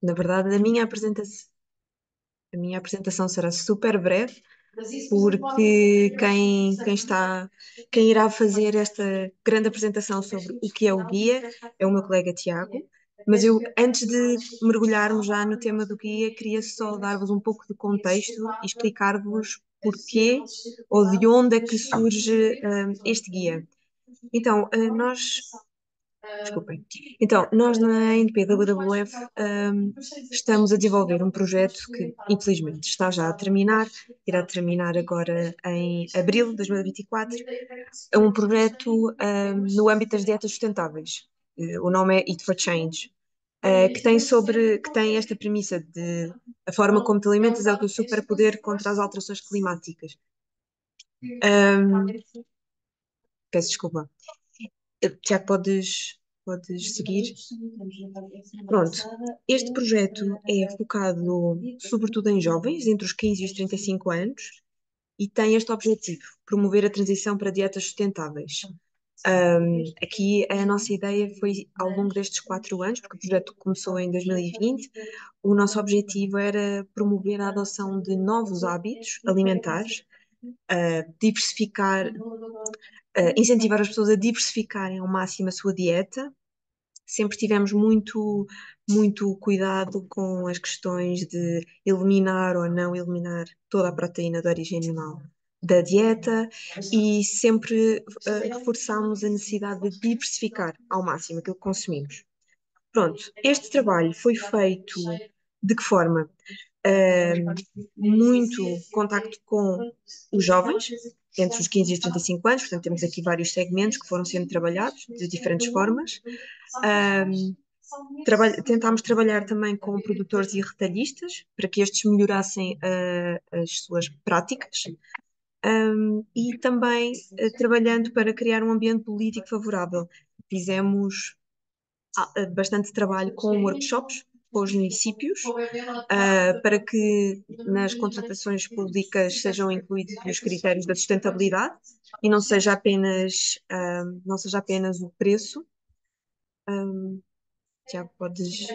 Na verdade, a minha apresentação será super breve, porque quem irá fazer esta grande apresentação sobre o que é o guia é o meu colega Tiago. Mas eu, antes de mergulharmos já no tema do guia, queria só dar-vos um pouco de contexto e explicar-vos porquê ou de onde é que surge este guia. Então, desculpem. Então, nós na NPWWF estamos a desenvolver um projeto que, infelizmente, está já a terminar, irá terminar agora em abril de 2024. É um projeto no âmbito das dietas sustentáveis. O nome é Eat for Change, que tem esta premissa de a forma como te alimentas é o teu superpoder contra as alterações climáticas. Ahm, Peço desculpa. Tiago, podes seguir? Pronto. Este projeto é focado sobretudo em jovens, entre os 15 e os 35 anos, e tem este objetivo: promover a transição para dietas sustentáveis. Aqui a nossa ideia foi, ao longo destes 4 anos, porque o projeto começou em 2020, o nosso objetivo era promover a adoção de novos hábitos alimentares, incentivar as pessoas a diversificarem ao máximo a sua dieta. Sempre tivemos muito cuidado com as questões de eliminar ou não eliminar toda a proteína de origem animal da dieta, e sempre reforçámos a necessidade de diversificar ao máximo aquilo que consumimos. Pronto, este trabalho foi feito de que forma? Muito contacto com os jovens, entre os 15 e os 35 anos, portanto temos aqui vários segmentos que foram sendo trabalhados de diferentes formas. Um, Tentámos trabalhar também com produtores e retalhistas para que estes melhorassem as suas práticas, e também trabalhando para criar um ambiente político favorável. Fizemos bastante trabalho com workshops com os municípios, para que nas contratações públicas sejam incluídos os critérios da sustentabilidade e não seja apenas o preço. Já podes.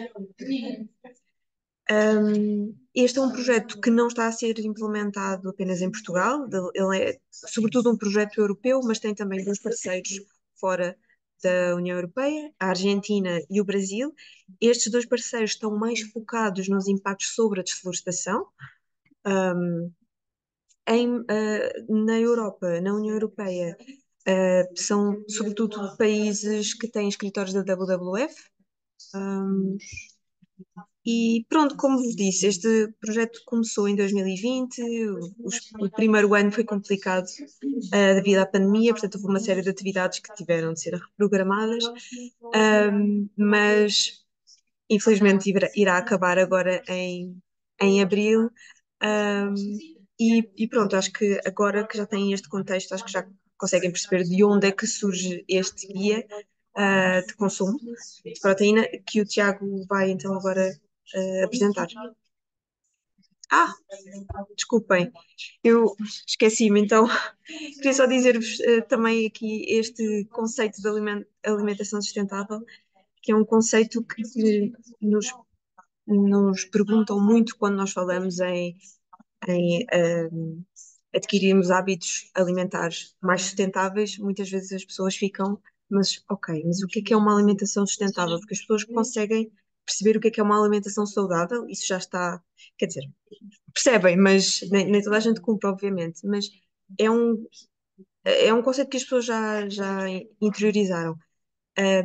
Este é um projeto que não está a ser implementado apenas em Portugal, ele é sobretudo um projeto europeu, mas tem também dois parceiros fora da União Europeia, a Argentina e o Brasil. Estes dois parceiros estão mais focados nos impactos sobre a desflorestação. Um, Na Europa, na União Europeia, são sobretudo países que têm escritórios da WWF. Um, E pronto, como vos disse, este projeto começou em 2020, o primeiro ano foi complicado, devido à pandemia, portanto houve uma série de atividades que tiveram de ser reprogramadas, mas infelizmente irá acabar agora em abril. ahm, e pronto, acho que agora que já têm este contexto, acho que já conseguem perceber de onde é que surge este guia de consumo de proteína, que o Tiago vai então agora apresentar. Ah, desculpem, eu esqueci-me, então queria só dizer-vos também aqui este conceito de alimentação sustentável, que é um conceito que nos perguntam muito quando nós falamos em adquirirmos hábitos alimentares mais sustentáveis. Muitas vezes as pessoas ficam, mas ok, mas o que é uma alimentação sustentável? Porque as pessoas conseguem perceber o que é uma alimentação saudável, isso já está, quer dizer, percebem, mas nem toda a gente cumpre, obviamente, mas é um, é um conceito que as pessoas já interiorizaram.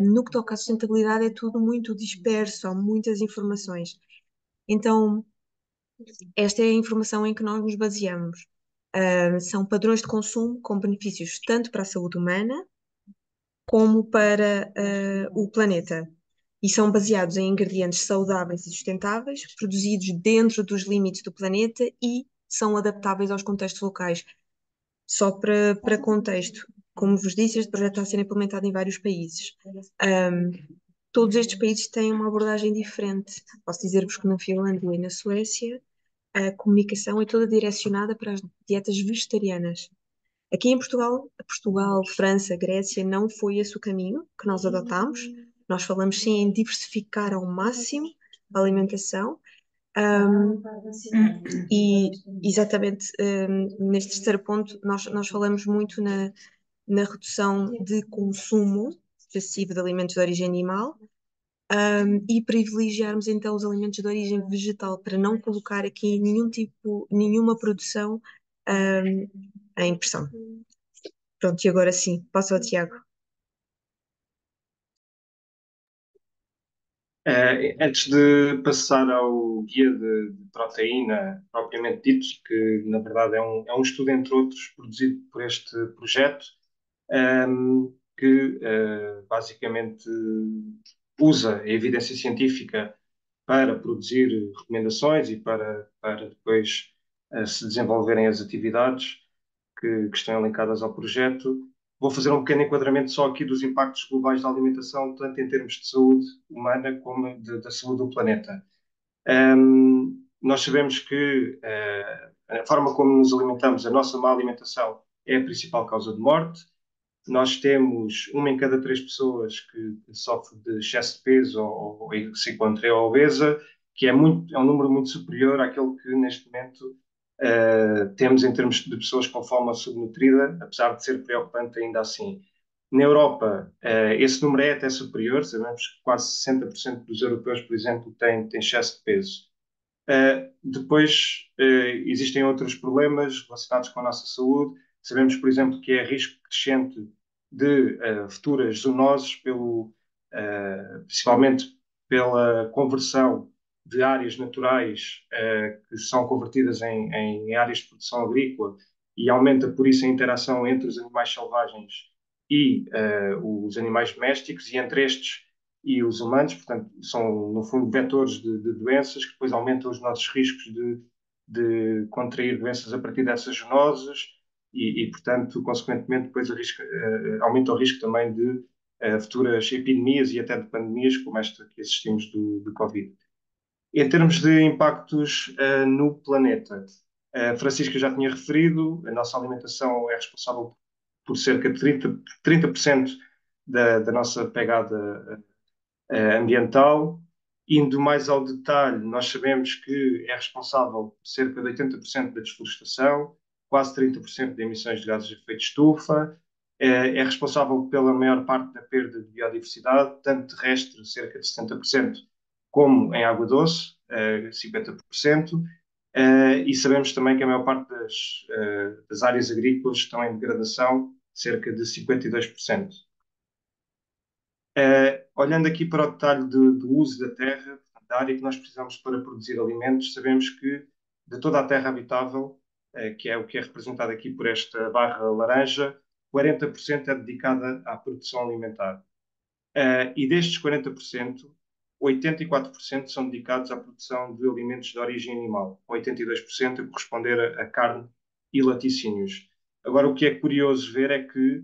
No que toca à sustentabilidade é tudo muito disperso, há muitas informações. Então, esta é a informação em que nós nos baseamos. São padrões de consumo com benefícios tanto para a saúde humana como para o planeta. E são baseados em ingredientes saudáveis e sustentáveis, produzidos dentro dos limites do planeta e são adaptáveis aos contextos locais. Só para contexto, como vos disse, este projeto está a ser implementado em vários países. Um, Todos estes países têm uma abordagem diferente. Posso dizer-vos que na Finlândia e na Suécia a comunicação é toda direcionada para as dietas vegetarianas. Aqui em Portugal, França, Grécia, não foi esse o caminho que nós adotámos. Nós falamos sim em diversificar ao máximo alimentação. Um, e exatamente neste terceiro ponto, nós falamos muito na redução de consumo excessivo de alimentos de origem animal, e privilegiarmos então os alimentos de origem vegetal para não colocar aqui nenhuma produção em pressão. Pronto, e agora sim, passo ao Tiago. Antes de passar ao guia de proteína propriamente dito, que na verdade é um estudo, entre outros, produzido por este projeto, que basicamente usa a evidência científica para produzir recomendações e para depois se desenvolverem as atividades que estão linkadas ao projeto. Vou fazer um pequeno enquadramento só aqui dos impactos globais da alimentação, tanto em termos de saúde humana como da saúde do planeta. Nós sabemos que a forma como nos alimentamos, a nossa má alimentação, é a principal causa de morte. Nós temos uma em cada três pessoas que sofre de excesso de peso ou que se encontra obesa, que é um número muito superior àquele que neste momento temos em termos de pessoas com fome subnutrida, apesar de ser preocupante ainda assim. Na Europa, esse número é até superior, sabemos que quase 60% dos europeus, por exemplo, têm excesso de peso. Depois, existem outros problemas relacionados com a nossa saúde. Sabemos, por exemplo, que é risco crescente de futuras zoonoses, principalmente pela conversão de áreas naturais que são convertidas em áreas de produção agrícola e aumenta, por isso, a interação entre os animais selvagens e os animais domésticos, e entre estes e os humanos, portanto, são, no fundo, vetores de doenças que depois aumentam os nossos riscos de contrair doenças a partir dessas zoonoses portanto, consequentemente, depois aumenta o risco também de futuras epidemias e até de pandemias, como esta que assistimos do Covid. Em termos de impactos no planeta, Francisca já tinha referido, a nossa alimentação é responsável por cerca de 30% da nossa pegada ambiental. Indo mais ao detalhe, nós sabemos que é responsável por cerca de 80% da desflorestação, quase 30% de emissões de gases de efeito de estufa, é responsável pela maior parte da perda de biodiversidade, tanto terrestre, cerca de 70%, como em água doce, 50%, e sabemos também que a maior parte das áreas agrícolas estão em degradação, cerca de 52%. Olhando aqui para o detalhe do uso da terra, da área que nós precisamos para produzir alimentos, sabemos que de toda a terra habitável, que é o que é representado aqui por esta barra laranja, 40% é dedicada à produção alimentar. E destes 40%, 84% são dedicados à produção de alimentos de origem animal, 82% a corresponder a carne e laticínios. Agora, o que é curioso ver é que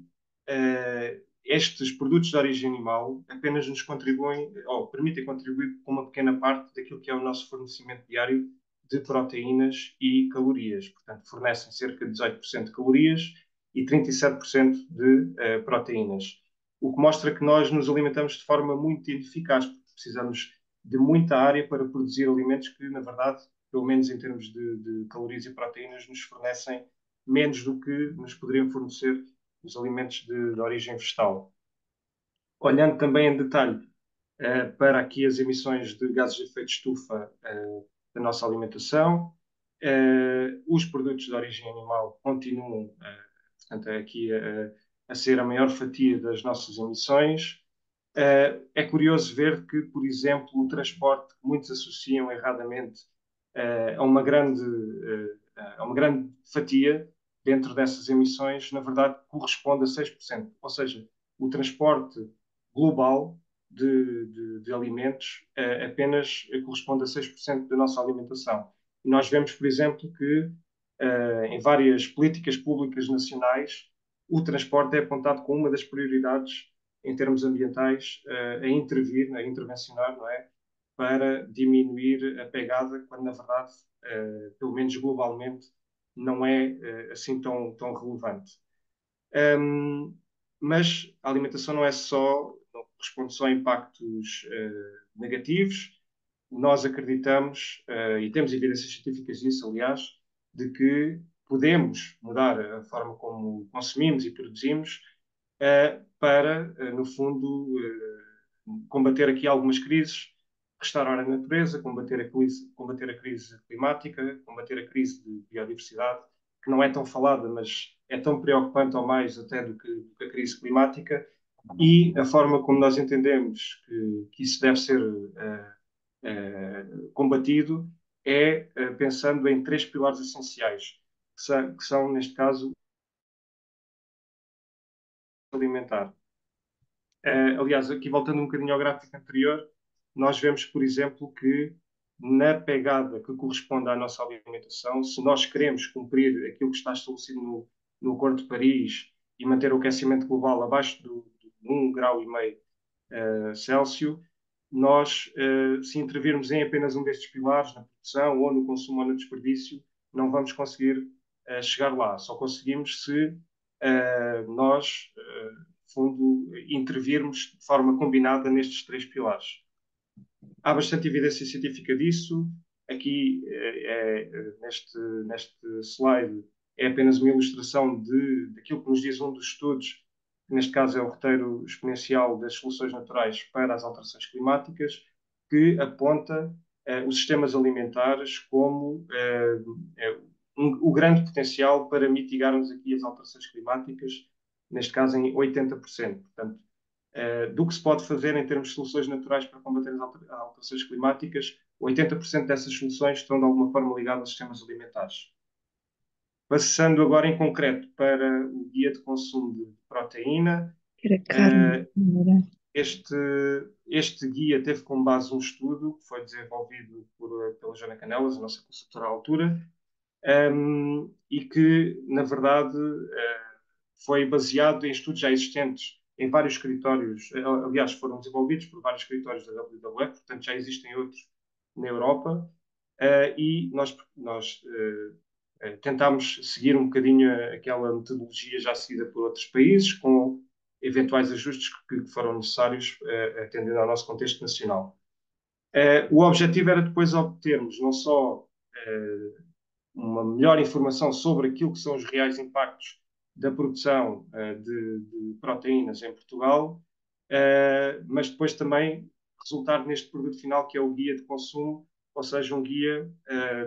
estes produtos de origem animal apenas nos contribuem, ou permitem contribuir com uma pequena parte daquilo que é o nosso fornecimento diário de proteínas e calorias. Portanto, fornecem cerca de 18% de calorias e 37% de proteínas, o que mostra que nós nos alimentamos de forma muito ineficaz, porque precisamos de muita área para produzir alimentos que, na verdade, pelo menos em termos de calorias e proteínas, nos fornecem menos do que nos poderiam fornecer os alimentos de origem vegetal. Olhando também em detalhe para aqui as emissões de gases de efeito de estufa da nossa alimentação, os produtos de origem animal continuam, portanto, aqui a ser a maior fatia das nossas emissões. É curioso ver que, por exemplo, o transporte, que muitos associam erradamente a uma grande fatia dentro dessas emissões, na verdade, corresponde a 6%. Ou seja, o transporte global de alimentos apenas corresponde a 6% da nossa alimentação. E nós vemos, por exemplo, que em várias políticas públicas nacionais, o transporte é apontado como uma das prioridades em termos ambientais a intervir, a intervencionar, não é? Para diminuir a pegada, quando na verdade, pelo menos globalmente, não é assim tão relevante. Mas a alimentação não responde só a impactos negativos. nós acreditamos, e temos evidências científicas disso, aliás, de que podemos mudar a forma como consumimos e produzimos para, no fundo, combater aqui algumas crises, restaurar a natureza, combater a crise climática, combater a crise de biodiversidade, que não é tão falada, mas é tão preocupante ou mais até do que a crise climática, e a forma como nós entendemos que isso deve ser combatido é pensando em três pilares essenciais, que são neste caso, alimentar. Aliás, aqui voltando um bocadinho ao gráfico anterior, nós vemos, por exemplo, que na pegada que corresponde à nossa alimentação, se nós queremos cumprir aquilo que está estabelecido no Acordo de Paris e manter o aquecimento global abaixo do 1,5 grau Celsius, nós, se intervirmos em apenas um destes pilares, na produção, ou no consumo ou no desperdício, não vamos conseguir chegar lá. Só conseguimos se nós, no fundo, intervirmos de forma combinada nestes três pilares. Há bastante evidência científica disso. Aqui, neste slide, é apenas uma ilustração daquilo que nos diz um dos estudos, que neste caso é o roteiro exponencial das soluções naturais para as alterações climáticas, que aponta os sistemas alimentares como o grande potencial para mitigarmos aqui as alterações climáticas, neste caso em 80%. Portanto, do que se pode fazer em termos de soluções naturais para combater as alterações climáticas, 80% dessas soluções estão de alguma forma ligadas aos sistemas alimentares. Passando agora em concreto para o guia de consumo de proteína, Era carne, não era? este, este guia teve como base um estudo que foi desenvolvido pela Joana Canelas, a nossa consultora à altura, e que, na verdade, foi baseado em estudos já existentes em vários escritórios, aliás, foram desenvolvidos por vários escritórios da WWF, portanto já existem outros na Europa, e nós tentámos seguir um bocadinho aquela metodologia já seguida por outros países, com eventuais ajustes que foram necessários, atendendo ao nosso contexto nacional. O objetivo era depois obtermos não só uma melhor informação sobre aquilo que são os reais impactos da produção de proteínas em Portugal, mas depois também resultar neste produto final que é o guia de consumo, ou seja, um guia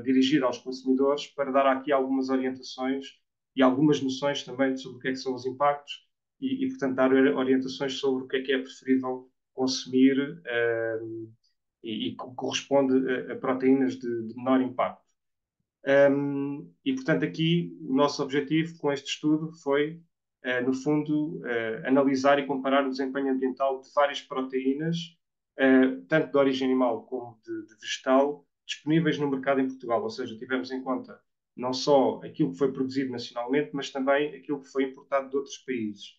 dirigido aos consumidores para dar aqui algumas orientações e algumas noções também sobre o que é que são os impactos portanto, dar orientações sobre o que é preferível consumir e que corresponde a proteínas de menor impacto. Portanto, aqui o nosso objetivo com este estudo foi, no fundo, analisar e comparar o desempenho ambiental de várias proteínas, tanto de origem animal como de vegetal, disponíveis no mercado em Portugal. Ou seja, tivemos em conta não só aquilo que foi produzido nacionalmente, mas também aquilo que foi importado de outros países.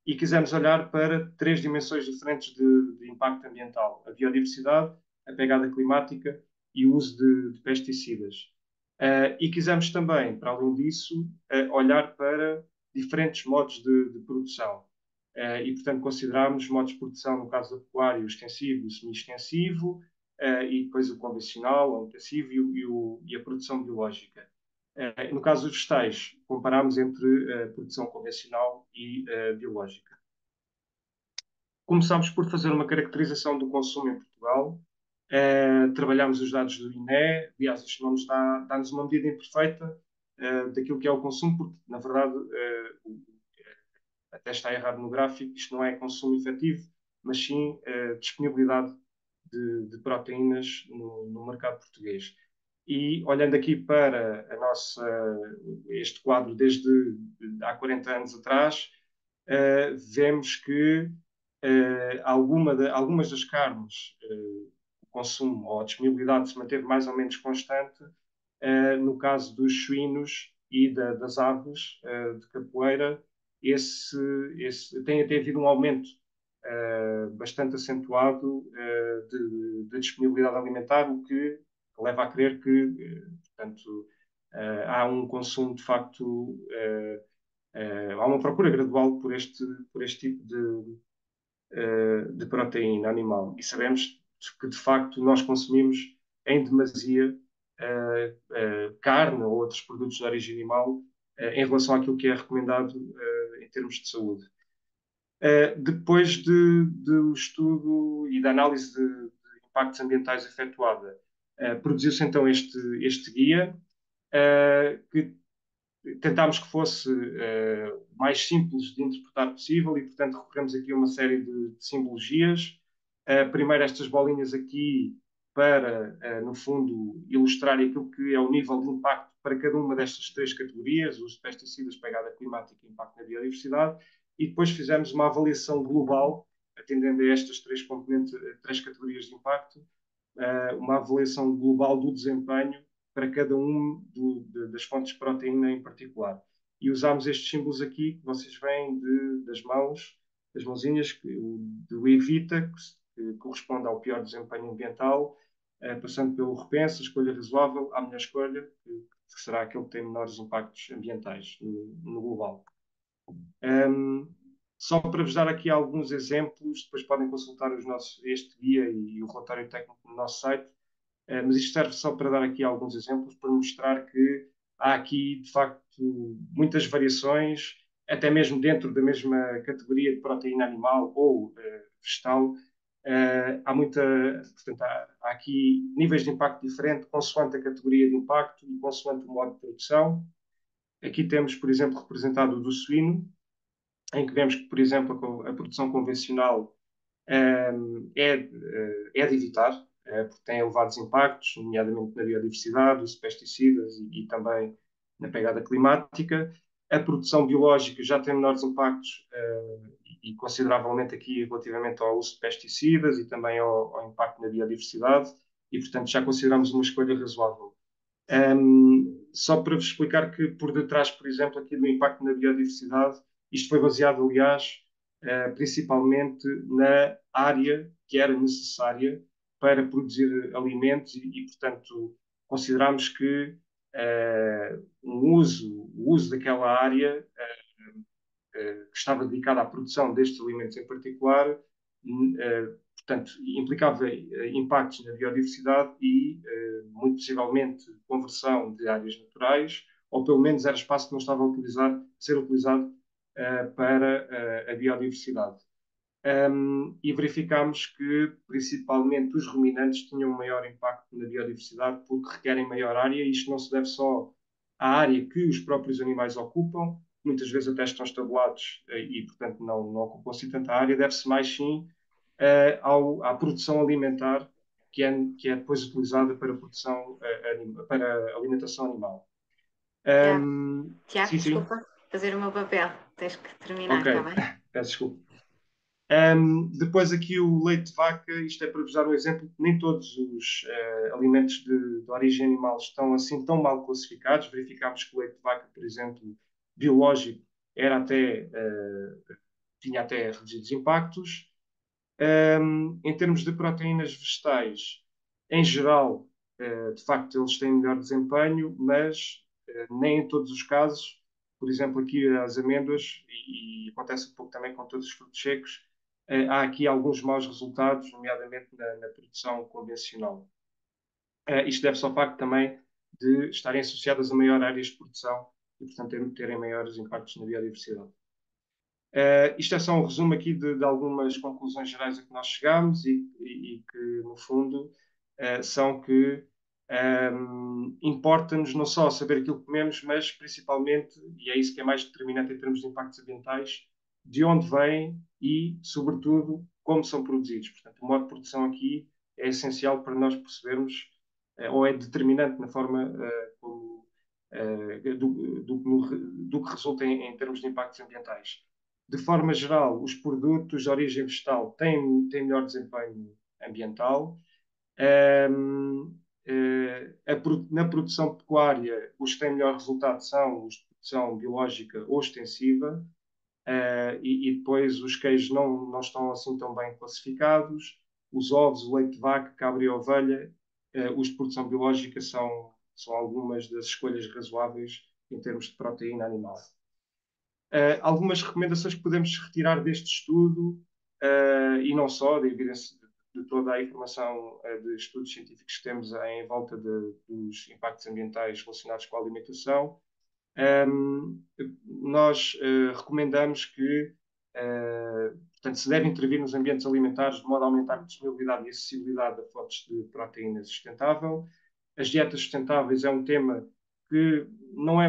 E quisemos olhar para três dimensões diferentes de impacto ambiental: a biodiversidade, a pegada climática e o uso de pesticidas. E quisemos também, para além disso, olhar para diferentes modos de produção. Portanto, considerámos modos de produção, no caso do pecuário, extensivo e semi-extensivo, e depois o convencional, o intensivo e a produção biológica. No caso dos vegetais, comparámos entre a produção convencional e biológica. Começámos por fazer uma caracterização do consumo em Portugal. Trabalhámos os dados do INE. Aliás, isto não nos dá-nos uma medida imperfeita daquilo que é o consumo, porque, na verdade, até está errado no gráfico, isto não é consumo efetivo, mas sim disponibilidade de proteínas no mercado português. E olhando aqui para este quadro desde há 40 anos atrás, vemos que algumas das carnes, o consumo ou a disponibilidade se manteve mais ou menos constante. No caso dos suínos e das aves de capoeira, tem até havido um aumento bastante acentuado de disponibilidade alimentar, o que leva a crer que, portanto, há um consumo de facto, há uma procura gradual por este tipo de proteína animal. E sabemos que de facto nós consumimos em demasia carne ou outros produtos de origem animal em relação àquilo que é recomendado em termos de saúde. Depois do estudo e da análise de impactos ambientais efetuada, produziu-se então este guia, que tentámos que fosse o mais simples de interpretar possível e, portanto, recorremos aqui a uma série de simbologias. Primeiro, estas bolinhas aqui para, no fundo, ilustrar aquilo que é o nível de impacto para cada uma destas três categorias, os pesticidas, pegada climática e impacto na biodiversidade, e depois fizemos uma avaliação global, atendendo a estas três componentes, três categorias de impacto, uma avaliação global do desempenho para cada um das fontes de proteína em particular. E usámos estes símbolos aqui, que vocês veem das mãos, das mãozinhas, do Evita, que corresponde ao pior desempenho ambiental, passando pelo Repensa, escolha razoável, à melhor escolha, que será aquele que tem menores impactos ambientais no global. Só para vos dar aqui alguns exemplos, depois podem consultar este guia e o relatório técnico no nosso site, mas isto serve só para dar aqui alguns exemplos, para mostrar que há aqui, de facto, muitas variações, até mesmo dentro da mesma categoria de proteína animal ou vegetal. Portanto, há aqui níveis de impacto diferentes, consoante a categoria de impacto e consoante o modo de produção. Aqui temos, por exemplo, representado o do suíno, em que vemos que, por exemplo, a produção convencional é de evitar, porque tem elevados impactos, nomeadamente na biodiversidade, os pesticidas e também na pegada climática. A produção biológica já tem menores impactos e consideravelmente aqui relativamente ao uso de pesticidas e também ao impacto na biodiversidade e, portanto, já consideramos uma escolha razoável. Só para vos explicar que por detrás, por exemplo, aqui do impacto na biodiversidade, isto foi baseado, aliás, principalmente na área que era necessária para produzir alimentos e portanto, consideramos que o uso daquela área que estava dedicada à produção destes alimentos em particular, portanto, implicava impactos na biodiversidade e, muito possivelmente, conversão de áreas naturais, ou pelo menos era espaço que não estava a ser utilizado para a biodiversidade. E verificámos que, principalmente, os ruminantes tinham um maior impacto na biodiversidade porque requerem maior área, e isto não se deve só à área que os próprios animais ocupam, muitas vezes até estão estabulados e, portanto, não ocupam assim tanta área, deve-se mais sim à produção alimentar que é depois utilizada para a produção, para a alimentação animal. Tiago, Sim, sim. desculpa, fazer o meu papel. Tens que terminar, Ok, está bem? peço desculpa. Depois aqui o leite de vaca, isto é para vos dar um exemplo, que nem todos os alimentos de origem animal estão assim tão mal classificados. Verificámos que o leite de vaca, por exemplo, biológico, tinha até reduzidos impactos. Em termos de proteínas vegetais, em geral, de facto, eles têm melhor desempenho, mas nem em todos os casos. Por exemplo, aqui as amêndoas, e acontece um pouco também com todos os frutos secos, há aqui alguns maus resultados, nomeadamente na produção convencional. Isto deve-se ao facto também de estarem associadas a maior áreas de produção e, portanto, terem maiores impactos na biodiversidade. Isto é só um resumo aqui de algumas conclusões gerais a que nós chegamos e que, no fundo, são que importa-nos não só saber aquilo que comemos, mas principalmente, e é isso que é mais determinante em termos de impactos ambientais, de onde vêm e, sobretudo, como são produzidos. Portanto, o modo de produção aqui é essencial para nós percebermos, ou é determinante na forma como, do que resulta em termos de impactos ambientais. De forma geral, os produtos de origem vegetal têm melhor desempenho ambiental. Na produção pecuária, os que têm melhor resultado são os de produção biológica ou extensiva, e depois os queijos não estão assim tão bem classificados. Os ovos, o leite de vaca, cabra e ovelha, os de produção biológica são algumas das escolhas razoáveis em termos de proteína animal. Algumas recomendações que podemos retirar deste estudo, e não só, da evidência de toda a informação de estudos científicos que temos em volta dos impactos ambientais relacionados com a alimentação, nós recomendamos que portanto, se deve intervir nos ambientes alimentares de modo a aumentar a disponibilidade e acessibilidade a fontes de proteína sustentável. As dietas sustentáveis é um tema que não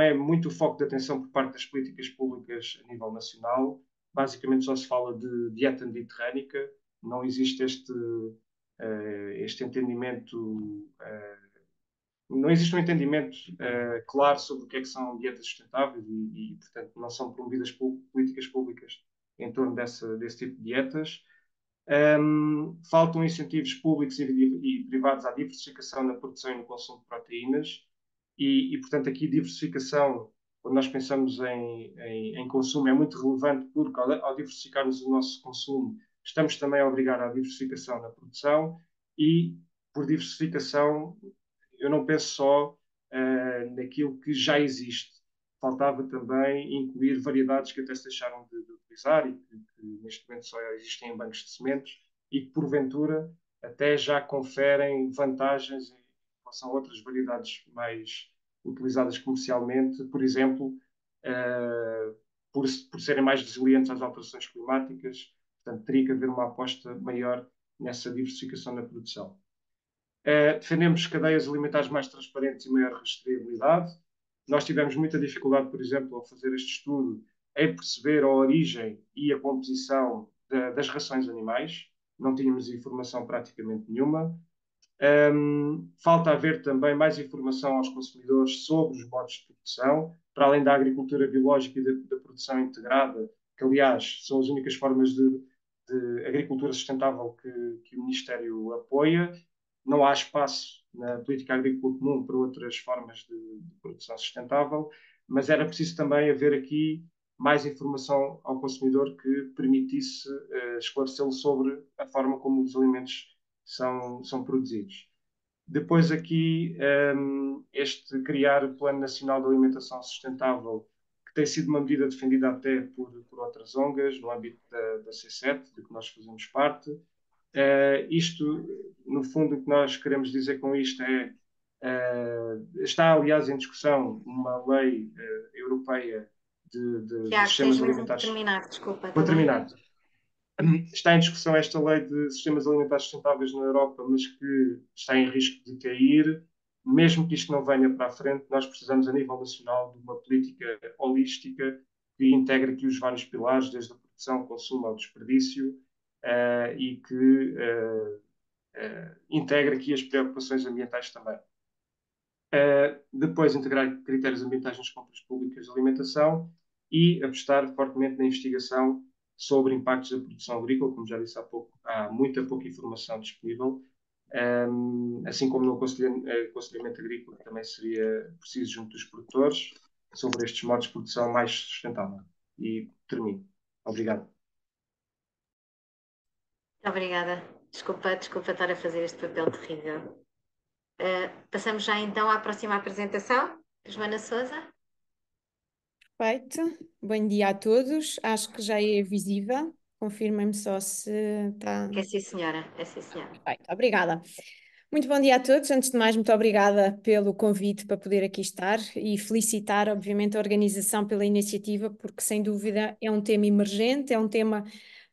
é muito o foco de atenção por parte das políticas públicas a nível nacional. Basicamente só se fala de dieta mediterrânica, não existe este entendimento, não existe um entendimento claro sobre o que é que são dietas sustentáveis e, portanto, não são promovidas políticas públicas em torno desse tipo de dietas. Faltam incentivos públicos e privados à diversificação na produção e no consumo de proteínas e portanto, aqui diversificação, quando nós pensamos em consumo, é muito relevante porque ao diversificarmos o nosso consumo, estamos também a obrigar à diversificação na produção e, por diversificação, eu não penso só naquilo que já existe. Faltava também incluir variedades que até se deixaram de utilizar e que neste momento só existem em bancos de sementes e que, porventura, até já conferem vantagens em relação a outras variedades mais utilizadas comercialmente, por exemplo, por serem mais resilientes às alterações climáticas. Portanto, teria que haver uma aposta maior nessa diversificação na produção. Defendemos cadeias alimentares mais transparentes e maior rastreabilidade. Nós tivemos muita dificuldade, por exemplo, ao fazer este estudo, em perceber a origem e a composição das rações animais. Não tínhamos informação praticamente nenhuma. Falta haver também mais informação aos consumidores sobre os modos de produção, para além da agricultura biológica e da produção integrada, que, aliás, são as únicas formas de agricultura sustentável que o Ministério apoia. Não há espaço na política agrícola comum para outras formas de produção sustentável, mas era preciso também haver aqui mais informação ao consumidor que permitisse esclarecê-lo sobre a forma como os alimentos são produzidos. Depois aqui, este criar o Plano Nacional de Alimentação Sustentável, que tem sido uma medida defendida até por outras ONGs, no âmbito da C7, de que nós fazemos parte. Isto, no fundo, o que nós queremos dizer com isto é está, aliás, em discussão uma lei europeia de Tiago, sistemas tens mesmo que alimentares. terminar, desculpa, Vou tá bem? terminar. Está em discussão esta lei de sistemas alimentares sustentáveis na Europa, mas que está em risco de cair. Mesmo que isto não venha para a frente, nós precisamos, a nível nacional, de uma política holística que integre aqui os vários pilares, desde a produção, consumo ao desperdício, e que integre aqui as preocupações ambientais também. Depois, integrar critérios ambientais nas compras públicas de alimentação e apostar fortemente na investigação sobre impactos da produção agrícola. Como já disse há pouco, há muita pouca informação disponível, assim como no aconselhamento agrícola, que também seria preciso junto dos produtores, sobre estes modos de produção mais sustentável. E termino. Obrigado. Obrigada. Desculpa estar a fazer este papel terrível. Passamos já então à próxima apresentação. Joana Sousa. Perfeito. Bom dia a todos. Acho que já é visível. Confirmem-me só se está. É sim, senhora. É sim, senhora. Perfeito. Obrigada. Muito bom dia a todos. Antes de mais, muito obrigada pelo convite para poder aqui estar e felicitar, obviamente, a organização pela iniciativa, porque, sem dúvida, é um tema emergente, é um tema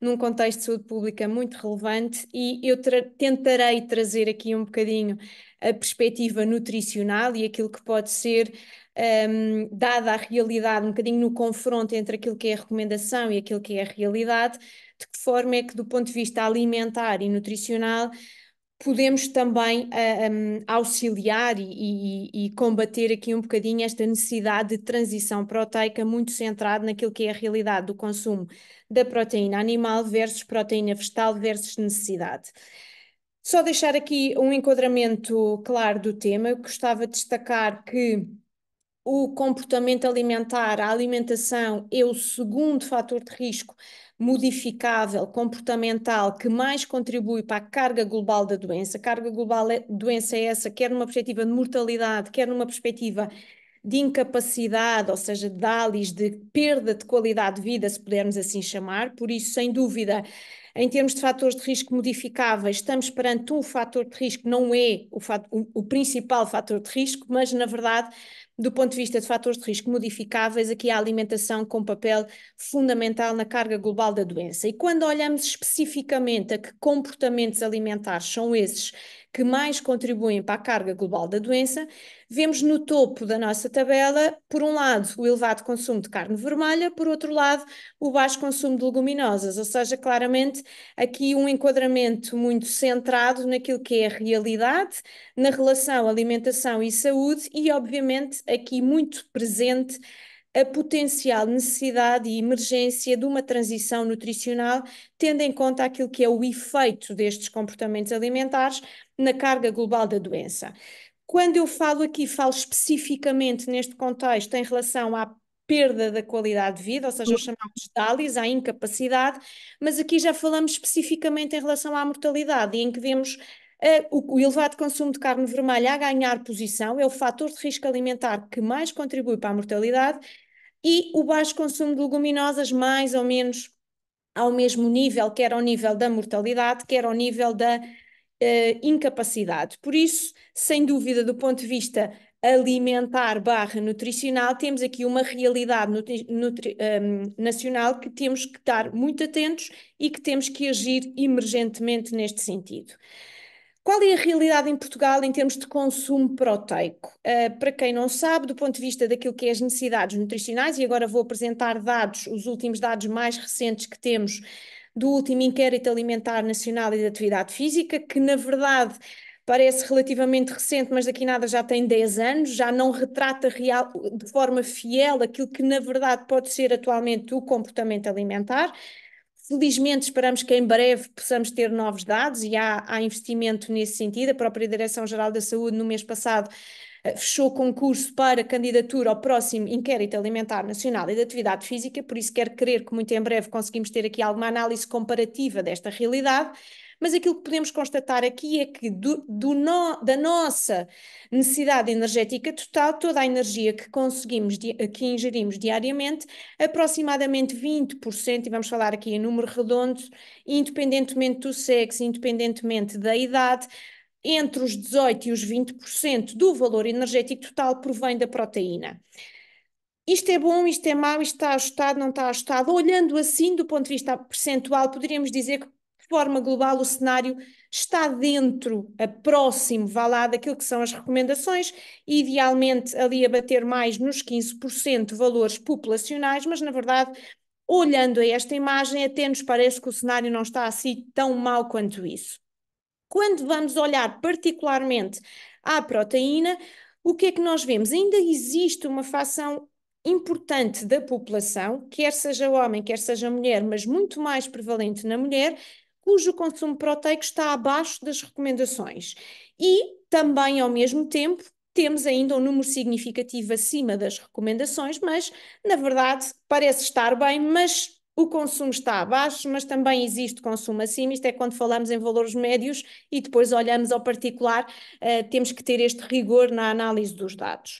num contexto de saúde pública muito relevante e eu tentarei trazer aqui um bocadinho a perspectiva nutricional e aquilo que pode ser, dada a realidade, um bocadinho no confronto entre aquilo que é a recomendação e aquilo que é a realidade, de que forma é que, do ponto de vista alimentar e nutricional, podemos também auxiliar e combater aqui um bocadinho esta necessidade de transição proteica muito centrada naquilo que é a realidade do consumo da proteína animal versus proteína vegetal versus necessidade. Só deixar aqui um enquadramento claro do tema. Eu gostava de destacar que o comportamento alimentar, a alimentação, é o segundo fator de risco modificável comportamental que mais contribui para a carga global da doença. A carga global da doença é essa, quer numa perspectiva de mortalidade, quer numa perspectiva de incapacidade, ou seja, de DALIs, de perda de qualidade de vida, se pudermos assim chamar. Por isso, sem dúvida, em termos de fatores de risco modificáveis, estamos perante um fator de risco, não é o principal fator de risco, mas, na verdade, do ponto de vista de fatores de risco modificáveis, aqui a alimentação com papel fundamental na carga global da doença. E quando olhamos especificamente a que comportamentos alimentares são esses que mais contribuem para a carga global da doença, vemos no topo da nossa tabela, por um lado, o elevado consumo de carne vermelha, por outro lado, o baixo consumo de leguminosas, ou seja, claramente aqui um enquadramento muito centrado naquilo que é a realidade, na relação alimentação e saúde e, obviamente, aqui muito presente a potencial necessidade e emergência de uma transição nutricional, tendo em conta aquilo que é o efeito destes comportamentos alimentares na carga global da doença. Quando eu falo aqui, falo especificamente neste contexto em relação à perda da qualidade de vida, ou seja, os chamados DALIs, à incapacidade, mas aqui já falamos especificamente em relação à mortalidade, em que vemos o elevado consumo de carne vermelha a ganhar posição, é o fator de risco alimentar que mais contribui para a mortalidade, e o baixo consumo de leguminosas mais ou menos ao mesmo nível, quer ao nível da mortalidade, quer ao nível da incapacidade. Por isso, sem dúvida, do ponto de vista alimentar / nutricional, temos aqui uma realidade nacional que temos que estar muito atentos e que temos que agir emergentemente neste sentido. Qual é a realidade em Portugal em termos de consumo proteico? Para quem não sabe, do ponto de vista daquilo que é as necessidades nutricionais, e agora vou apresentar dados, os últimos dados mais recentes que temos do último Inquérito Alimentar Nacional e de Atividade Física, que na verdade parece relativamente recente, mas daqui nada já tem 10 anos, já não retrata de forma fiel aquilo que na verdade pode ser atualmente o comportamento alimentar. Felizmente esperamos que em breve possamos ter novos dados e há investimento nesse sentido. A própria Direção-Geral da Saúde no mês passado fechou concurso para candidatura ao próximo Inquérito Alimentar Nacional e de Atividade Física, por isso quero crer que muito em breve conseguimos ter aqui alguma análise comparativa desta realidade, mas aquilo que podemos constatar aqui é que da nossa necessidade energética total, toda a energia que conseguimos, que ingerimos diariamente, aproximadamente 20%, e vamos falar aqui em número redondo, independentemente do sexo, independentemente da idade, entre os 18% e os 20% do valor energético total provém da proteína. Isto é bom, isto é mau, isto está ajustado, não está ajustado. Olhando assim, do ponto de vista percentual, poderíamos dizer que, de forma global, o cenário está dentro, próximo, vá lá, daquilo que são as recomendações, idealmente ali a bater mais nos 15% valores populacionais, mas, na verdade, olhando a esta imagem, até nos parece que o cenário não está assim tão mau quanto isso. Quando vamos olhar particularmente à proteína, o que é que nós vemos? Ainda existe uma fração importante da população, quer seja homem, quer seja mulher, mas muito mais prevalente na mulher, cujo consumo proteico está abaixo das recomendações. E também, ao mesmo tempo, temos ainda um número significativo acima das recomendações, mas, na verdade, parece estar bem, mas o consumo está abaixo, mas também existe consumo acima. Isto é quando falamos em valores médios e depois olhamos ao particular, temos que ter este rigor na análise dos dados.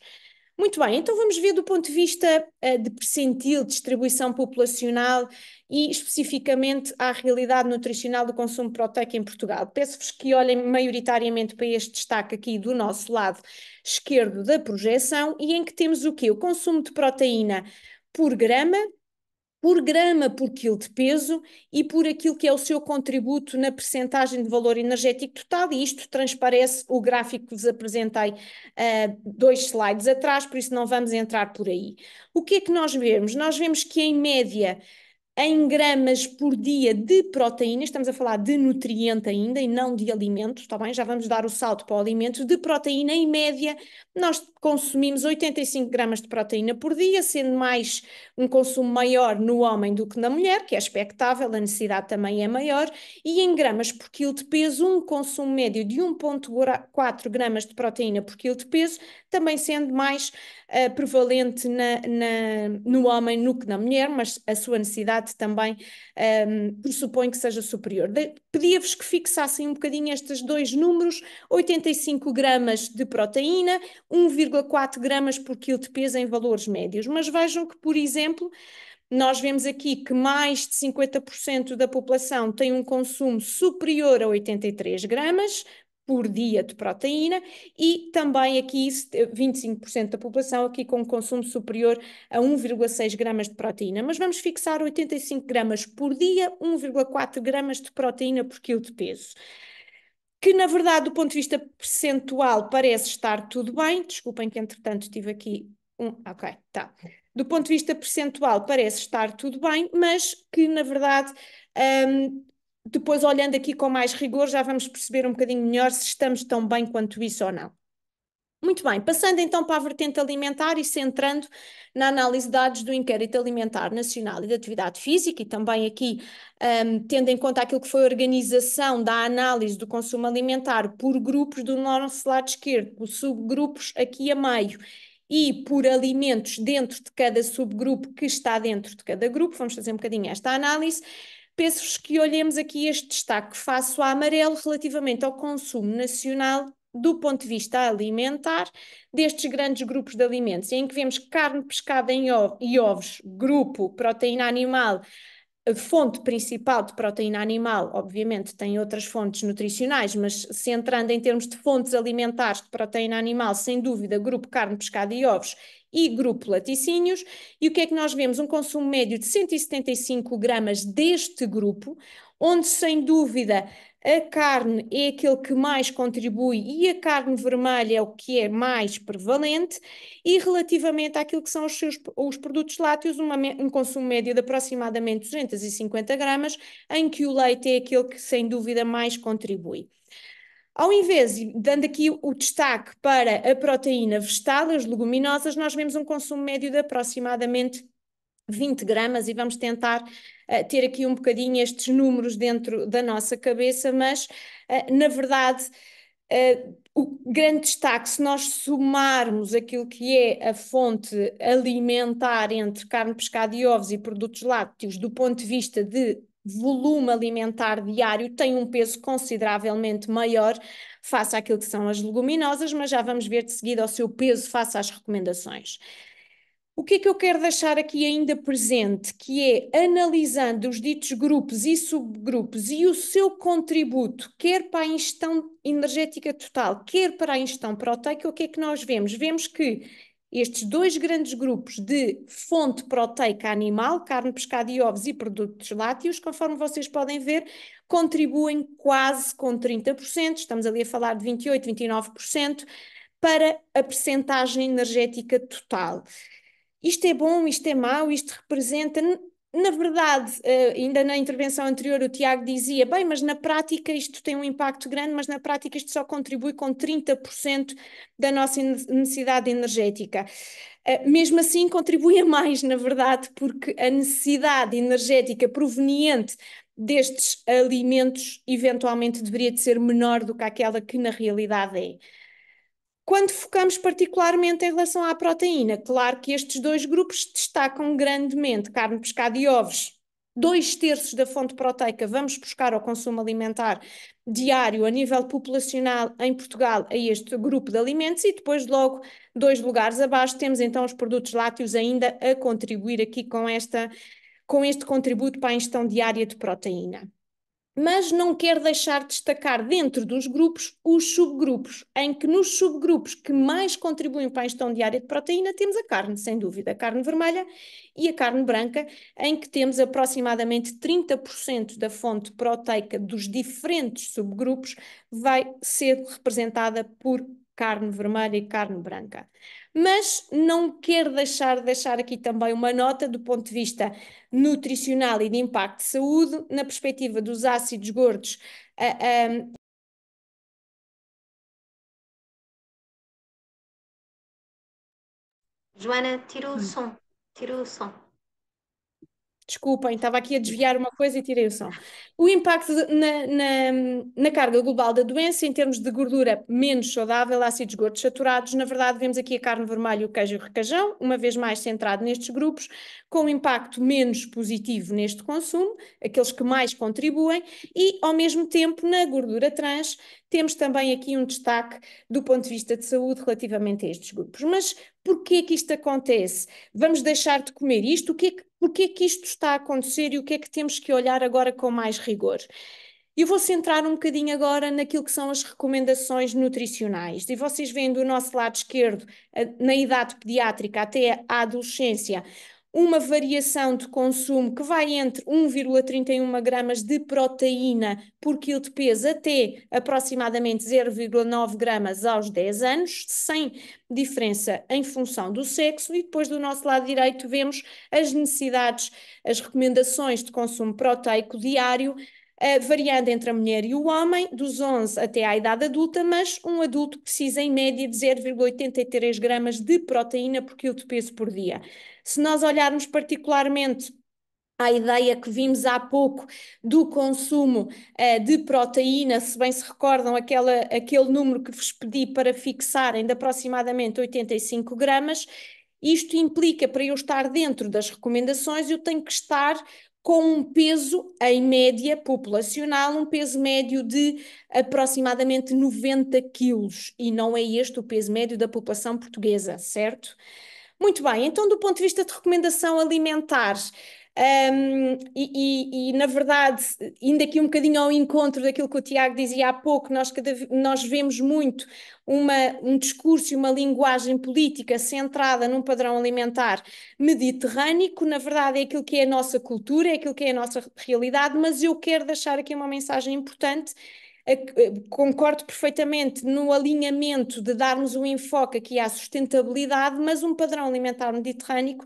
Muito bem, então vamos ver do ponto de vista de percentil, distribuição populacional e especificamente à realidade nutricional do consumo proteico em Portugal. Peço-vos que olhem maioritariamente para este destaque aqui do nosso lado esquerdo da projeção e em que temos o quê? O consumo de proteína por grama por quilo de peso e por aquilo que é o seu contributo na percentagem de valor energético total, e isto transparece o gráfico que vos apresentei 2 slides atrás, por isso não vamos entrar por aí. O que é que nós vemos? Nós vemos que em média, em gramas por dia de proteína, estamos a falar de nutriente ainda e não de alimento, está bem? Já vamos dar o salto para o alimento. De proteína, em média, nós consumimos 85 gramas de proteína por dia, sendo mais um consumo maior no homem do que na mulher, que é expectável, a necessidade também é maior, e em gramas por quilo de peso, um consumo médio de 1,4 gramas de proteína por quilo de peso, também sendo mais prevalente no homem do que na mulher, mas a sua necessidade qualidade também pressupõe que seja superior. Pedia-vos que fixassem um bocadinho estes dois números: 85 gramas de proteína, 1,4 gramas por quilo de peso em valores médios. Mas vejam que, por exemplo, nós vemos aqui que mais de 50% da população tem um consumo superior a 83 gramas por dia de proteína, e também aqui 25% da população aqui com um consumo superior a 1,6 gramas de proteína. Mas vamos fixar 85 gramas por dia, 1,4 gramas de proteína por quilo de peso. Que, na verdade, do ponto de vista percentual, parece estar tudo bem. Desculpem que, entretanto, tive aqui Ok, tá. Do ponto de vista percentual, parece estar tudo bem, mas que, na verdade, depois olhando aqui com mais rigor, já vamos perceber um bocadinho melhor se estamos tão bem quanto isso ou não. Muito bem, passando então para a vertente alimentar e centrando na análise de dados do Inquérito Alimentar Nacional e de Atividade Física, e também aqui tendo em conta aquilo que foi a organização da análise do consumo alimentar por grupos do nosso lado esquerdo, por subgrupos aqui a meio, e por alimentos dentro de cada subgrupo que está dentro de cada grupo. Vamos fazer um bocadinho esta análise. Peço-vos que olhemos aqui este destaque face ao amarelo relativamente ao consumo nacional do ponto de vista alimentar destes grandes grupos de alimentos, em que vemos carne, pescado e ovos, grupo proteína animal, a fonte principal de proteína animal. Obviamente tem outras fontes nutricionais, mas centrando em termos de fontes alimentares de proteína animal, sem dúvida, grupo carne, pescado e ovos e grupo laticínios. E o que é que nós vemos? Um consumo médio de 175 gramas deste grupo, onde sem dúvida a carne é aquele que mais contribui e a carne vermelha é o que é mais prevalente. E relativamente àquilo que são os produtos lácteos, um consumo médio de aproximadamente 250 gramas, em que o leite é aquele que sem dúvida mais contribui. Ao invés, dando aqui o destaque para a proteína vegetal, as leguminosas, nós vemos um consumo médio de aproximadamente 20 gramas, e vamos tentar ter aqui um bocadinho estes números dentro da nossa cabeça, mas na verdade o grande destaque, se nós somarmos aquilo que é a fonte alimentar entre carne, pescado e ovos e produtos lácteos, do ponto de vista de volume alimentar diário, tem um peso consideravelmente maior face àquilo que são as leguminosas, mas já vamos ver de seguida o seu peso face às recomendações. O que é que eu quero deixar aqui ainda presente, que é, analisando os ditos grupos e subgrupos e o seu contributo, quer para a ingestão energética total, quer para a ingestão proteica, o que é que nós vemos? Vemos que estes dois grandes grupos de fonte proteica animal, carne, pescado e ovos e produtos lácteos, conforme vocês podem ver, contribuem quase com 30%, estamos ali a falar de 28%, 29%, para a percentagem energética total. Isto é bom, isto é mau, isto representa... Na verdade, ainda na intervenção anterior o Tiago dizia, bem, mas na prática isto tem um impacto grande, mas na prática isto só contribui com 30% da nossa necessidade energética. Mesmo assim contribui a mais, na verdade, porque a necessidade energética proveniente destes alimentos eventualmente deveria de ser menor do que aquela que na realidade é. Quando focamos particularmente em relação à proteína, claro que estes dois grupos destacam grandemente: carne, pescado e ovos. 2/3 da fonte proteica vamos buscar ao consumo alimentar diário a nível populacional em Portugal a este grupo de alimentos, e depois logo 2 lugares abaixo temos então os produtos lácteos ainda a contribuir aqui com este contributo para a ingestão diária de proteína. Mas não quero deixar de destacar dentro dos grupos os subgrupos, em que nos subgrupos que mais contribuem para a ingestão diária de proteína temos a carne, sem dúvida, a carne vermelha e a carne branca, em que temos aproximadamente 30% da fonte proteica dos diferentes subgrupos vai ser representada por carne vermelha e carne branca. Mas não quero deixar aqui também uma nota do ponto de vista nutricional e de impacto de saúde, na perspectiva dos ácidos gordos. Joana, tira o som. Tira o som. Desculpem, estava aqui a desviar uma coisa e tirei o som. O impacto na carga global da doença, em termos de gordura menos saudável, ácidos gordos saturados, na verdade, vemos aqui a carne vermelha, o queijo e o requeijão, uma vez mais centrado nestes grupos, com um impacto menos positivo neste consumo, aqueles que mais contribuem, e, ao mesmo tempo, na gordura trans, temos também aqui um destaque do ponto de vista de saúde relativamente a estes grupos. Mas porquê que isto acontece? Vamos deixar de comer isto? Porquê que isto está a acontecer e o que é que temos que olhar agora com mais rigor? Eu vou centrar um bocadinho agora naquilo que são as recomendações nutricionais. E vocês veem do nosso lado esquerdo, na idade pediátrica até a adolescência, uma variação de consumo que vai entre 1,31 gramas de proteína por quilo de peso até aproximadamente 0,9 gramas aos 10 anos, sem diferença em função do sexo. E depois do nosso lado direito vemos as necessidades, as recomendações de consumo proteico diário, variando entre a mulher e o homem, dos 11 até à idade adulta, mas um adulto precisa em média de 0,83 gramas de proteína por quilo de peso por dia. Se nós olharmos particularmente à ideia que vimos há pouco do consumo de proteína, se bem se recordam aquele número que vos pedi para fixarem de aproximadamente 85 gramas, isto implica, para eu estar dentro das recomendações, eu tenho que estar com um peso, em média, populacional, um peso médio de aproximadamente 90 quilos, e não é este o peso médio da população portuguesa, certo? Muito bem, então do ponto de vista de recomendação alimentar, na verdade, indo aqui um bocadinho ao encontro daquilo que o Tiago dizia há pouco, nós vemos muito um discurso e uma linguagem política centrada num padrão alimentar mediterrâneo, na verdade é aquilo que é a nossa cultura, é aquilo que é a nossa realidade, mas eu quero deixar aqui uma mensagem importante. Concordo perfeitamente no alinhamento de darmos um enfoque aqui à sustentabilidade, mas um padrão alimentar mediterrâneo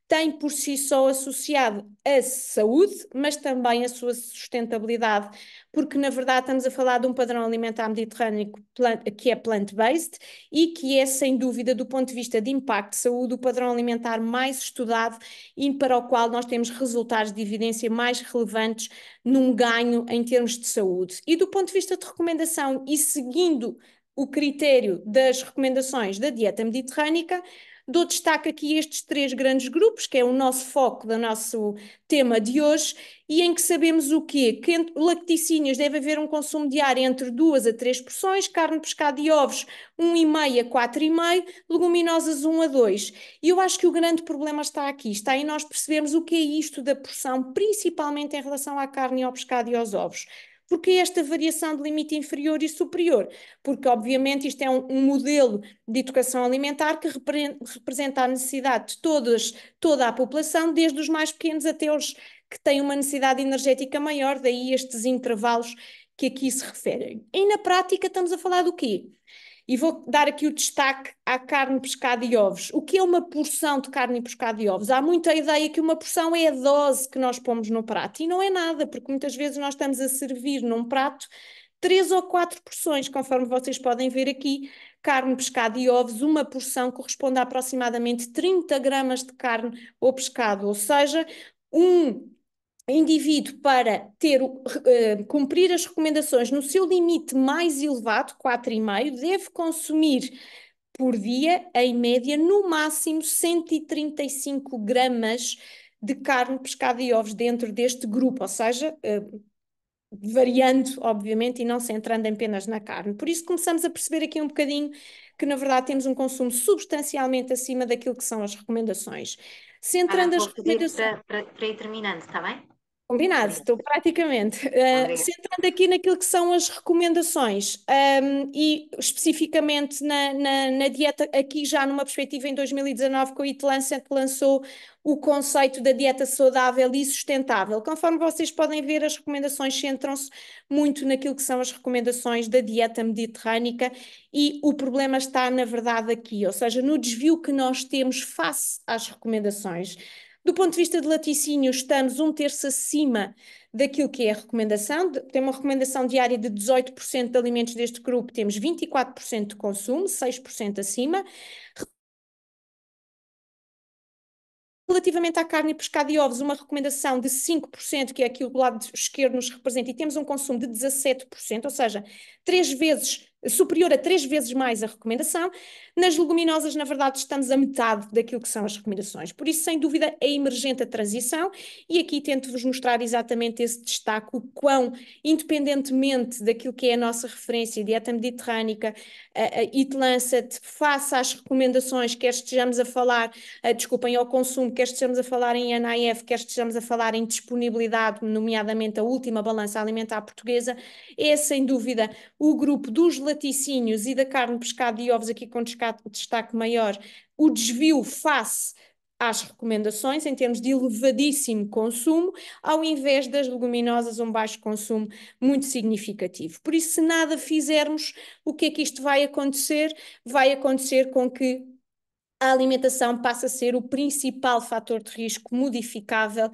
tem por si só associado a saúde, mas também a sua sustentabilidade, porque na verdade estamos a falar de um padrão alimentar mediterrâneo que é plant-based e que é, sem dúvida, do ponto de vista de impacto de saúde, o padrão alimentar mais estudado e para o qual nós temos resultados de evidência mais relevantes num ganho em termos de saúde. E do ponto de vista de recomendação e seguindo o critério das recomendações da dieta mediterrânica, dou destaque aqui estes 3 grandes grupos, que é o nosso foco do nosso tema de hoje, e em que sabemos o quê? Que lacticínios deve haver um consumo diário entre 2 a 3 porções, carne, pescado e ovos 1,5 a 4,5, leguminosas 1 a 2. E eu acho que o grande problema está aqui, está em nós percebermos o que é isto da porção, principalmente em relação à carne, ao pescado e aos ovos. Porque esta variação de limite inferior e superior? Porque, obviamente, isto é um modelo de educação alimentar que representa a necessidade de toda a população, desde os mais pequenos até os que têm uma necessidade energética maior, daí estes intervalos que aqui se referem. E na prática estamos a falar do quê? E vou dar aqui o destaque à carne, pescado e ovos. O que é uma porção de carne, pescado e ovos? Há muita ideia que uma porção é a dose que nós pomos no prato, e não é nada, porque muitas vezes nós estamos a servir num prato 3 ou 4 porções, conforme vocês podem ver aqui, carne, pescado e ovos, uma porção corresponde a aproximadamente 30 gramas de carne ou pescado, ou seja, um indivíduo para cumprir as recomendações no seu limite mais elevado, 4,5, deve consumir por dia, em média, no máximo 135 gramas de carne, pescado e ovos dentro deste grupo, ou seja, variando, obviamente, e não centrando apenas na carne. Por isso começamos a perceber aqui um bocadinho que, na verdade, temos um consumo substancialmente acima daquilo que são as recomendações. Centrando as Vou pedir recomendações... para ir terminando, está bem? Combinado, estou praticamente. Centrando aqui naquilo que são as recomendações, e especificamente na dieta, aqui já numa perspectiva em 2019, que o Eat Lancet lançou o conceito da dieta saudável e sustentável. Conforme vocês podem ver, as recomendações centram-se muito naquilo que são as recomendações da dieta mediterrânica e o problema está, na verdade, aqui, ou seja, no desvio que nós temos face às recomendações. Do ponto de vista de laticínio, estamos 1/3 acima daquilo que é a recomendação. Tem uma recomendação diária de 18% de alimentos deste grupo, temos 24% de consumo, 6% acima. Relativamente à carne e pescado e ovos, uma recomendação de 5%, que é aquilo do lado esquerdo nos representa, e temos um consumo de 17%, ou seja, 3 vezes, superior a 3 vezes mais a recomendação. Nas leguminosas, na verdade, estamos a metade daquilo que são as recomendações. Por isso, sem dúvida, é emergente a transição, e aqui tento-vos mostrar exatamente esse destaque, o quão, independentemente daquilo que é a nossa referência, dieta mediterrânica, a Eat Lancet, face às recomendações, quer estejamos a falar, desculpem, ao consumo, quer estejamos a falar em NAF, quer estejamos a falar em disponibilidade, nomeadamente a última balança alimentar portuguesa, é sem dúvida o grupo dos laticínios e da carne, pescado e ovos, aqui com destaque maior, o desvio face às recomendações, em termos de elevadíssimo consumo, ao invés das leguminosas, um baixo consumo muito significativo. Por isso, se nada fizermos, o que é que isto vai acontecer? Vai acontecer com que a alimentação passa a ser o principal fator de risco modificável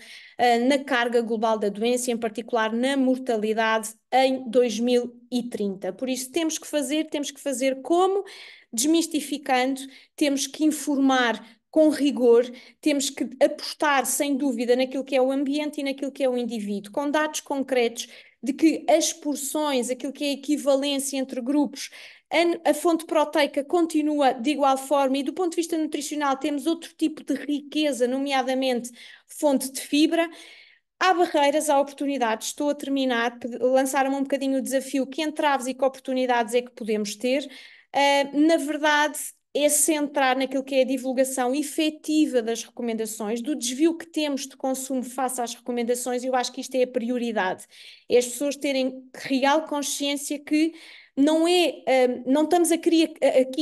na carga global da doença, em particular na mortalidade em 2030. Por isso temos que fazer como? Desmistificando, temos que informar com rigor, temos que apostar sem dúvida naquilo que é o ambiente e naquilo que é o indivíduo, com dados concretos de que as porções, aquilo que é a equivalência entre grupos, a fonte proteica continua de igual forma, e do ponto de vista nutricional temos outro tipo de riqueza, nomeadamente fonte de fibra. Há barreiras, há oportunidades. Estou a terminar, lançaram-me um bocadinho o desafio: que entraves e que oportunidades é que podemos ter. Na verdade, é centrar naquilo que é a divulgação efetiva das recomendações, do desvio que temos de consumo face às recomendações. Eu acho que isto é a prioridade. É as pessoas terem real consciência que não estamos aqui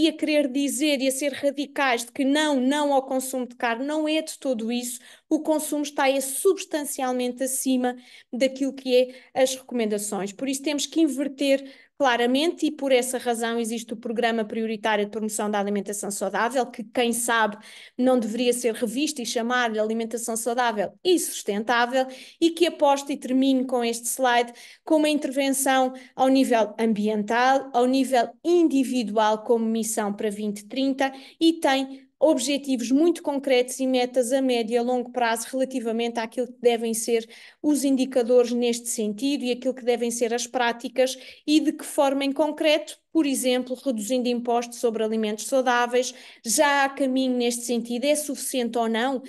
a querer dizer e a ser radicais de que não ao consumo de carne, não é de todo isso. O consumo está substancialmente acima daquilo que é as recomendações. Por isso temos que inverter claramente, e por essa razão existe o Programa Prioritário de Promoção da Alimentação Saudável, que, quem sabe, não deveria ser revisto e chamar-lhe alimentação saudável e sustentável, e que aposta, e termino com este slide, com uma intervenção ao nível ambiental, ao nível individual, como missão para 2030, e tem objetivos muito concretos e metas a médio e a longo prazo relativamente àquilo que devem ser os indicadores neste sentido e aquilo que devem ser as práticas, e de que forma em concreto, por exemplo, reduzindo impostos sobre alimentos saudáveis. Já há caminho neste sentido, é suficiente ou não?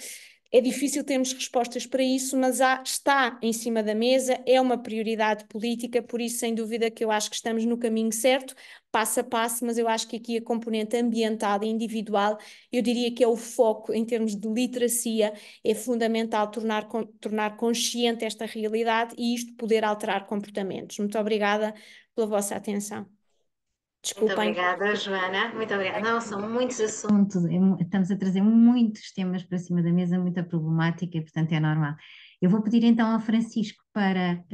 É difícil termos respostas para isso, mas está em cima da mesa, é uma prioridade política, por isso, sem dúvida, que eu acho que estamos no caminho certo, passo a passo, mas eu acho que aqui a componente ambiental e individual, eu diria que é o foco em termos de literacia, é fundamental tornar consciente esta realidade e isto poder alterar comportamentos. Muito obrigada pela vossa atenção. Muito Desculpem. obrigada, Joana. Muito obrigada. Não, são muitos assuntos. Estamos a trazer muitos temas para cima da mesa, muita problemática, e, portanto, é normal. Eu vou pedir então ao Francisco para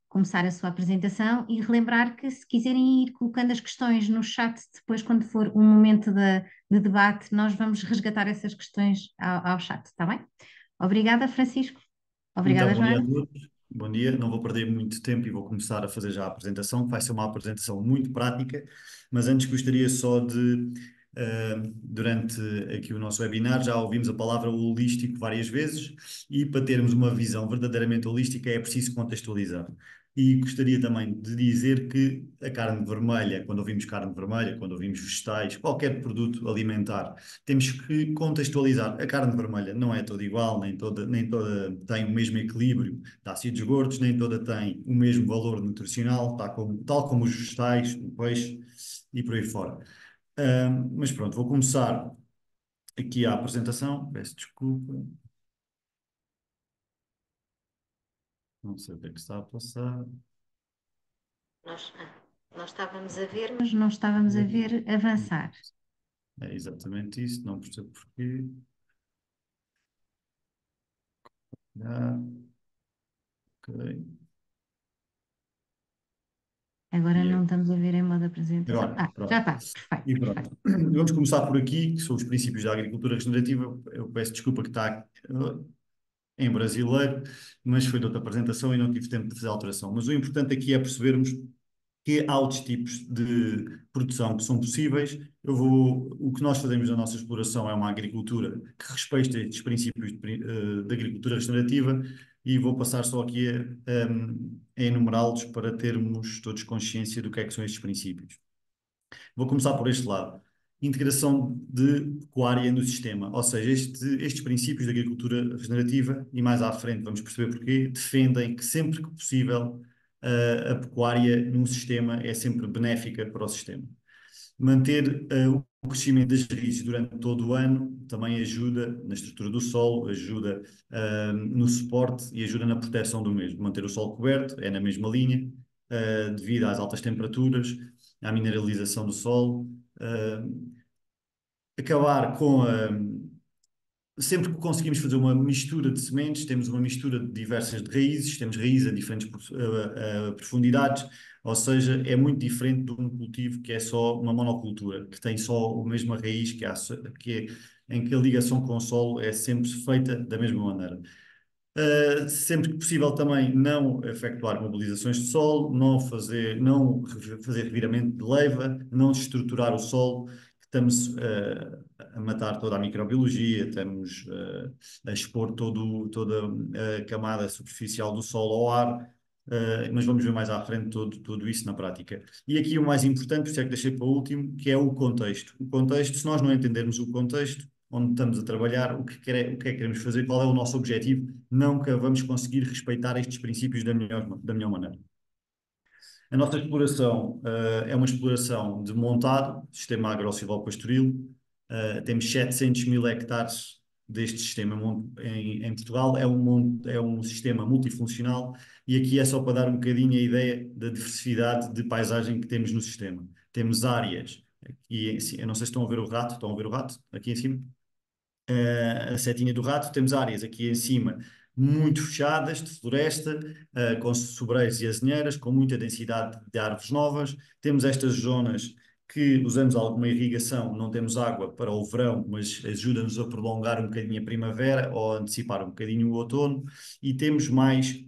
começar a sua apresentação e relembrar que, se quiserem ir colocando as questões no chat, depois, quando for um momento de debate, nós vamos resgatar essas questões ao chat, está bem? Obrigada, Francisco. Obrigada, Então, bom dia a Joana. todos. Bom dia, não vou perder muito tempo e vou começar a fazer já a apresentação. Vai ser uma apresentação muito prática, mas antes gostaria só de, durante aqui o nosso webinar, já ouvimos a palavra holístico várias vezes, e para termos uma visão verdadeiramente holística é preciso contextualizar. E gostaria também de dizer que a carne vermelha, quando ouvimos carne vermelha, quando ouvimos vegetais, qualquer produto alimentar, temos que contextualizar. A carne vermelha não é toda igual, nem toda tem o mesmo equilíbrio de ácidos gordos, nem toda tem o mesmo valor nutricional, tal como os vegetais, o peixe e por aí fora. Mas pronto, vou começar aqui a apresentação. Peço desculpa. Não sei o que é que está a passar. Nós estávamos a ver, mas não estávamos a ver avançar. É exatamente isso, não percebo porquê. Ok. Agora não estamos a ver em modo apresentação. Agora, Já está, perfeito. E pronto. Vamos começar por aqui, que são os princípios da agricultura regenerativa. Eu peço desculpa que está em brasileiro, mas foi de outra apresentação e não tive tempo de fazer alteração. Mas o importante aqui é percebermos que há outros tipos de produção que são possíveis. O que nós fazemos na nossa exploração é uma agricultura que respeita estes princípios de agricultura regenerativa e vou passar só aqui a enumerá-los para termos todos consciência do que são estes princípios. Vou começar por este lado. Integração de pecuária no sistema, ou seja, estes princípios de agricultura regenerativa, e mais à frente vamos perceber porquê, defendem que sempre que possível a pecuária num sistema é sempre benéfica para o sistema. Manter o crescimento das raízes durante todo o ano também ajuda na estrutura do solo, ajuda no suporte e ajuda na proteção do mesmo. Manter o solo coberto é na mesma linha, devido às altas temperaturas, à mineralização do solo, acabar com a. Sempre que conseguimos fazer uma mistura de sementes, temos uma mistura de diversas de raízes, temos raízes a diferentes profundidades, ou seja, é muito diferente de um cultivo que é só uma monocultura, que tem só a mesma raiz, em que a ligação com o solo é sempre feita da mesma maneira. Sempre que possível também não efetuar mobilizações de solo, não fazer reviramento de leiva, não desestruturar o solo, estamos a matar toda a microbiologia, estamos a expor toda a camada superficial do solo ao ar, mas vamos ver mais à frente tudo isso na prática. E aqui o mais importante, por isso é que deixei para o último, que é o contexto. O contexto, se nós não entendermos o contexto, onde estamos a trabalhar, o que é que queremos fazer, qual é o nosso objetivo, nunca vamos conseguir respeitar estes princípios da melhor maneira. A nossa exploração é uma exploração de montado, sistema agro-silvopastoril, temos 700 mil hectares deste sistema em Portugal, é um sistema multifuncional e aqui é só para dar um bocadinho a ideia da diversidade de paisagem que temos no sistema. Temos áreas, aqui, eu não sei se estão a ver o rato aqui em cima? A setinha do rato, temos áreas aqui em cima muito fechadas, de floresta, com sobreiros e azinheiras, com muita densidade de árvores novas. Temos estas zonas que usamos alguma irrigação, não temos água para o verão, mas ajuda-nos a prolongar um bocadinho a primavera ou a antecipar um bocadinho o outono. E temos mais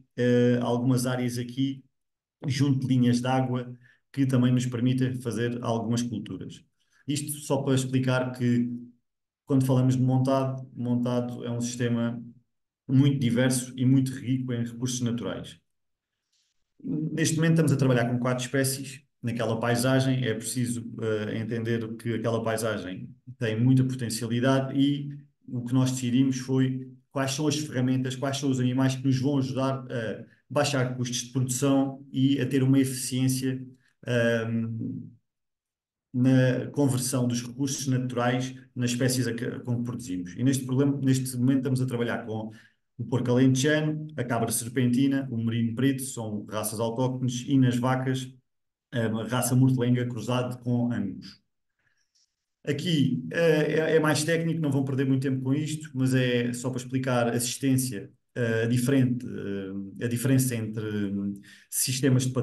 algumas áreas aqui, junto de linhas de água, que também nos permitem fazer algumas culturas. Isto só para explicar que quando falamos de montado é um sistema muito diverso e muito rico em recursos naturais. Neste momento estamos a trabalhar com 4 espécies naquela paisagem, é preciso entender que aquela paisagem tem muita potencialidade e o que nós decidimos foi quais são as ferramentas, quais são os animais que nos vão ajudar a baixar custos de produção e a ter uma eficiência na conversão dos recursos naturais nas espécies com que produzimos. E neste momento estamos a trabalhar com o porco alentejano, a cabra serpentina, o merino preto, são raças autóctones, e nas vacas, a raça mortelenga cruzado com angus. Aqui é mais técnico, não vão perder muito tempo com isto, mas é só para explicar a assistência a diferença entre sistemas de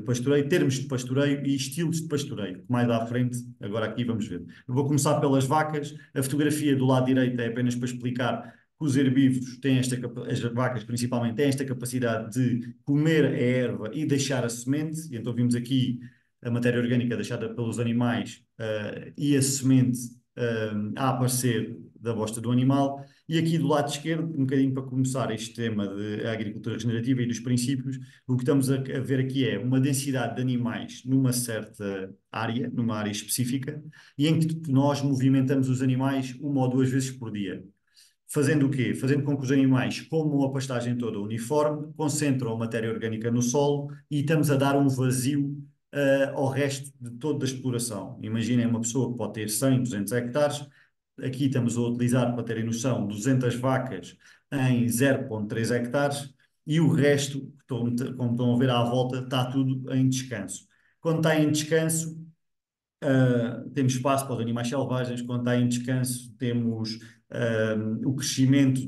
pastoreio, termos de pastoreio e estilos de pastoreio. Mais à frente, agora aqui vamos ver. Eu vou começar pelas vacas. A fotografia do lado direito é apenas para explicar que os herbívoros têm as vacas principalmente têm esta capacidade de comer a erva e deixar a semente. E então vimos aqui a matéria orgânica deixada pelos animais e a semente a aparecer da bosta do animal. E aqui do lado esquerdo, um bocadinho para começar este tema de agricultura regenerativa e dos princípios, o que estamos a ver aqui é uma densidade de animais numa certa área, numa área específica, e em que nós movimentamos os animais 1 ou 2 vezes por dia. Fazendo o quê? Fazendo com que os animais comam a pastagem toda uniforme, concentram a matéria orgânica no solo e estamos a dar um vazio ao resto de toda a exploração. Imaginem uma pessoa que pode ter 100, 200 hectares, aqui estamos a utilizar, para terem noção, 200 vacas em 0,3 hectares e o resto, como estão a ver à volta, está tudo em descanso. Quando está em descanso, temos espaço para os animais selvagens, quando está em descanso, temos o crescimento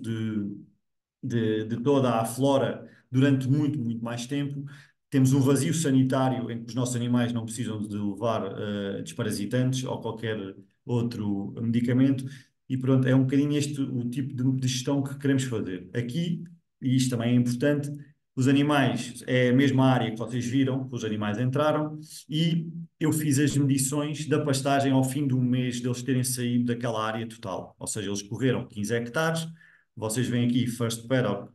de toda a flora durante muito, muito mais tempo. Temos um vazio sanitário em que os nossos animais não precisam de levar desparasitantes ou qualquer outro medicamento. E pronto, é um bocadinho este o tipo de gestão que queremos fazer. Aqui, e isto também é importante, Os animais é a mesma área que vocês viram, que os animais entraram, e eu fiz as medições da pastagem ao fim do mês deles terem saído daquela área total. Ou seja, eles correram 15 hectares. Vocês veem aqui, first paddock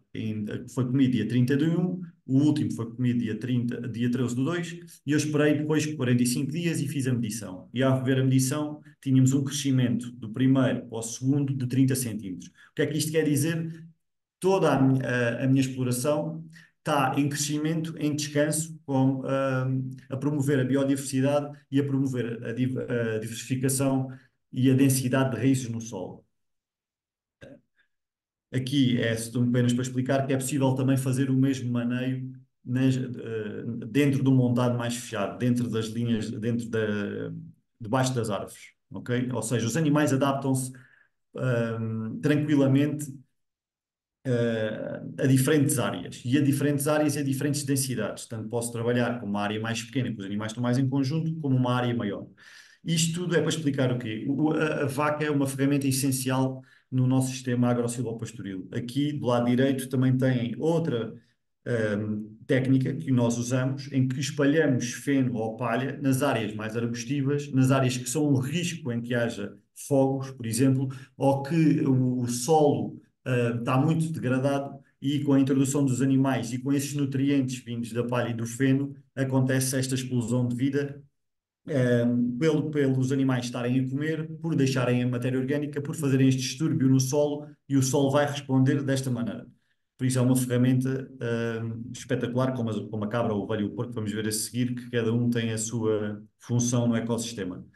foi comido dia 30 de 1, o último foi comido dia 13 do 2, e eu esperei depois 45 dias e fiz a medição. E ao ver a medição, tínhamos um crescimento do primeiro para o segundo de 30 centímetros. O que é que isto quer dizer? Toda a minha exploração está em crescimento, em descanso, a promover a biodiversidade e a promover a diversificação e a densidade de raízes no solo. Aqui é apenas para explicar que é possível também fazer o mesmo maneio dentro de um montado mais fechado, dentro das linhas, debaixo das árvores, ok? Ou seja, os animais adaptam-se tranquilamente a diferentes áreas e a diferentes áreas e a diferentes densidades. Tanto posso trabalhar com uma área mais pequena, que os animais estão mais em conjunto, como uma área maior. Isto tudo é para explicar o quê? A vaca é uma ferramenta essencial no nosso sistema agro-silvopastoril. Aqui, do lado direito, também tem outra técnica que nós usamos, em que espalhamos feno ou palha nas áreas mais arbustivas, nas áreas que são um risco em que haja fogos, por exemplo, ou que o solo está muito degradado, e com a introdução dos animais e com esses nutrientes vindos da palha e do feno, acontece esta explosão de vida, pelos animais estarem a comer, por deixarem a matéria orgânica, por fazerem este distúrbio no solo, e o solo vai responder desta maneira. Por isso é uma ferramenta espetacular, como a cabra, o ovelha e o porco, vamos ver a seguir, que cada um tem a sua função no ecossistema.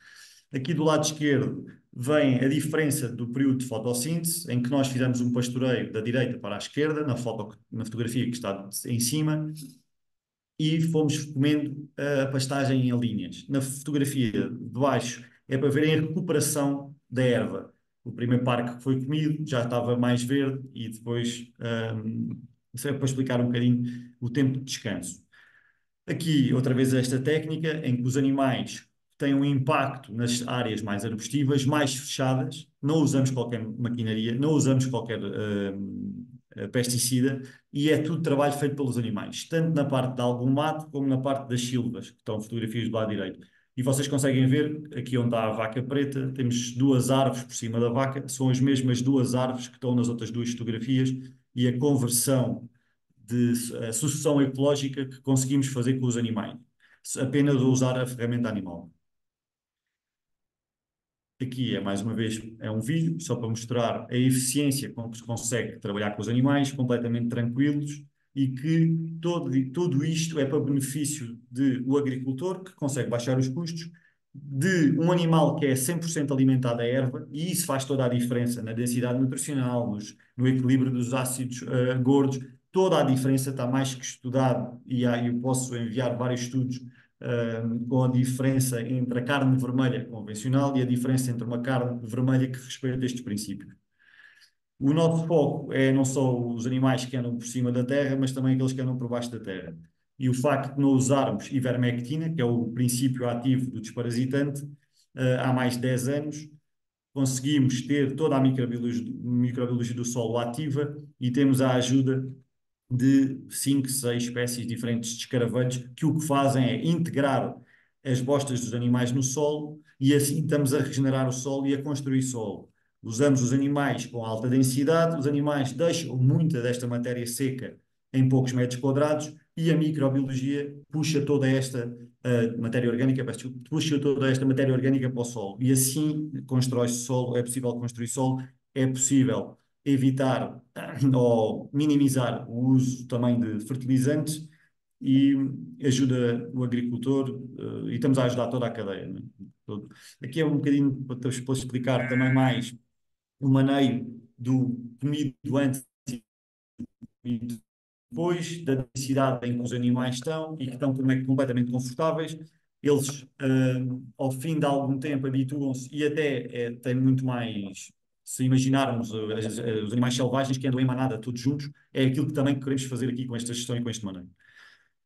Aqui do lado esquerdo vem a diferença do período de fotossíntese, em que nós fizemos um pastoreio da direita para a esquerda, na fotografia que está em cima, e fomos comendo a pastagem em linhas. Na fotografia de baixo é para verem a recuperação da erva. O primeiro parque que foi comido já estava mais verde, e depois isso é para explicar um bocadinho o tempo de descanso. Aqui, outra vez, esta técnica em que os animais têm um impacto nas áreas mais arbustivas, mais fechadas, não usamos qualquer maquinaria, não usamos qualquer pesticida, e é tudo trabalho feito pelos animais, tanto na parte de algum mato como na parte das silvas, que estão fotografias do lado direito. E vocês conseguem ver, aqui onde está a vaca preta, temos duas árvores por cima da vaca, são as mesmas duas árvores que estão nas outras duas fotografias, e a conversão de sucessão ecológica que conseguimos fazer com os animais, apenas usar a ferramenta animal. Aqui é mais uma vez um vídeo só para mostrar a eficiência com que se consegue trabalhar com os animais completamente tranquilos, e que tudo isto é para benefício do agricultor, que consegue baixar os custos, de um animal que é 100% alimentado a erva, e isso faz toda a diferença na densidade nutricional, no equilíbrio dos ácidos gordos. Toda a diferença está mais que estudado, e eu posso enviar vários estudos com a diferença entre a carne vermelha convencional e a diferença entre uma carne vermelha que respeita estes princípios. O nosso foco é não só os animais que andam por cima da terra, mas também aqueles que andam por baixo da terra. E o facto de não usarmos ivermectina, que é o princípio ativo do desparasitante, há mais de 10 anos, conseguimos ter toda a microbiologia do solo ativa, e temos a ajuda de 5, 6 espécies diferentes de escaravelhos, que o que fazem é integrar as bostas dos animais no solo, e assim estamos a regenerar o solo e a construir solo. Usamos os animais com alta densidade, os animais deixam muita desta matéria seca em poucos metros quadrados, e a microbiologia puxa toda esta matéria orgânica, puxa toda esta matéria orgânica para o solo, e assim constrói-se solo, é possível construir solo, é possível evitar ou minimizar o uso também de fertilizantes, e ajuda o agricultor, e estamos a ajudar toda a cadeia, né? Aqui é um bocadinho para explicar também mais o maneio do comido antes e depois, da necessidade em que os animais estão, e que estão completamente confortáveis. Eles, ao fim de algum tempo, habituam-se, e até têm muito mais. Se imaginarmos os animais selvagens que andam em manada todos juntos, é aquilo que também queremos fazer aqui com esta gestão e com este manejo.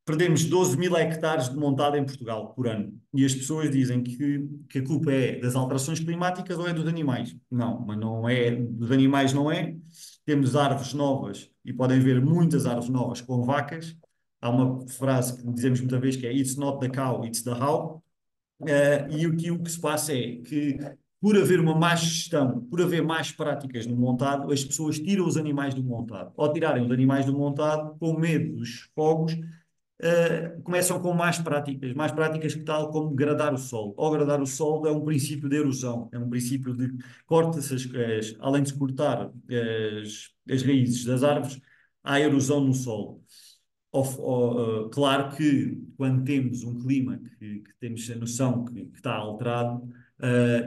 Perdemos 12.000 hectares de montada em Portugal por ano, e as pessoas dizem que a culpa é das alterações climáticas ou é dos animais. Não, mas não é, dos animais não é. temos árvores novas e podem haver muitas árvores novas com vacas. Há uma frase que dizemos muitas vezes que é "It's not the cow, it's the how". E o que se passa é que, por haver uma má gestão, por haver más práticas no montado, as pessoas tiram os animais do montado. Ao tirarem os animais do montado, com medo dos fogos, começam com más práticas que tal como gradar o solo. Ao gradar o solo é um princípio de erosão, é um princípio de corta-se, além de se cortar as raízes das árvores, há erosão no solo. Claro que quando temos um clima que temos a noção que está alterado,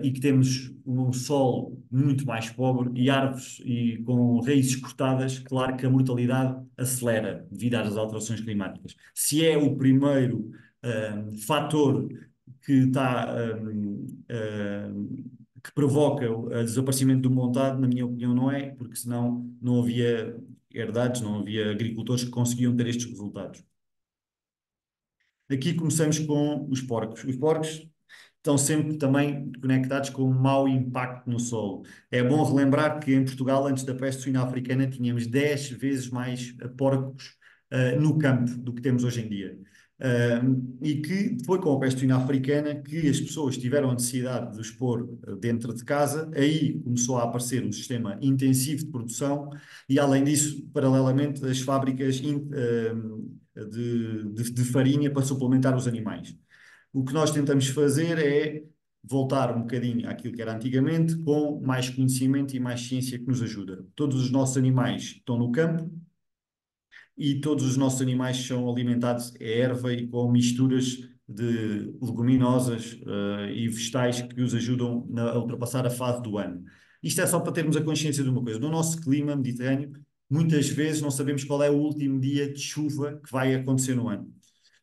e que temos um solo muito mais pobre e árvores e com raízes cortadas, claro que a mortalidade acelera devido às alterações climáticas. Se é o primeiro fator que está que provoca o desaparecimento do montado, na minha opinião, não é, porque senão não havia herdades, não havia agricultores que conseguiam ter estes resultados. Aqui começamos com os porcos. Os porcos estão sempre também conectados com um mau impacto no solo. É bom relembrar que em Portugal, antes da peste suína africana, tínhamos 10 vezes mais porcos no campo do que temos hoje em dia. E que foi com a peste suína africana que as pessoas tiveram a necessidade de os pôr dentro de casa, aí começou a aparecer um sistema intensivo de produção e, além disso, paralelamente, as fábricas de farinha para suplementar os animais. O que nós tentamos fazer é voltar um bocadinho àquilo que era antigamente, com mais conhecimento e mais ciência que nos ajuda. Todos os nossos animais estão no campo e todos os nossos animais são alimentados a erva e com misturas de leguminosas e vegetais que os ajudam a ultrapassar a fase do ano. Isto é só para termos a consciência de uma coisa. No nosso clima mediterrâneo, muitas vezes não sabemos qual é o último dia de chuva que vai acontecer no ano.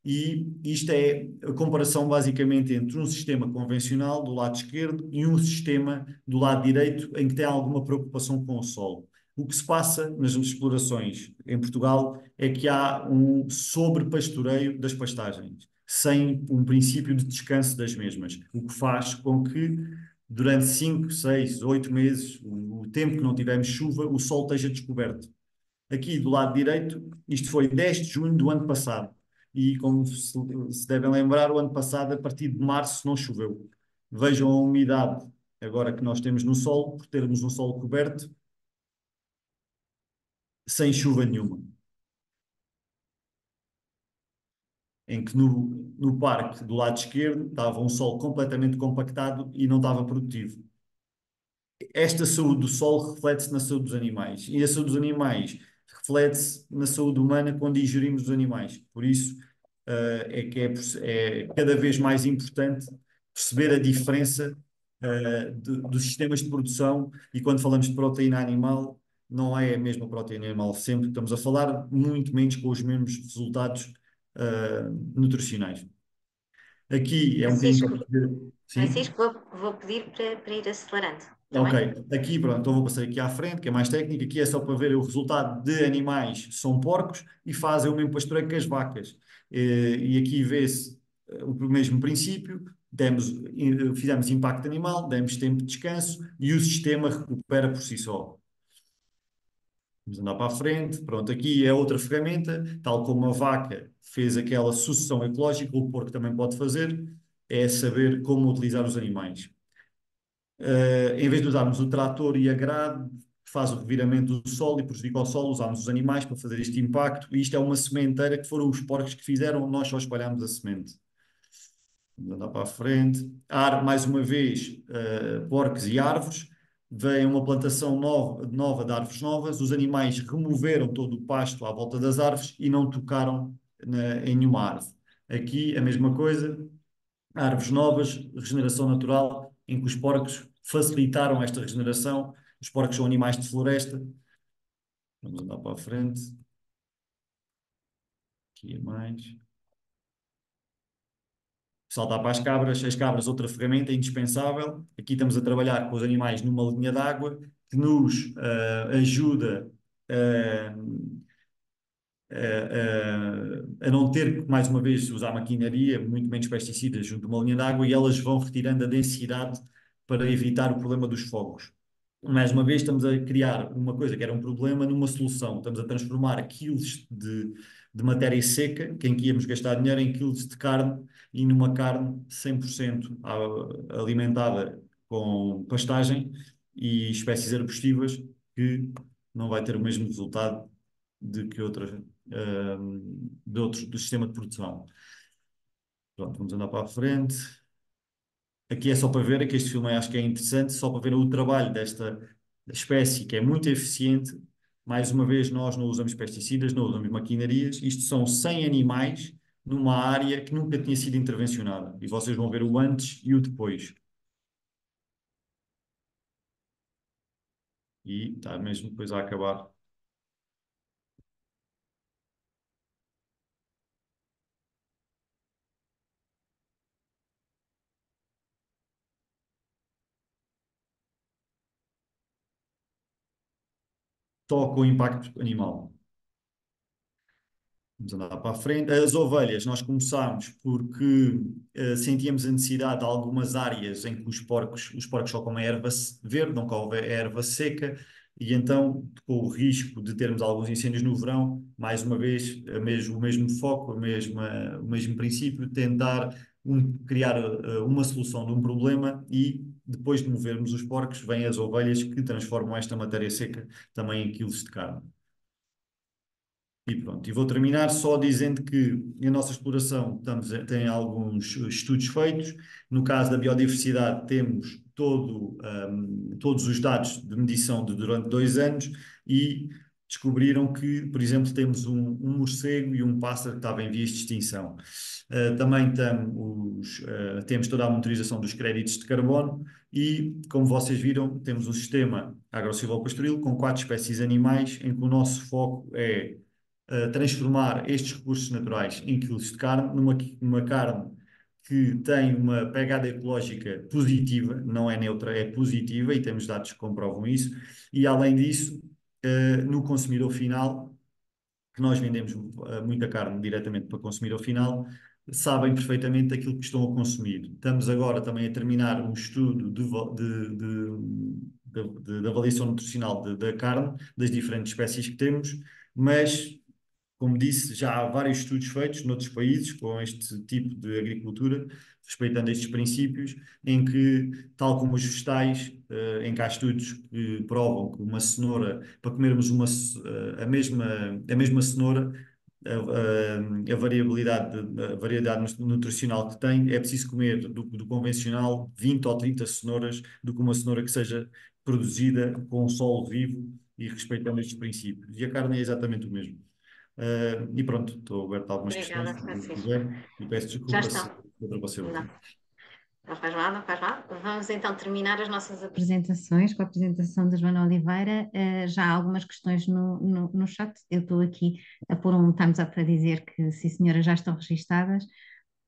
E isto é a comparação basicamente entre um sistema convencional do lado esquerdo e um sistema do lado direito em que tem alguma preocupação com o solo. O que se passa nas explorações em Portugal é que há um sobrepastoreio das pastagens, sem um princípio de descanso das mesmas, o que faz com que durante 5, 6, 8 meses, o tempo que não tivermos chuva, o solo esteja descoberto. Aqui do lado direito, isto foi 10 de junho do ano passado. E como se devem lembrar, o ano passado, a partir de março, não choveu. Vejam a umidade agora que nós temos no solo, por termos um solo coberto, sem chuva nenhuma. Em que no parque do lado esquerdo estava um solo completamente compactado e não estava produtivo. Esta saúde do solo reflete-se na saúde dos animais. E a saúde dos animais reflete-se na saúde humana quando ingerimos os animais. Por isso, é cada vez mais importante perceber a diferença dos sistemas de produção. E quando falamos de proteína animal, não é a mesma proteína animal sempre. Estamos a falar muito menos com os mesmos resultados nutricionais. Aqui é um bocadinho para Francisco, perceber. Sim? Francisco, vou pedir para ir acelerando, está Ok, bem? aqui pronto, então vou passar aqui à frente, que é mais técnico. Aqui é só para ver o resultado de animais, são porcos e fazem o mesmo pastoreio que as vacas. E aqui vê-se o mesmo princípio, fizemos impacto animal, demos tempo de descanso e o sistema recupera por si só. Vamos andar para a frente. Pronto, aqui é outra ferramenta, tal como a vaca fez aquela sucessão ecológica, o porco também pode fazer, é saber como utilizar os animais. Em vez de usarmos o trator e a grade, que faz o reviramento do solo e prejudica o solo, usámos os animais para fazer este impacto. E isto é uma sementeira que foram os porcos que fizeram, nós só espalhamos a semente. Vamos andar para a frente. Mais uma vez, porcos e árvores. Vem uma plantação nova de árvores novas. Os animais removeram todo o pasto à volta das árvores e não tocaram em nenhuma árvore. Aqui a mesma coisa, árvores novas, regeneração natural, em que os porcos facilitaram esta regeneração. Os porcos são animais de floresta. Vamos andar para a frente. Aqui é mais. Saltar para as cabras, outra ferramenta indispensável. Aqui estamos a trabalhar com os animais numa linha d'água que nos ajuda a não ter que, mais uma vez, usar maquinaria, muito menos pesticidas junto de uma linha d'água e elas vão retirando a densidade para evitar o problema dos fogos. mais uma vez, estamos a criar uma coisa que era um problema numa solução. Estamos a transformar quilos de matéria seca, que em que íamos gastar dinheiro, em quilos de carne, e numa carne 100% alimentada com pastagem e espécies arbustivas, que não vai ter o mesmo resultado de que outras, de outros do sistema de produção. Pronto, vamos andar para a frente. Aqui é só para ver, que este filme acho que é interessante, só para ver o trabalho desta espécie, que é muito eficiente. Mais uma vez, nós não usamos pesticidas, não usamos maquinarias. Isto são 100 animais numa área que nunca tinha sido intervencionada. E vocês vão ver o antes e o depois. E está mesmo depois a acabar. Só com o impacto animal. Vamos andar para a frente. As ovelhas, nós começámos porque sentíamos a necessidade de algumas áreas em que os porcos só comem erva verde, não comem erva seca, e então, com o risco de termos alguns incêndios no verão, mais uma vez, o mesmo foco, o mesmo princípio, tentar criar uma solução de um problema e, depois de movermos os porcos, vêm as ovelhas que transformam esta matéria seca também em quilos de carne. E pronto, e vou terminar só dizendo que a nossa exploração tem alguns estudos feitos. No caso da biodiversidade, temos todos os dados de medição durante 2 anos e descobriram que, por exemplo, temos um morcego e um pássaro que estava em vias de extinção. Também temos toda a monitorização dos créditos de carbono e, como vocês viram, temos um sistema agro-silvopastoril com 4 espécies animais, em que o nosso foco é transformar estes recursos naturais em quilos de carne, numa carne que tem uma pegada ecológica positiva, não é neutra, é positiva, e temos dados que comprovam isso, e além disso, no consumidor final, que nós vendemos muita carne diretamente para consumidor final, sabem perfeitamente aquilo que estão a consumir. Estamos agora também a terminar um estudo de avaliação nutricional da carne, das diferentes espécies que temos, mas como disse, já há vários estudos feitos noutros países com este tipo de agricultura, respeitando estes princípios, em que, tal como os vegetais, em que há estudos que provam que uma cenoura, para comermos a mesma cenoura, a variedade nutricional que tem, é preciso comer do convencional 20 ou 30 cenouras do que uma cenoura que seja produzida com solo vivo e respeitando estes princípios. E a carne é exatamente o mesmo. E pronto, estou aberto a algumas questões, Obrigada, se Francisco. quiser, e peço Já desculpa se estão. ultrapassei o Não, tempo. não faz mal, não faz mal. Vamos então terminar as nossas Apresentações, com a apresentação da Joana Oliveira, já há algumas questões no chat. Eu estou aqui a pôr um thumbs up para dizer que, sim, senhora, já estão registadas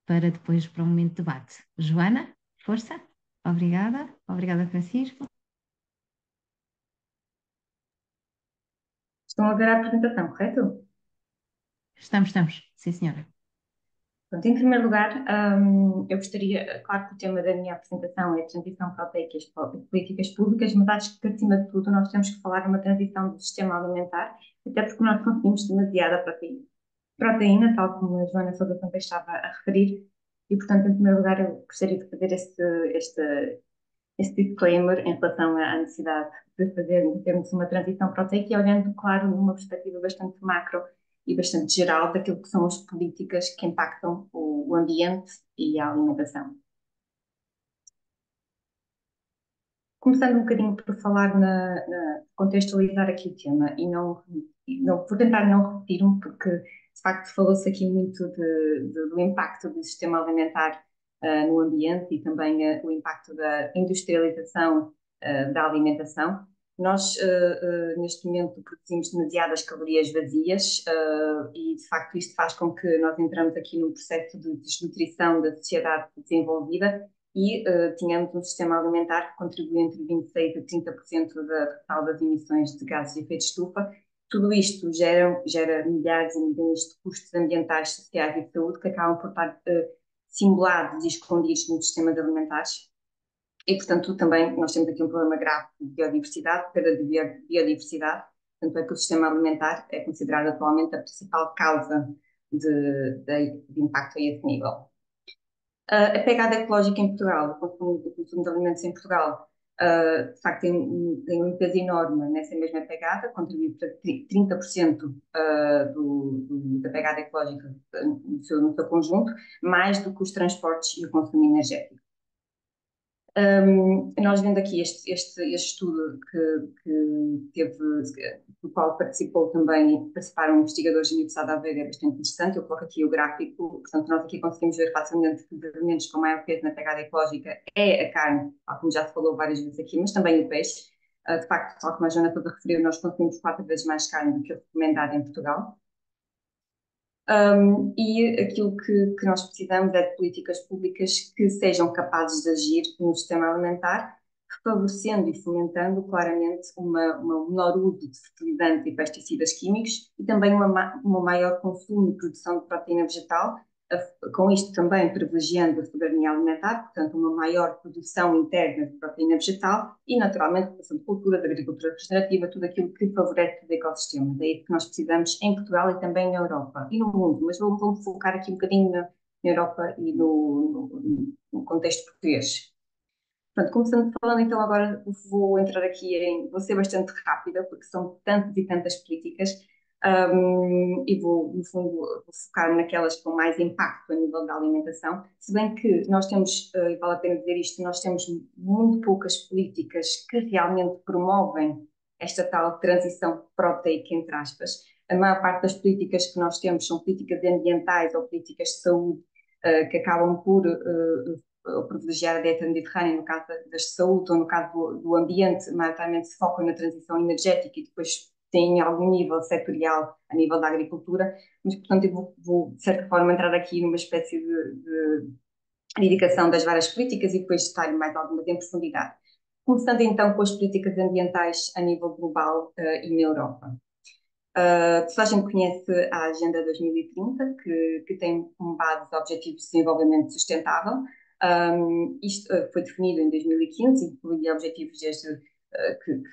para depois para o momento de debate. Joana, força. Obrigada. Obrigada, Francisco. Estão a ver a apresentação, correto? Estamos, sim, senhora. Pronto, em primeiro lugar, eu gostaria, claro que o tema da minha apresentação é transição proteica e políticas públicas, mas acho que, acima de tudo, nós temos que falar de uma transição do sistema alimentar, até porque nós consumimos demasiada proteína, tal como a Joana Sousa também estava a referir, e, portanto, em primeiro lugar, eu gostaria de fazer este disclaimer em relação à necessidade de termos uma transição proteica e olhando, claro, numa perspectiva bastante macro e bastante geral daquilo que são as políticas que impactam o ambiente e a alimentação. Começando um bocadinho por falar contextualizar aqui o tema e vou tentar não repetir-me porque de facto falou-se aqui muito do impacto do sistema alimentar no ambiente e também o impacto da industrialização da alimentação. Nós, neste momento, produzimos demasiadas calorias vazias e, de facto, isto faz com que nós entramos aqui num processo de desnutrição da sociedade desenvolvida e tínhamos um sistema alimentar que contribui entre 26% a 30% da total das emissões de gases de efeito de estufa. Tudo isto gera milhares e milhões de custos ambientais, sociais e de saúde que acabam por estar simulados e escondidos nos sistemas alimentares. E, portanto, também nós temos aqui um problema grave de biodiversidade, perda de biodiversidade. Portanto, o ecossistema alimentar é considerado atualmente a principal causa de impacto a esse nível. A pegada ecológica em Portugal, o consumo de alimentos em Portugal, de facto tem um peso enorme nessa mesma pegada, contribui para 30% da pegada ecológica no seu conjunto, mais do que os transportes e o consumo energético. Nós vendo aqui este estudo do qual participaram investigadores da Universidade de Aveiro, é bastante interessante. Eu coloco aqui o gráfico, portanto, nós aqui conseguimos ver facilmente que os alimentos com maior peso na pegada ecológica é a carne, como já se falou várias vezes aqui, mas também o peixe. De facto, tal como a Joana toda referiu, nós consumimos 4 vezes mais carne do que o recomendado em Portugal. E aquilo que nós precisamos é de políticas públicas que sejam capazes de agir no sistema alimentar, favorecendo e fomentando claramente um menor uso de fertilizantes e pesticidas químicos e também um maior consumo e produção de proteína vegetal, com isto também privilegiando a soberania alimentar, portanto uma maior produção interna de proteína vegetal e naturalmente a produção de cultura, de agricultura regenerativa, tudo aquilo que favorece os ecossistemas. É isso que nós precisamos em Portugal e também na Europa e no mundo, mas vamos focar aqui um bocadinho na Europa e no contexto português. Pronto, começando falando então agora, vou entrar aqui vou ser bastante rápida, porque são tantas e tantas políticas, e no fundo, vou focar-me naquelas com mais impacto a nível da alimentação, se bem que nós temos, e vale a pena dizer isto, nós temos muito poucas políticas que realmente promovem esta tal transição proteica, entre aspas. A maior parte das políticas que nós temos são políticas ambientais ou políticas de saúde, que acabam por privilegiar a dieta mediterrânea, no caso da saúde, ou no caso do ambiente, maioritariamente se focam na transição energética e depois têm algum nível setorial a nível da agricultura, mas portanto eu vou de certa forma entrar aqui numa espécie de indicação das várias políticas e depois detalhe mais algumas em profundidade. Começando então com as políticas ambientais a nível global e na Europa. Toda a gente conhece a Agenda 2030, que tem como base os Objetivos de Desenvolvimento Sustentável. Isto foi definido em 2015 e inclui objetivos que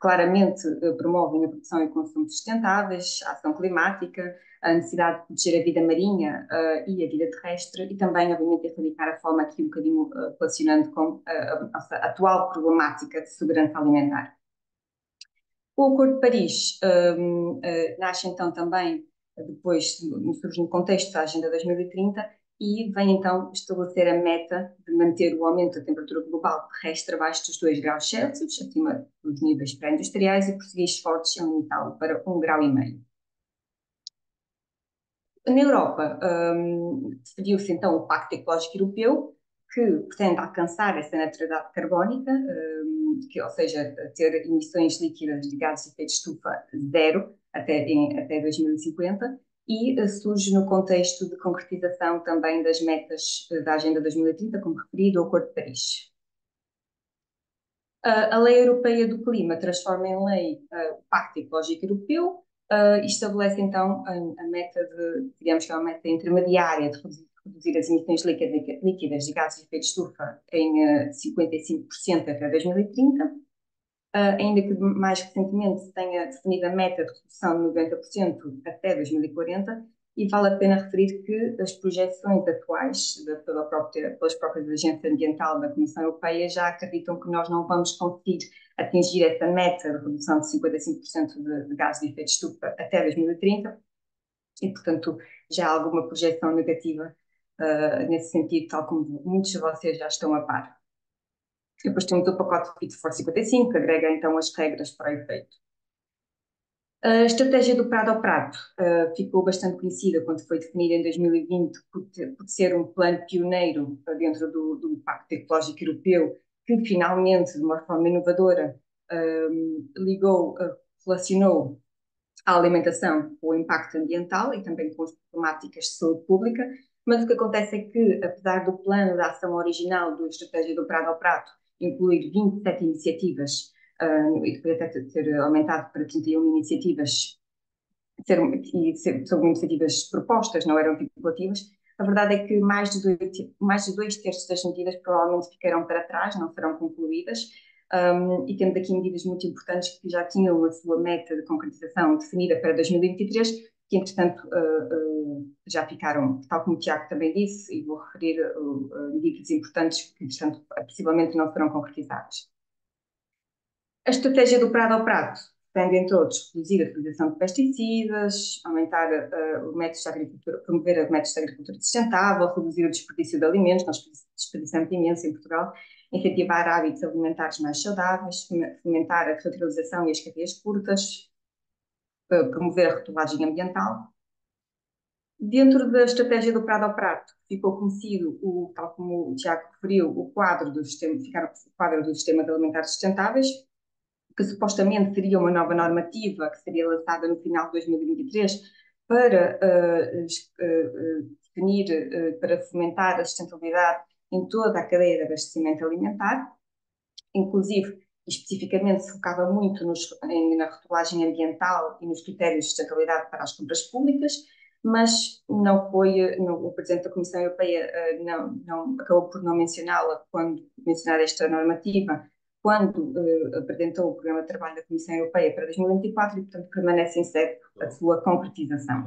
claramente promovem a produção e consumo sustentáveis, a ação climática, a necessidade de proteger a vida marinha e a vida terrestre e também, obviamente, erradicar a fome aqui um bocadinho relacionando com a nossa atual problemática de segurança alimentar. O Acordo de Paris nasce então também, depois surge no contexto da Agenda 2030 e vem então estabelecer a meta de manter o aumento da temperatura global terrestre abaixo dos 2 graus Celsius, acima dos níveis pré-industriais, e prosseguir esforços em limitá-lo para 1,5 graus. Na Europa, decidiu-se então o Pacto Ecológico Europeu, que pretende alcançar essa neutralidade carbónica, ou seja, ter emissões líquidas de gases de efeito de estufa zero até 2050, e surge no contexto de concretização também das metas da Agenda 2030, como referido, o Acordo de Paris. A Lei Europeia do Clima transforma em lei o Pacto Ecológico Europeu e estabelece então a meta digamos que é uma meta intermediária de reduzir as emissões líquidas de gases de efeito de estufa em 55% até 2030. Ainda que mais recentemente se tenha definido a meta de redução de 90% até 2040, e vale a pena referir que as projeções atuais pelas próprias agências ambientais da Comissão Europeia já acreditam que nós não vamos conseguir atingir essa meta de redução de 55% de gases de efeito de estufa até 2030, e portanto já há alguma projeção negativa nesse sentido, tal como muitos de vocês já estão a par. Depois temos o pacote Fit for 55, que agrega então as regras para o efeito. A estratégia do Prado ao Prato ficou bastante conhecida quando foi definida em 2020 por ser um plano pioneiro dentro do Pacto Ecológico Europeu, que finalmente, de uma forma inovadora, relacionou a alimentação com o impacto ambiental e também com as problemáticas de saúde pública, mas o que acontece é que, apesar do plano de ação original da estratégia do Prado ao Prato incluir 27 iniciativas, e depois até ter aumentado para 31 iniciativas, são iniciativas propostas, não eram vinculativas, A verdade é que mais de 2/3 das medidas provavelmente ficarão para trás, não serão concluídas, e temos aqui medidas muito importantes que já tinham a sua meta de concretização definida para 2023, que entretanto já ficaram, tal como o Tiago também disse, e vou referir medidas importantes que entretanto possivelmente não serão concretizadas. A estratégia do prado ao prato pretende, entre outros, reduzir a utilização de pesticidas, aumentar os métodos de agricultura, promover os métodos de agricultura sustentável, reduzir o desperdício de alimentos, nós desperdiçamos imenso em Portugal, incentivar hábitos alimentares mais saudáveis, fomentar a reutilização e as cadeias curtas, promover a rotulagem ambiental. Dentro da estratégia do prado ao prato, ficou conhecido, tal como o Tiago referiu, o quadro dos sistemas alimentares sustentáveis, que supostamente seria uma nova normativa que seria lançada no final de 2023 para definir, para fomentar a sustentabilidade em toda a cadeia de abastecimento alimentar, inclusive, especificamente se focava muito na rotulagem ambiental e nos critérios de sustentabilidade para as compras públicas, mas o Presidente da Comissão Europeia acabou por não mencioná-la quando mencionar esta normativa, quando apresentou o Programa de Trabalho da Comissão Europeia para 2024 e, portanto, permanece incerto a sua concretização.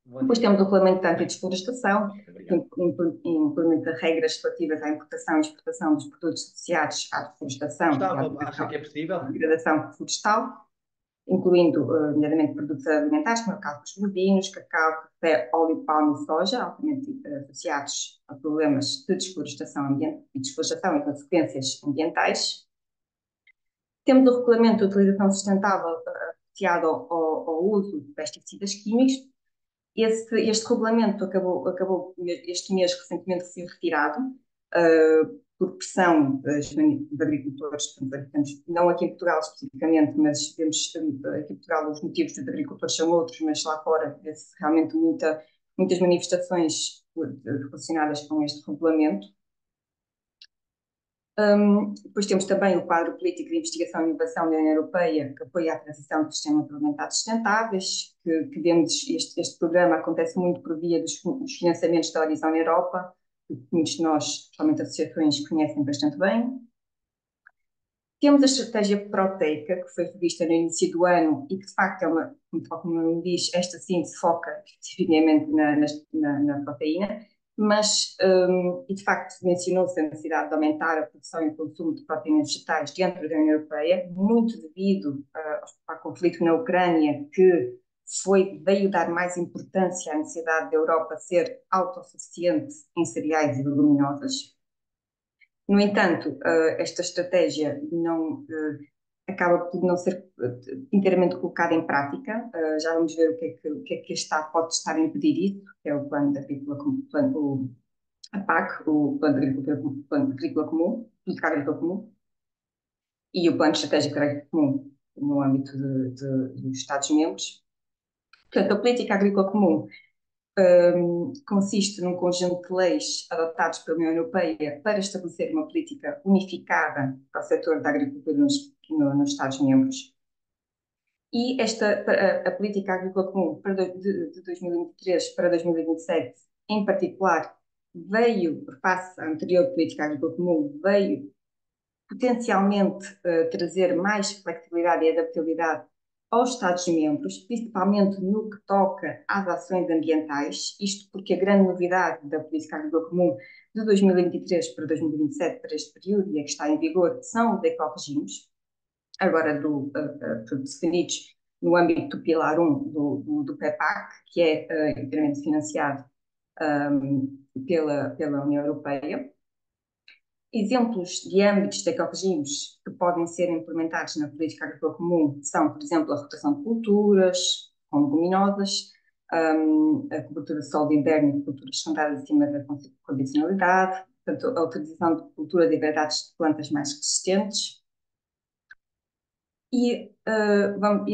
Depois temos o Regulamento de Antidesflorestação, que implementa regras relativas à importação e exportação dos produtos associados à deflorestação e à degradação florestal, incluindo, nomeadamente, produtos alimentares, como cálculos bovinos, cacau, café, óleo, palma e soja, altamente associados a problemas de desflorestação e consequências ambientais. Temos o Regulamento de Utilização Sustentável associado ao uso de pesticidas químicos. Este regulamento acabou este mês recentemente foi retirado por pressão dos agricultores, não aqui em Portugal especificamente, mas vemos aqui em Portugal os motivos dos agricultores são outros, mas lá fora vê-se realmente muitas manifestações relacionadas com este regulamento. Depois temos também o quadro político de investigação e inovação da União Europeia, que apoia a transição de sistemas alimentares sustentáveis, que vemos este programa acontece muito por via dos financiamentos da Horizon Europa, que muitos de nós, especialmente associações, conhecem bastante bem. Temos a estratégia proteica, que foi revista no início do ano e que, de facto, como diz, esta sim se foca especificamente na proteína, mas, e de facto, mencionou-se a necessidade de aumentar a produção e o consumo de proteínas vegetais dentro da União Europeia, muito devido ao conflito na Ucrânia, que veio dar mais importância à necessidade da Europa ser autossuficiente em cereais e leguminosas. No entanto, esta estratégia acaba por não ser inteiramente colocada em prática. Já vamos ver o que é que pode estar a impedir isso, que é o Plano de Agrícola Comum, a PAC, o Plano Agrícola Comum, Política Agrícola Comum, e o Plano Estratégico Agrícola Comum, no âmbito dos Estados-membros. Portanto, a Política Agrícola Comum consiste num conjunto de leis adotadas pela União Europeia para estabelecer uma política unificada para o setor da agricultura nos Estados-membros. E a Política Agrícola Comum de 2023 para 2027, em particular, face à anterior Política Agrícola Comum, veio potencialmente trazer mais flexibilidade e adaptabilidade aos Estados-membros, principalmente no que toca às ações ambientais, isto porque a grande novidade da Política Agrícola Comum de 2023 para 2027, para este período, e a que está em vigor, são os ecorregimes, agora definidos no âmbito do Pilar 1 do PEPAC, que é inteiramente financiado pela União Europeia. Exemplos de âmbitos de ecorregimes que podem ser implementados na Política Agrícola Comum são, por exemplo, a rotação de culturas, com leguminosas, a cobertura de solo de inverno e culturas fundadas acima da condicionalidade, portanto, a utilização de cultura de variedades de plantas mais resistentes. E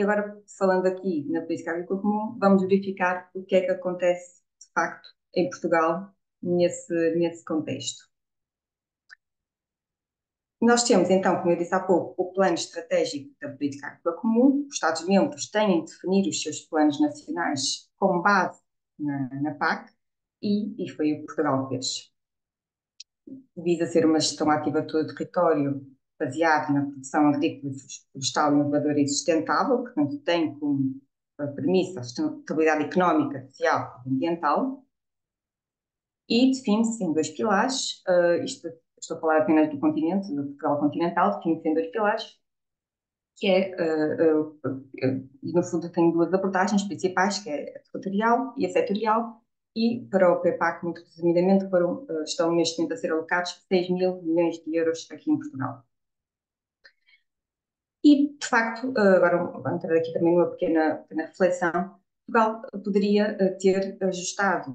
agora, falando aqui na Política Agrícola Comum, vamos verificar o que é que acontece, de facto, em Portugal, nesse contexto. Nós temos, então, como eu disse há pouco, o Plano Estratégico da Política Agrícola Comum. Os Estados-membros têm de definir os seus planos nacionais com base na PAC e foi o que Portugal fez. Visa ser uma gestão ativa de todo o território, baseada na produção agrícola, florestal, inovadora e sustentável, portanto, tem como premissa a sustentabilidade económica, social e ambiental, e define-se em dois pilares, estou a falar apenas do continente, do Portugal continental, define-se em dois pilares, que é, e no fundo tem duas abordagens principais, que é a territorial e a setorial, e para o PEPAC, muito resumidamente, estão neste momento a ser alocados 6 mil milhões de euros aqui em Portugal. E, de facto, agora vou entrar aqui também numa pequena reflexão, Portugal poderia ter ajustado,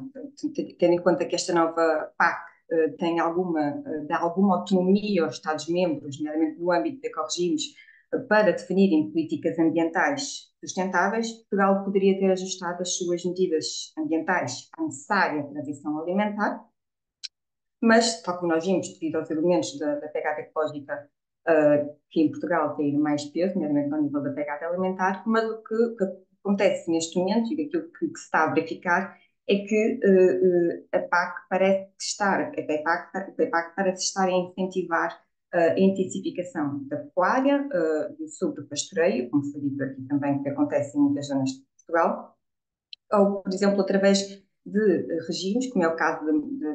tendo em conta que esta nova PAC dá alguma autonomia aos Estados-membros, nomeadamente no âmbito de ecorregimes, para definirem políticas ambientais sustentáveis, Portugal poderia ter ajustado as suas medidas ambientais à necessária transição alimentar, mas, tal como nós vimos, devido aos elementos da pegada ecológica, que em Portugal tem mais peso, nomeadamente ao nível da pegada alimentar, mas o que acontece neste momento e aquilo que se está a verificar é que a PAC parece estar, a PAC parece estar a incentivar a intensificação da pecuária, do sobrepastoreio, como foi dito aqui também, que acontece em muitas zonas de Portugal, ou, por exemplo, através de regimes, como é o caso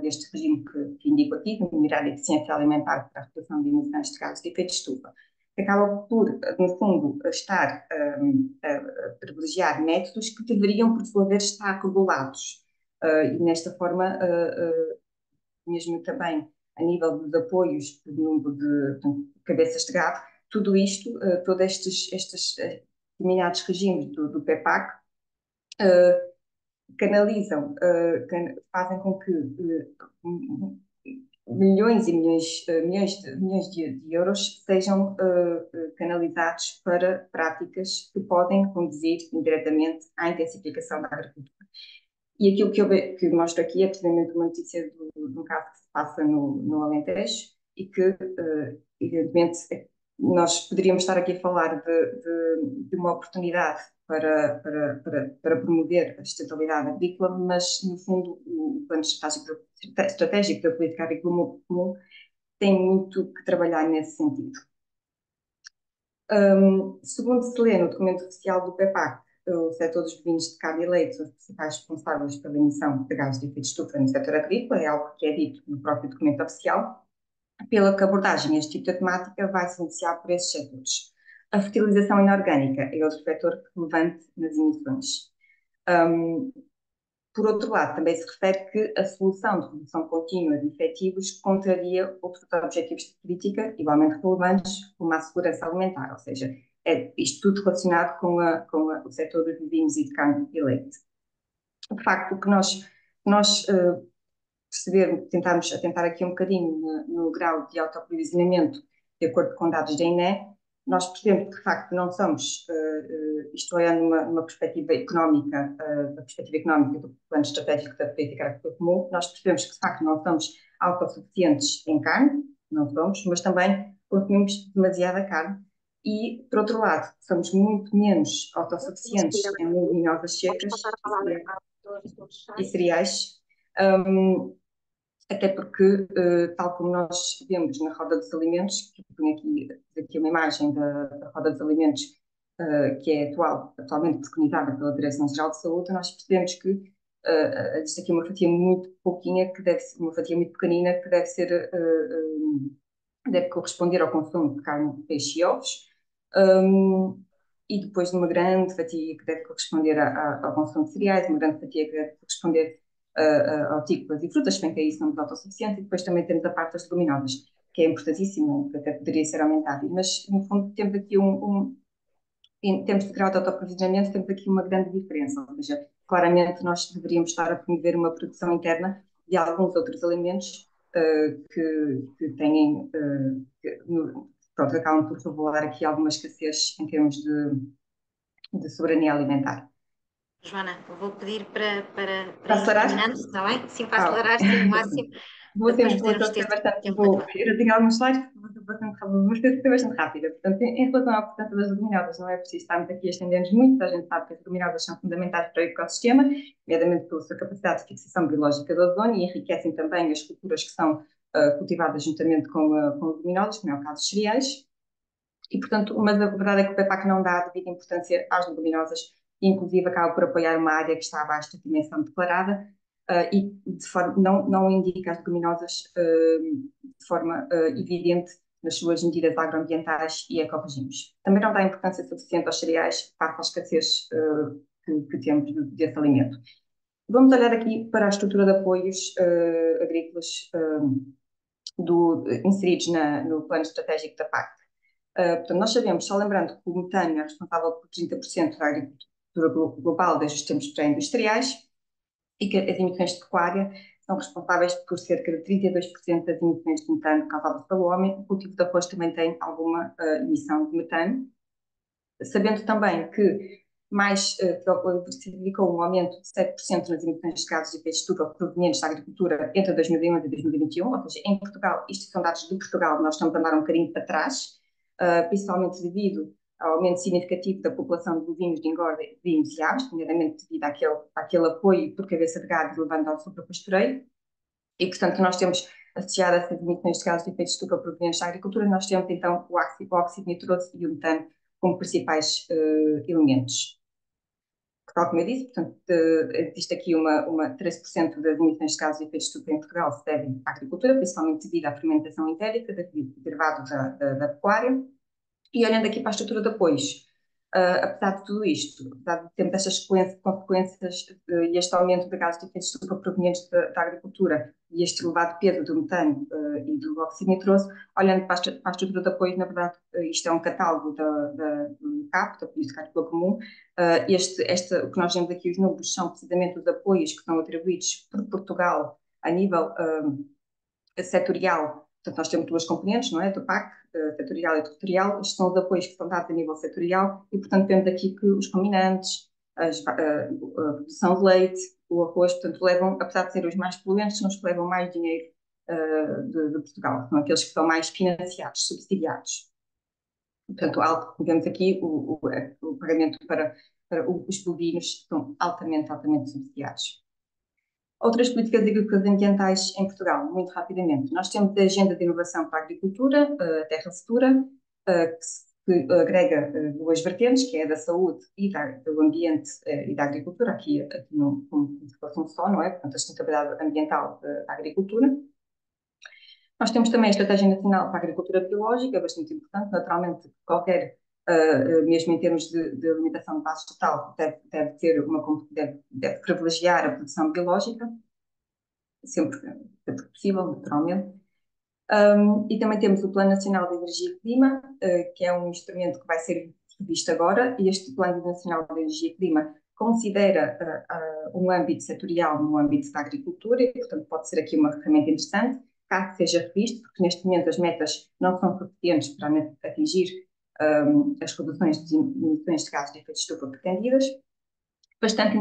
deste regime que indico aqui, de melhorar a eficiência alimentar para a redução de emissões de gases de efeito de estufa, que acaba por, no fundo, estar a privilegiar métodos que deveriam, por sua vez, estar regulados. E desta forma, mesmo também a nível dos apoios, por número de cabeças de gado, tudo isto, todos estes determinados regimes do PEPAC, canalizam, fazem com que milhões e milhões de euros sejam canalizados para práticas que podem conduzir indiretamente à intensificação da agricultura. E aquilo que eu mostro aqui é precisamente uma notícia de um caso que se passa no Alentejo e que, evidentemente, nós poderíamos estar aqui a falar de uma oportunidade para promover a sustentabilidade agrícola, mas, no fundo, o plano estratégico da política agrícola comum tem muito que trabalhar nesse sentido. Segundo se lê no documento oficial do PEPAC, o setor dos bovinos de carne e leite são os principais responsáveis pela emissão de gases de efeito de estufa no setor agrícola, é algo que é dito no próprio documento oficial. Pela que abordagem este tipo de temática vai se iniciar por esses setores. A fertilização inorgânica é outro vetor relevante nas emissões. Por outro lado, também se refere que a solução de redução contínua de efetivos contraria outros objetivos de política igualmente relevantes, como a segurança alimentar, ou seja, é isto tudo relacionado com o setor dos bovinos e de carne e leite. De facto, o que nós perceber, tentar aqui um bocadinho no grau de autoaprovisionamento, de acordo com dados da INE, nós percebemos que, de facto, não somos, isto olhando numa perspectiva económica, da perspectiva económica do plano estratégico da política agrícola comum, nós percebemos que, de facto, não somos autossuficientes em carne, não somos, mas também consumimos demasiada carne. E, por outro lado, somos muito menos autossuficientes em leguminosas secas e cereais, até porque, tal como nós vemos na roda dos alimentos, que tenho aqui uma imagem da roda dos alimentos, que é atualmente preconizada pela Direção-Geral de Saúde, nós percebemos que existe aqui uma fatia muito pouquinha, uma fatia muito pequenina, que deve corresponder ao consumo de carne, peixe e ovos, e depois de uma grande fatia que deve corresponder ao consumo de cereais, uma grande fatia que deve corresponder hortícolas e frutas, bem que aí somos autossuficientes, e depois também temos a parte das leguminosas, que é importantíssima, que até poderia ser aumentada. Mas, no fundo, temos aqui em termos de grau de autoaprovisionamento, temos aqui uma grande diferença, ou seja, claramente nós deveríamos estar a promover uma produção interna de alguns outros alimentos que têm, pronto, acabam por revelar aqui alguma escassez em termos de soberania alimentar. Joana, eu vou pedir para Para ir acelerar? terminando, está bem? Sim, para acelerar, sim, o máximo. Vou Depois ser podermos ter bastante. tempo para Eu tenho alguns slides que vou vou ser bastante rápida. Portanto, em relação à importância das leguminosas, não é preciso estarmos aqui a estender-nos muito, a gente sabe que as leguminosas são fundamentais para o ecossistema, nomeadamente pela sua capacidade de fixação biológica do ozono e enriquecem também as culturas que são cultivadas juntamente com leguminosas, como é o caso dos cereais. E, portanto, mas a verdade é que o PEPAC não dá a devida importância às leguminosas e, inclusive, acaba por apoiar uma área que está abaixo da dimensão declarada e de forma, não indica as leguminosas de forma evidente nas suas medidas agroambientais e ecorregimes. Também não dá importância suficiente aos cereais face à escassez que temos desse alimento. Vamos olhar aqui para a estrutura de apoios agrícolas inseridos no plano estratégico da PAC. Portanto, nós sabemos, só lembrando que o metano é responsável por 30% da agricultura global desde os tempos pré-industriais e que as emissões de pecuária são responsáveis por cerca de 32% das emissões de metano causadas pelo homem. O cultivo de arroz também tem alguma emissão de metano. Sabendo também que verificou um aumento de 7% nas emissões de gases de efeito de estufa provenientes da agricultura entre 2011 e 2021, ou seja, em Portugal, isto são dados de Portugal, nós estamos a andar um bocadinho para trás, principalmente devido ao aumento significativo da população de bovinos de engorda, bovinos e aves, nomeadamente devido àquele apoio por cabeça de gado levando ao sobrepastoreio. E, portanto, nós temos associado a essas emissões de gases de efeito de estufa provenientes da agricultura, nós temos então o óxido nitroso e o metano como principais elementos. Tal como eu disse, portanto, existe aqui 13% das emissões de gases de efeito de estufa em Portugal se devem à agricultura, principalmente devido à fermentação entérica, derivado da pecuária. E olhando aqui para a estrutura de apoios, apesar de tudo isto, apesar de termos estas consequências e este aumento de gases de efeito de estufa provenientes da agricultura e este elevado peso do metano e do óxido nitroso, olhando para a estrutura de apoio, na verdade, isto é um catálogo do CAP, da Política Agrícola Comum. O que nós vemos aqui, os números, são precisamente os apoios que são atribuídos por Portugal a nível setorial. Portanto, nós temos duas componentes, não é? Do PAC, setorial e territorial. Estes são os apoios que são dados a nível setorial e, portanto, temos aqui que os ruminantes, a produção de leite, o arroz, portanto, levam, apesar de serem os mais poluentes, são os que levam mais dinheiro de Portugal. São aqueles que são mais financiados, subsidiados. Portanto, vemos aqui o pagamento para os bovinos são altamente subsidiados. Outras políticas agrícolas ambientais em Portugal, muito rapidamente. Nós temos a Agenda de Inovação para a Agricultura, a Terra Futura, que agrega duas vertentes, que é a da saúde e do ambiente e da agricultura, aqui como se fosse um só, não é? Portanto, a sustentabilidade ambiental da agricultura. Nós temos também a Estratégia Nacional para a Agricultura Biológica, bastante importante, naturalmente, qualquer, mesmo em termos de alimentação de base total, deve privilegiar a produção biológica, sempre que possível, naturalmente. E também temos o Plano Nacional de Energia e Clima, que é um instrumento que vai ser revisto agora, e este Plano Nacional de Energia e Clima considera um âmbito setorial no âmbito da agricultura, e, portanto, pode ser aqui uma ferramenta interessante, caso seja revisto, porque neste momento as metas não são suficientes para atingir as reduções de emissões de gases de efeito de estufa pretendidas. Bastante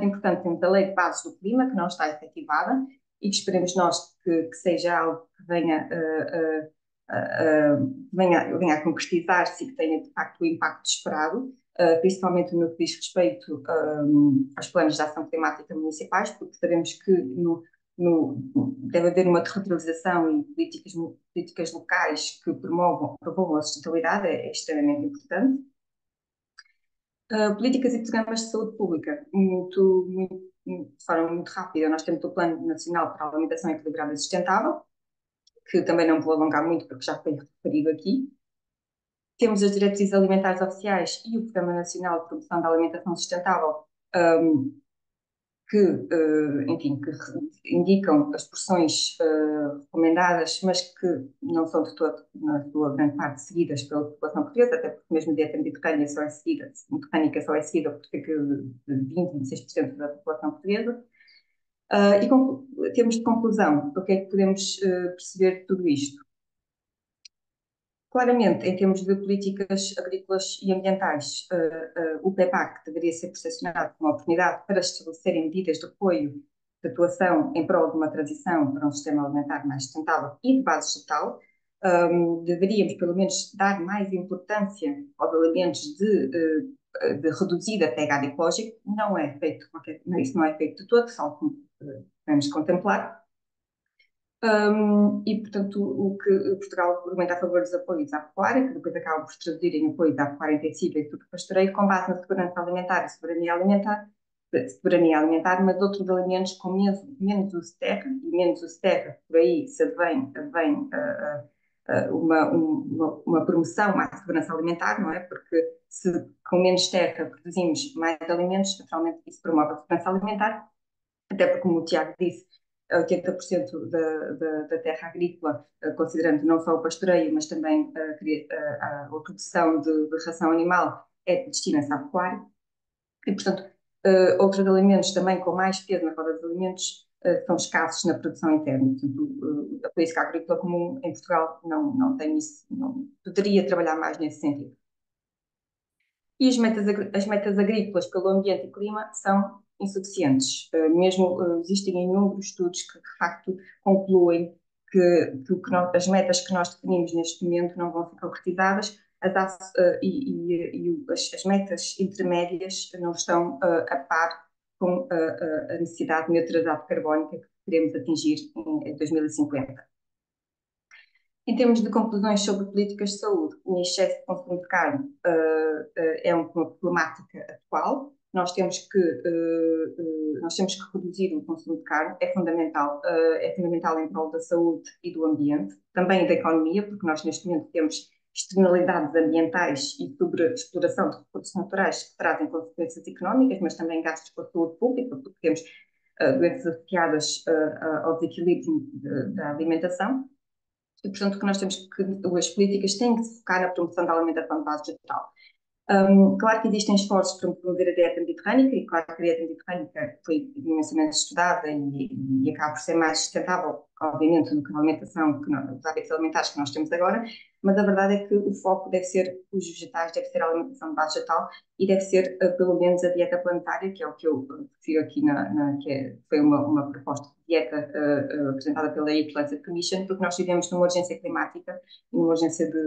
importante, temos a Lei de Bases do Clima, que não está efetivada, e que esperemos nós que seja algo que venha a concretizar-se e que tenha, de facto, o impacto esperado, principalmente no que diz respeito aos planos de ação climática municipais, porque sabemos que deve haver uma territorialização e políticas locais que promovam a sustentabilidade, é extremamente importante. Políticas e programas de saúde pública, de forma muito rápida. Nós temos o Plano Nacional para a Alimentação Equilibrada e Sustentável, que também não vou alongar muito porque já foi referido aqui. Temos as diretrizes alimentares oficiais e o Programa Nacional de Promoção da Alimentação Sustentável, enfim, que indicam as porções recomendadas, mas que não são de todo, na sua grande parte, seguidas pela população portuguesa, até porque mesmo a dieta mediterrânica só é seguida por cerca de 20-26% da população portuguesa. E temos de conclusão, o que é que podemos perceber de tudo isto? Claramente, em termos de políticas agrícolas e ambientais, o PEPAC deveria ser percepcionado como uma oportunidade para estabelecerem medidas de apoio, de atuação em prol de uma transição para um sistema alimentar mais sustentável e de base vegetal. Deveríamos, pelo menos, dar mais importância aos alimentos de reduzida pegada ecológica. Não é feito, isso não é feito de todo, só como podemos contemplar. E, portanto, o que Portugal argumenta a favor dos apoios à pecuária, que depois acabam por se traduzir em apoios à pecuária intensiva e tudo pastoreio, com base na segurança alimentar e soberania alimentar, mas outros alimentos com menos uso de terra, e menos uso de terra, por aí se advém uma promoção à segurança alimentar, não é? Porque se com menos terra produzimos mais alimentos, naturalmente isso promove a segurança alimentar, até porque, como o Tiago disse, 80% da terra agrícola, considerando não só o pastoreio, mas também a produção de ração animal, destina-se à pecuária. E, portanto, outros alimentos também com mais peso na roda dos alimentos são escassos na produção interna. Portanto, a política agrícola comum em Portugal não tem isso, não poderia trabalhar mais nesse sentido. E as metas agrícolas pelo ambiente e clima são insuficientes. Mesmo existem inúmeros estudos que, de facto, concluem que as metas que nós definimos neste momento não vão ser concretizadas as metas intermédias não estão a par com a necessidade de neutralidade carbónica que queremos atingir em 2050. Em termos de conclusões sobre políticas de saúde, o excesso de consumo de carne é uma problemática atual. Nós temos que reduzir o consumo de carne, é fundamental em prol da saúde e do ambiente, também da economia, porque nós neste momento temos externalidades ambientais e sobre exploração de recursos naturais que trazem consequências económicas, mas também gastos com a saúde pública, porque temos doenças associadas ao desequilíbrio da alimentação. E, portanto, que nós temos que, as políticas têm que se focar na promoção da alimentação de base vegetal. Claro que existem esforços para promover a dieta mediterrânica, e claro que a dieta mediterrânica foi imensamente estudada e acaba por ser mais sustentável, obviamente, do que a alimentação, os hábitos alimentares que nós temos agora, mas a verdade é que o foco deve ser os vegetais, deve ser a alimentação de base vegetal e deve ser, pelo menos, a dieta planetária, que é o que eu refiro aqui, foi uma proposta de dieta apresentada pela Earth Lancet Commission, porque nós vivemos numa urgência climática e numa urgência de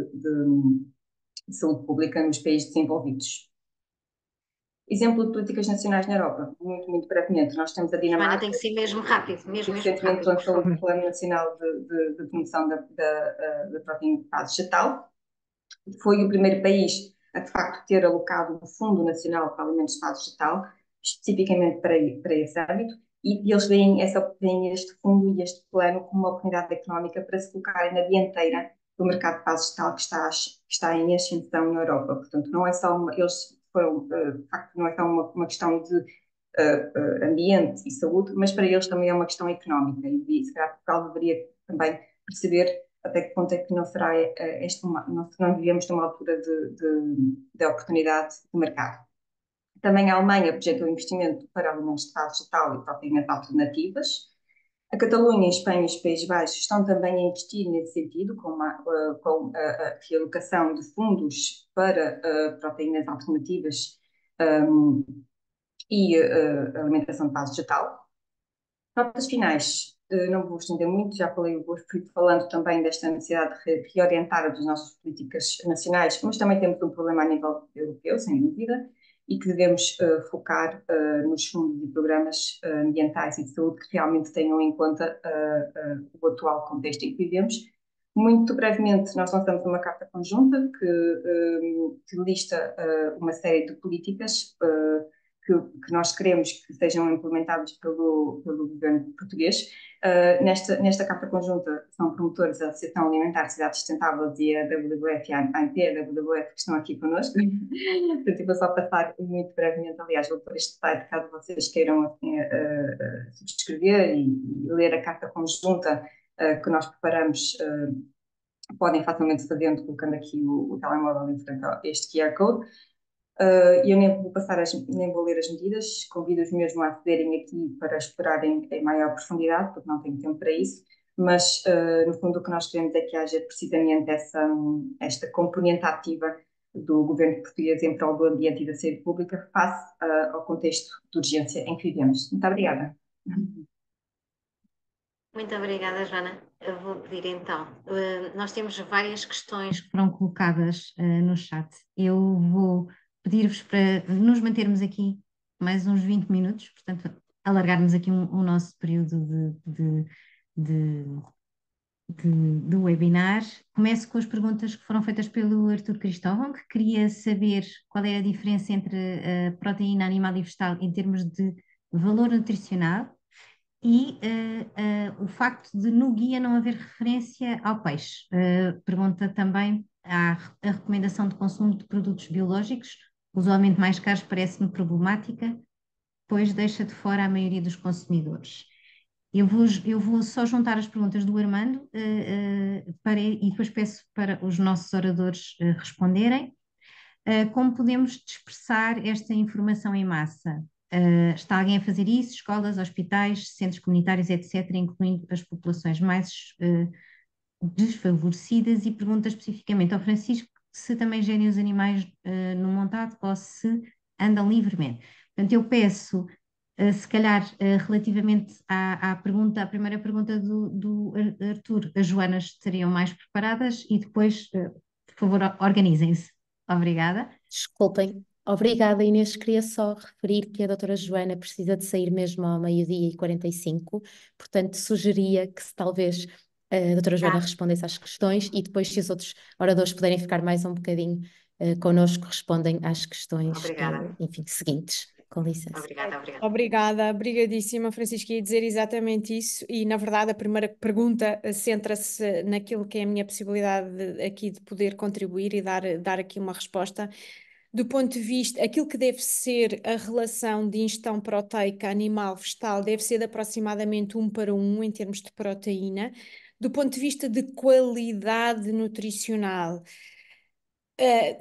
saúde pública nos países desenvolvidos. Exemplo de políticas nacionais na Europa, muito brevemente, nós temos a Joana, Dinamarca, tem que ser mesmo rápido, que mesmo recentemente rápido, por lançou o favor. Plano Nacional de Promoção da Proteína de base vegetal. Foi o primeiro país a, de facto, ter alocado um Fundo Nacional para Alimentos de base vegetal, especificamente para esse âmbito, e eles veem este fundo e este plano como uma oportunidade económica para se colocarem na dianteira do mercado de base vegetal que está em ascensão na Europa. Portanto, não é só eles foram, de facto, não é só uma questão de ambiente e saúde, mas para eles também é uma questão económica e se calhar Portugal deveria também perceber até que ponto é que não será não vivemos numa altura de oportunidade de mercado. Também a Alemanha projetou investimento para alimentos de base vegetal e proteínas alternativas. A Catalunha, a Espanha e os Países Baixos estão também a investir nesse sentido, com a realocação de fundos para proteínas alternativas e alimentação de base vegetal. Notas finais, não vou estender muito, já fui falando também desta necessidade de reorientar as nossas políticas nacionais, mas também temos um problema a nível europeu, sem dúvida, e que devemos focar nos fundos e programas ambientais e de saúde que realmente tenham em conta o atual contexto em que vivemos. Muito brevemente, nós lançamos uma carta conjunta que lista uma série de políticas que nós queremos que sejam implementados pelo governo português. Nesta carta conjunta são promotores da Associação Alimentar de Cidades Sustentáveis e a WWF e a ANP, a WWF que estão aqui connosco. Portanto, eu vou só passar muito brevemente, aliás, vou pôr este slide caso vocês queiram assim, subscrever e ler a carta conjunta que nós preparamos. Podem facilmente fazendo, colocando aqui o telemóvel em frente a este QR Code. Eu nem vou ler as medidas, convido-os mesmo a acederem aqui para explorarem em maior profundidade, porque não tenho tempo para isso, mas no fundo o que nós queremos é que haja precisamente esta componente ativa do governo português em prol do ambiente e da saúde pública face ao contexto de urgência em que vivemos. Muito obrigada. Muito obrigada, Joana. Eu vou pedir então. Nós temos várias questões que foram colocadas no chat. Eu vou pedir-vos para nos mantermos aqui mais uns 20 minutos, portanto, alargarmos aqui o nosso período de, do webinar. Começo com as perguntas que foram feitas pelo Artur Cristóvão, que queria saber qual é a diferença entre a proteína animal e vegetal em termos de valor nutricional e o facto de no guia não haver referência ao peixe. Pergunta também a recomendação de consumo de produtos biológicos, usualmente mais caros, parece-me problemática, pois deixa de fora a maioria dos consumidores. Eu vou só juntar as perguntas do Armando e depois peço para os nossos oradores responderem. Como podemos dispersar esta informação em massa? Está alguém a fazer isso? Escolas, hospitais, centros comunitários, etc., incluindo as populações mais desfavorecidas? E pergunta especificamente ao Francisco se também gerem os animais no montado ou se andam livremente. Portanto, eu peço, se calhar, relativamente à primeira pergunta do Artur, as Joanas estariam mais preparadas e depois, por favor, organizem-se. Obrigada. Desculpem. Obrigada, Inês. Queria só referir que a doutora Joana precisa de sair mesmo ao 12h45, portanto, sugeria que se talvez a doutora Joana respondesse às questões e depois, se os outros oradores puderem ficar mais um bocadinho connosco, respondem às questões, enfim, seguintes. Com licença. Obrigada, obrigadíssima, Francisca, ia dizer exatamente isso e, na verdade, a primeira pergunta centra-se naquilo que é a minha possibilidade aqui de poder contribuir e dar aqui uma resposta. Do ponto de vista, aquilo que deve ser a relação de ingestão proteica animal-vegetal deve ser de aproximadamente 1:1 em termos de proteína. Do ponto de vista de qualidade nutricional,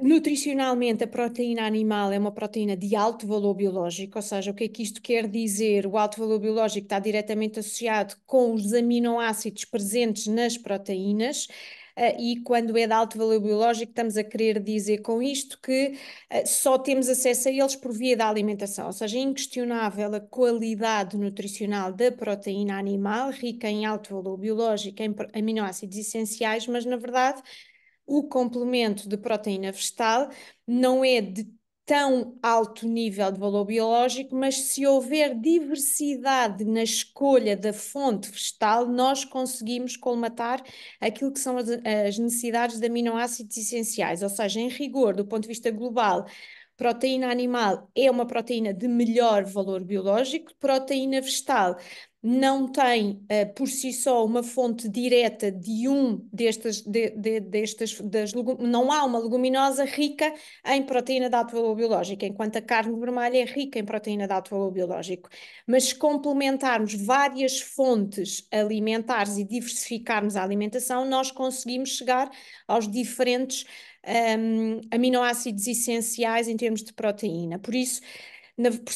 nutricionalmente, a proteína animal é uma proteína de alto valor biológico, ou seja, o que é que isto quer dizer? O alto valor biológico está diretamente associado com os aminoácidos presentes nas proteínas. E quando é de alto valor biológico, estamos a querer dizer com isto que só temos acesso a eles por via da alimentação, ou seja, é inquestionável a qualidade nutricional da proteína animal, rica em alto valor biológico, em aminoácidos essenciais, mas na verdade o complemento de proteína vegetal não é de tão alto nível de valor biológico, mas se houver diversidade na escolha da fonte vegetal, nós conseguimos colmatar aquilo que são as necessidades de aminoácidos essenciais, ou seja, em rigor, do ponto de vista global, proteína animal é uma proteína de melhor valor biológico, proteína vegetal não tem por si só uma fonte direta de não há uma leguminosa rica em proteína de alto valor biológico, enquanto a carne vermelha é rica em proteína de alto valor biológico. Mas se complementarmos várias fontes alimentares e diversificarmos a alimentação, nós conseguimos chegar aos diferentes aminoácidos essenciais em termos de proteína. Por isso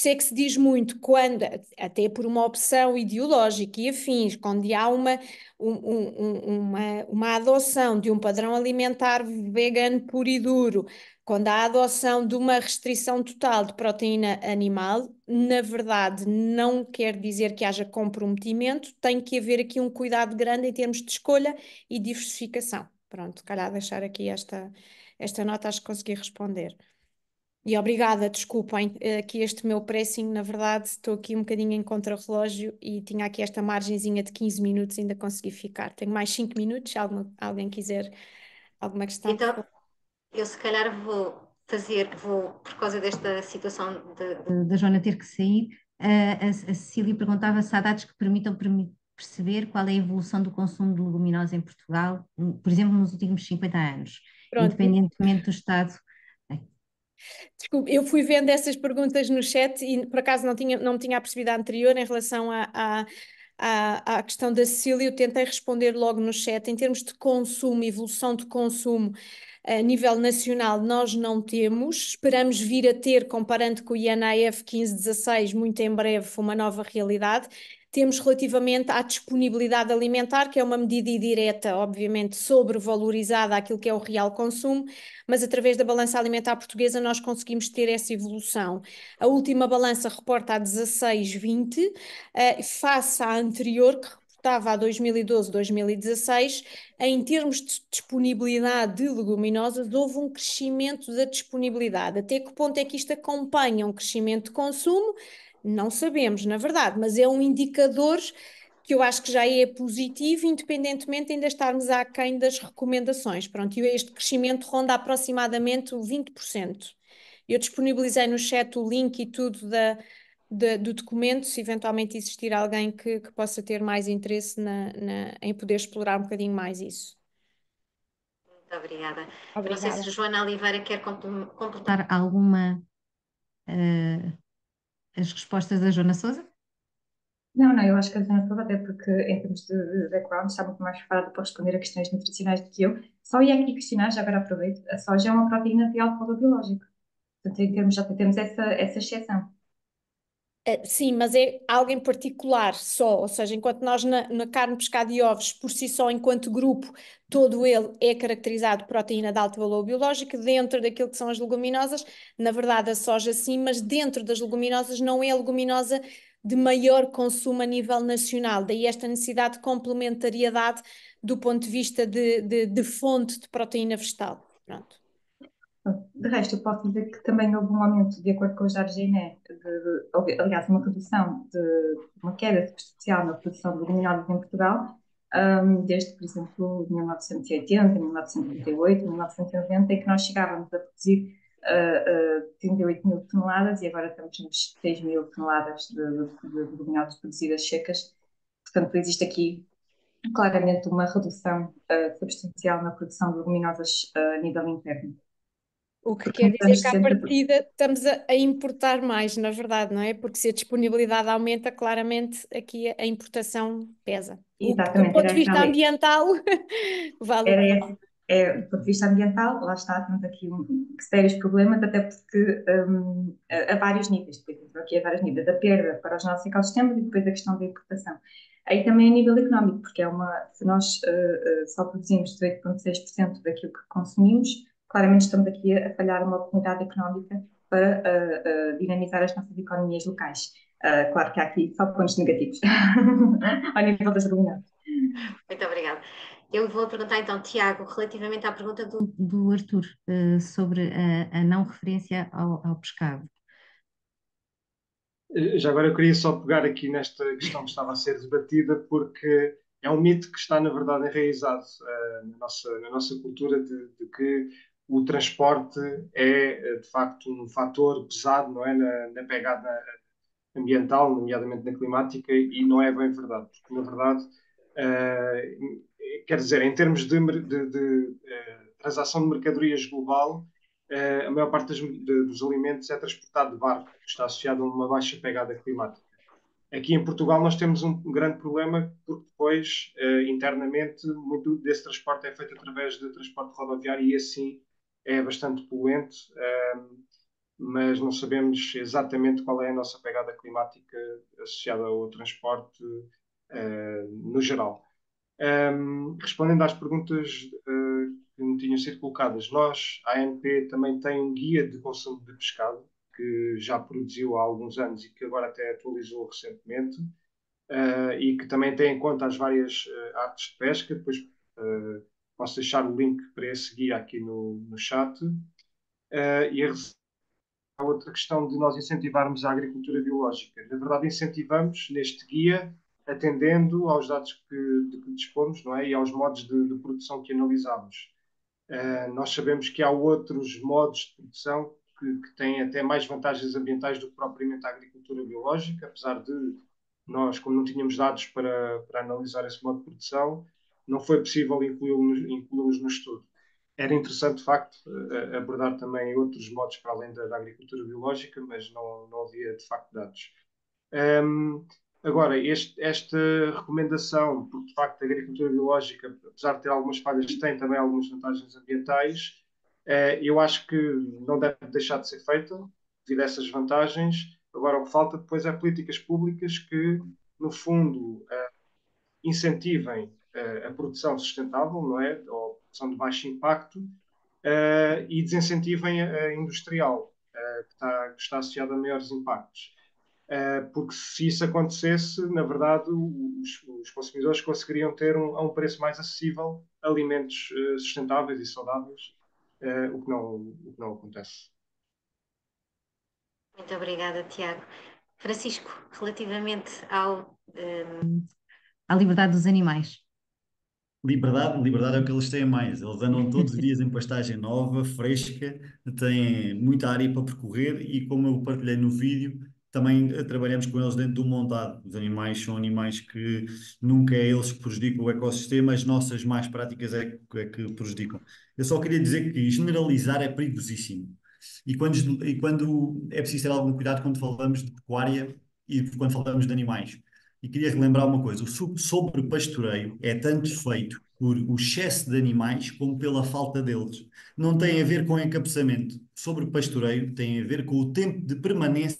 é que se diz muito, quando, até por uma opção ideológica e afins, quando há uma adoção de um padrão alimentar vegano puro e duro, quando há a adoção de uma restrição total de proteína animal, na verdade não quer dizer que haja comprometimento, tem que haver aqui um cuidado grande em termos de escolha e diversificação. Pronto, calhar deixar aqui esta nota, acho que consegui responder. E obrigada, desculpem, aqui este meu pressing, na verdade, estou aqui um bocadinho em contrarrelógio e tinha aqui esta margenzinha de 15 minutos, ainda consegui ficar. Tenho mais 5 minutos, se alguém quiser alguma questão. Então, eu se calhar por causa desta situação da Joana ter que sair, a Cecília perguntava se há dados que permitam perceber qual é a evolução do consumo de leguminosa em Portugal, por exemplo, nos últimos 50 anos, Pronto. Independentemente do estado. Desculpe, eu fui vendo essas perguntas no chat e por acaso não me tinha apercebido a anterior em relação à questão da Cecília, eu tentei responder logo no chat. Em termos de consumo, evolução de consumo a nível nacional, nós não temos, esperamos vir a ter, comparando com o INAF 1516, muito em breve, uma nova realidade. Temos relativamente à disponibilidade alimentar, que é uma medida indireta, obviamente sobrevalorizada àquilo que é o real consumo, mas através da balança alimentar portuguesa nós conseguimos ter essa evolução. A última balança reporta a 16,20, face à anterior, que estava a 2012, 2016, em termos de disponibilidade de leguminosas, houve um crescimento da disponibilidade. Até que ponto é que isto acompanha um crescimento de consumo? Não sabemos, na verdade, mas é um indicador que eu acho que já é positivo, independentemente de ainda estarmos aquém das recomendações. Pronto, e este crescimento ronda aproximadamente o 20%. Eu disponibilizei no chat o link e tudo do documento, se eventualmente existir alguém que possa ter mais interesse em poder explorar um bocadinho mais isso. Muito obrigada. Obrigada. Não sei se a Joana Oliveira quer completar alguma as respostas da Joana Sousa? Não, eu acho que a Joana toda, até porque em termos de background está muito mais preparada para responder a questões nutricionais do que eu. Só ia aqui questionar, já agora aproveito, a soja é uma proteína de alto valor biológico. Portanto, em termos, já temos essa exceção. Sim, mas é algo em particular só, ou seja, enquanto nós na carne, pescado e ovos, por si só, enquanto grupo, todo ele é caracterizado por proteína de alto valor biológico, dentro daquilo que são as leguminosas, na verdade a soja sim, mas dentro das leguminosas não é a leguminosa de maior consumo a nível nacional, daí esta necessidade de complementariedade do ponto de vista de fonte de proteína vegetal. Pronto. De resto, eu posso dizer que também houve um aumento, de acordo com os dados da INE, aliás, uma redução uma queda substancial na produção de leguminosas em Portugal, desde, por exemplo, 1980, 1988, 1990, em que nós chegávamos a produzir 38 mil toneladas e agora estamos nos 6 mil toneladas de leguminosas produzidas secas. Portanto, existe aqui claramente uma redução substancial na produção de leguminosas a nível interno. O que quer dizer que, à partida, estamos a importar mais, na verdade, não é? Porque se a disponibilidade aumenta, claramente aqui a importação pesa. Exatamente. Do ponto de vista ambiental, vale. Do ponto de vista ambiental, lá está, temos aqui sérios problemas, até porque a vários níveis, aqui a vários níveis, a perda para os nossos ecossistemas e depois a questão da importação. Aí também a nível económico, porque se nós só produzimos 18,6% daquilo que consumimos, claramente estamos aqui a falhar uma oportunidade económica para dinamizar as nossas economias locais. Claro que há aqui só pontos negativos ao nível das leguminosas. Muito obrigada. Eu vou perguntar então, Tiago, relativamente à pergunta do Arthur, sobre a não referência ao pescado. Já agora eu queria só pegar aqui nesta questão que estava a ser debatida, porque é um mito que está, na verdade, enraizado na nossa cultura de que o transporte é, de facto, um fator pesado, não é, na pegada ambiental, nomeadamente na climática, e não é bem verdade, porque, na verdade, quer dizer, em termos de transação de mercadorias global, a maior parte dos alimentos é transportado de barco, que está associado a uma baixa pegada climática. Aqui em Portugal nós temos um grande problema, porque depois, internamente, muito desse transporte é feito através de transporte rodoviário e assim é bastante poluente, mas não sabemos exatamente qual é a nossa pegada climática associada ao transporte no geral. Respondendo às perguntas que me tinham sido colocadas, a ANP também tem um guia de consumo de pescado que já produziu há alguns anos e que agora até atualizou recentemente, e que também tem em conta as várias artes de pesca. Depois posso deixar o link para esse guia aqui no chat. E a outra questão de nós incentivarmos a agricultura biológica. Na verdade, incentivamos neste guia atendendo aos dados de que dispomos, não é? E aos modos de produção que analisamos. Nós sabemos que há outros modos de produção que têm até mais vantagens ambientais do que propriamente a agricultura biológica, apesar de nós, como não tínhamos dados para analisar esse modo de produção, não foi possível incluí-los no estudo. Era interessante, de facto, abordar também outros modos para além da agricultura biológica, mas não havia, de facto, dados. Agora, esta recomendação, porque de facto a agricultura biológica, apesar de ter algumas falhas, tem também algumas vantagens ambientais, eu acho que não deve deixar de ser feita devido a essas vantagens. Agora, o que falta depois é políticas públicas que, no fundo, incentivem a produção sustentável, não é? Ou a produção de baixo impacto, e desincentivem a industrial, que está associada a maiores impactos. porque se isso acontecesse, na verdade, os consumidores conseguiriam ter a um preço mais acessível alimentos sustentáveis e saudáveis, o que não acontece. Muito obrigada, Tiago. Francisco, relativamente à liberdade dos animais. Liberdade, liberdade é o que eles têm mais. Eles andam todos os dias em pastagem nova, fresca, têm muita área para percorrer e, como eu partilhei no vídeo, também trabalhamos com eles dentro do montado. Os animais são animais que nunca é eles que prejudicam o ecossistema, as nossas más práticas é que prejudicam. Eu só queria dizer que generalizar é perigosíssimo. E quando é preciso ter algum cuidado quando falamos de pecuária e quando falamos de animais. E queria relembrar uma coisa: o sobrepastoreio é tanto feito por o excesso de animais como pela falta deles. Não tem a ver com encapeçamento. Sobrepastoreio tem a ver com o tempo de permanência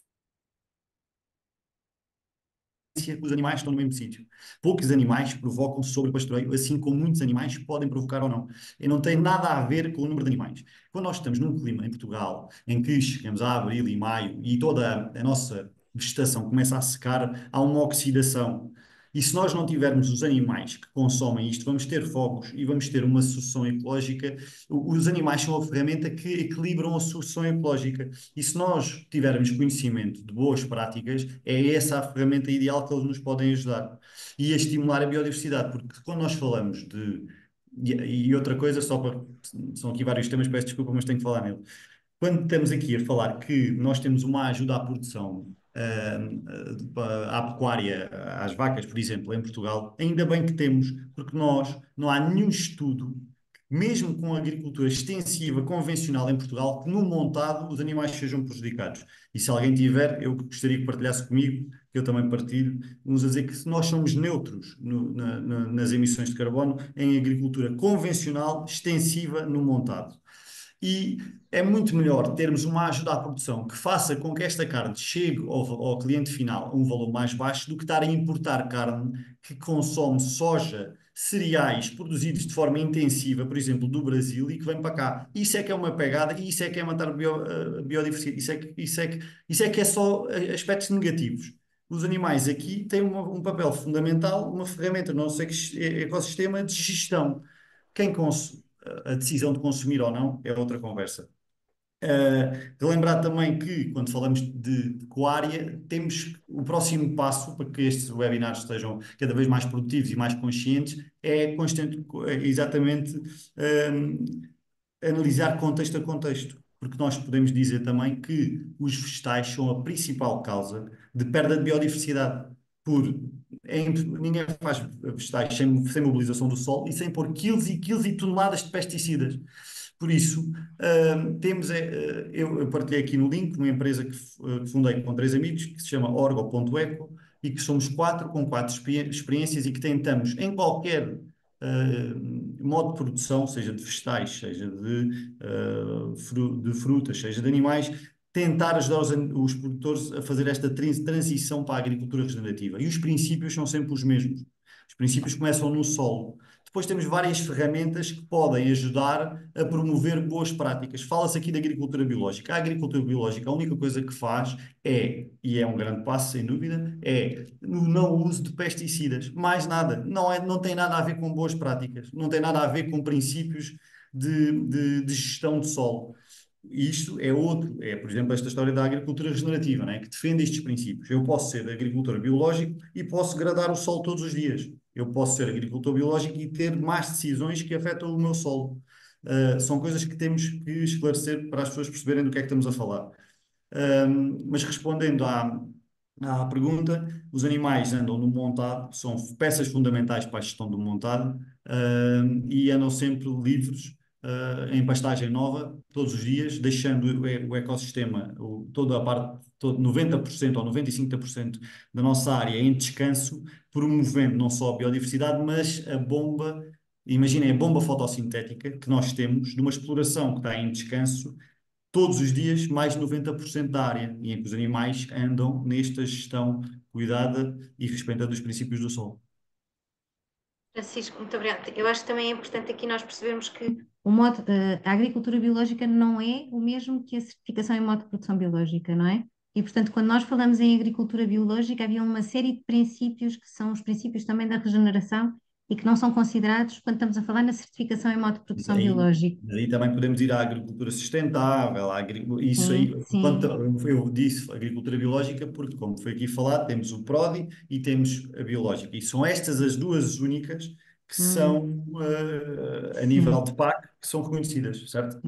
que os animais estão no mesmo sítio. Poucos animais provocam sobrepastoreio, assim como muitos animais podem provocar ou não. E não tem nada a ver com o número de animais. Quando nós estamos num clima em Portugal, em que chegamos a abril e maio e toda a nossa vegetação começa a secar, há uma oxidação. E se nós não tivermos os animais que consomem isto, vamos ter fogos e vamos ter uma sucessão ecológica. Os animais são a ferramenta que equilibram a sucessão ecológica. E se nós tivermos conhecimento de boas práticas, é essa a ferramenta ideal que eles nos podem ajudar. E a estimular a biodiversidade, porque quando nós falamos de. E outra coisa, só para. São aqui vários temas, peço desculpa, mas tenho que falar nele. Quando estamos aqui a falar que nós temos uma ajuda à produção, à pecuária, às vacas, por exemplo, em Portugal, ainda bem que temos, porque nós, não há nenhum estudo, mesmo com a agricultura extensiva, convencional em Portugal, que no montado os animais sejam prejudicados. E se alguém tiver, eu gostaria que partilhasse comigo, que eu também partilho, uns a dizer que nós somos neutros nas emissões de carbono em agricultura convencional, extensiva, no montado. E é muito melhor termos uma ajuda à produção que faça com que esta carne chegue ao cliente final a um valor mais baixo do que estar a importar carne que consome soja, cereais produzidos de forma intensiva, por exemplo, do Brasil e que vem para cá. Isso é que é uma pegada e isso é que é matar a biodiversidade. Isso é que é só aspectos negativos. Os animais aqui têm um papel fundamental, uma ferramenta no nosso ecossistema de gestão. Quem a decisão de consumir ou não é outra conversa. Relembrar também que, quando falamos de pecuária, temos o próximo passo para que estes webinars sejam cada vez mais produtivos e mais conscientes, é exatamente analisar contexto a contexto. Porque nós podemos dizer também que os vegetais são a principal causa de perda de biodiversidade. Ninguém faz vegetais sem mobilização do solo e sem pôr quilos e quilos e toneladas de pesticidas. Por isso, eu partilhei aqui no link uma empresa que fundei com 3 amigos, que se chama Orgo.eco, e que somos 4 com 4 experiências e que tentamos, em qualquer modo de produção, seja de vegetais, seja de frutas, seja de animais, tentar ajudar os produtores a fazer esta transição para a agricultura regenerativa. E os princípios são sempre os mesmos. Os princípios começam no solo. Depois temos várias ferramentas que podem ajudar a promover boas práticas. Fala-se aqui da agricultura biológica. A agricultura biológica, a única coisa que faz e é um grande passo, sem dúvida, é o não uso de pesticidas. Mais nada. Não tem nada a ver com boas práticas. Não tem nada a ver com princípios de gestão de solo. Isto é outro, por exemplo, esta história da agricultura regenerativa, né, que defende estes princípios. Eu posso ser agricultor biológico e posso gradar o solo todos os dias. Eu posso ser agricultor biológico e ter más decisões que afetam o meu solo. São coisas que temos que esclarecer para as pessoas perceberem do que é que estamos a falar. Mas respondendo à pergunta, os animais andam no montado, são peças fundamentais para a gestão do montado, e andam sempre livres, em pastagem nova, todos os dias, deixando o ecossistema, toda a parte, 90% ou 95% da nossa área em descanso, promovendo não só a biodiversidade, mas imaginem a bomba fotossintética que nós temos, de uma exploração que está em descanso, todos os dias, mais de 90% da área, e em que os animais andam nesta gestão cuidada e respeitando os princípios do solo. Francisco, muito obrigada. Eu acho que também é importante aqui nós percebermos que a agricultura biológica não é o mesmo que a certificação em modo de produção biológica, não é? E, portanto, quando nós falamos em agricultura biológica, havia uma série de princípios que são os princípios também da regeneração e que não são considerados quando estamos a falar na certificação em modo de Mas produção biológica. aí também podemos ir à agricultura sustentável, isso aí, Sim, eu disse agricultura biológica porque, como foi aqui falado, temos o PRODI e temos a biológica. E são estas as duas únicas que são, a nível sim. de PAC, que são reconhecidas, certo?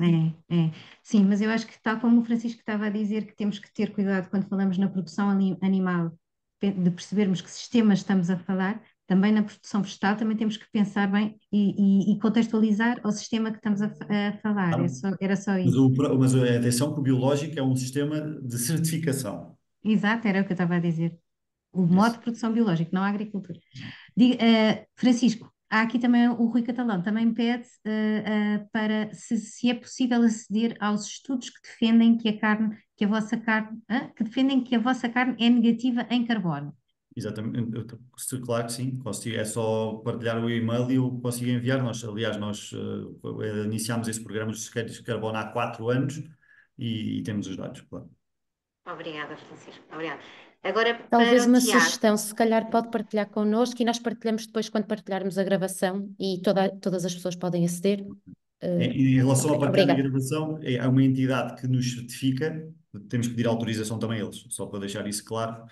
Sim, mas eu acho que tal como o Francisco estava a dizer que temos que ter cuidado quando falamos na produção animal, de percebermos que sistemas estamos a falar, também na produção vegetal também temos que pensar bem e contextualizar o sistema que estamos a falar. Era só Mas, isso. mas atenção que o biológico é um sistema de certificação. Exato, era o que eu estava a dizer. O modo Isso. de produção biológico, não a agricultura. Francisco, há aqui também o Rui Catalão, também pede para se é possível aceder aos estudos que defendem que a carne, que a vossa carne, que defendem que a vossa carne é negativa em carbono. Exatamente, claro que sim, consigo, é só partilhar o e-mail e eu consigo enviar. Aliás, nós iniciámos esse programa de isqueiros de carbono há 4 anos e temos os dados, claro. Obrigada, Francisco. Obrigada. Agora Talvez para o uma Tiago. sugestão, se calhar pode partilhar connosco e nós partilhamos depois quando partilharmos a gravação e todas as pessoas podem aceder. Em relação a partilhar na Obrigada. gravação, há uma entidade que nos certifica, temos que pedir autorização também a eles, só para deixar isso claro.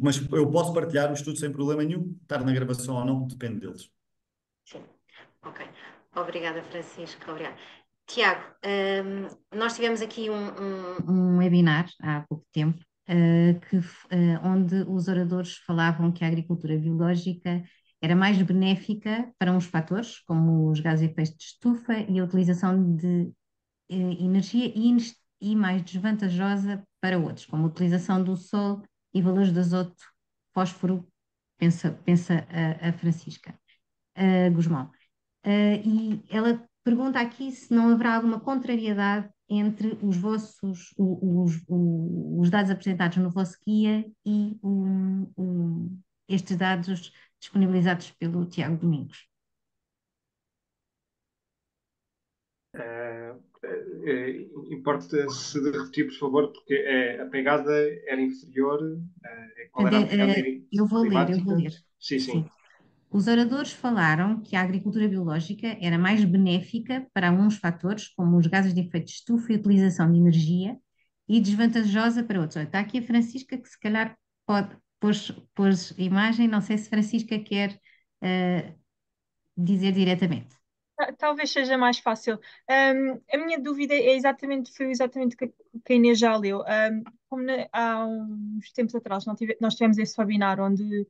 Mas eu posso partilhar o estudo sem problema nenhum, estar na gravação ou não, depende deles. Sim, ok. Obrigada, Francisco. Obrigada. Tiago, nós tivemos aqui um webinar há pouco tempo, onde os oradores falavam que a agricultura biológica era mais benéfica para uns fatores, como os gases de efeito de estufa e a utilização de energia e mais desvantajosa para outros, como a utilização do sol e valores de azoto, fósforo, pensa a Francisca Guzmão. E ela pergunta aqui se não haverá alguma contrariedade entre os dados apresentados no vosso guia e estes dados disponibilizados pelo Tiago Domingos. Importa-se de repetir, por favor, porque a pegada era inferior. Qual era a pegada Eu vou climática? ler. Sim, sim. Os oradores falaram que a agricultura biológica era mais benéfica para alguns fatores, como os gases de efeito de estufa e a utilização de energia, e desvantajosa para outros. Olha, está aqui a Francisca, que se calhar pode pôr imagem, não sei se Francisca quer dizer diretamente. Talvez seja mais fácil. A minha dúvida foi exatamente o que a Inês já leu. Há uns tempos atrás nós tivemos esse webinar onde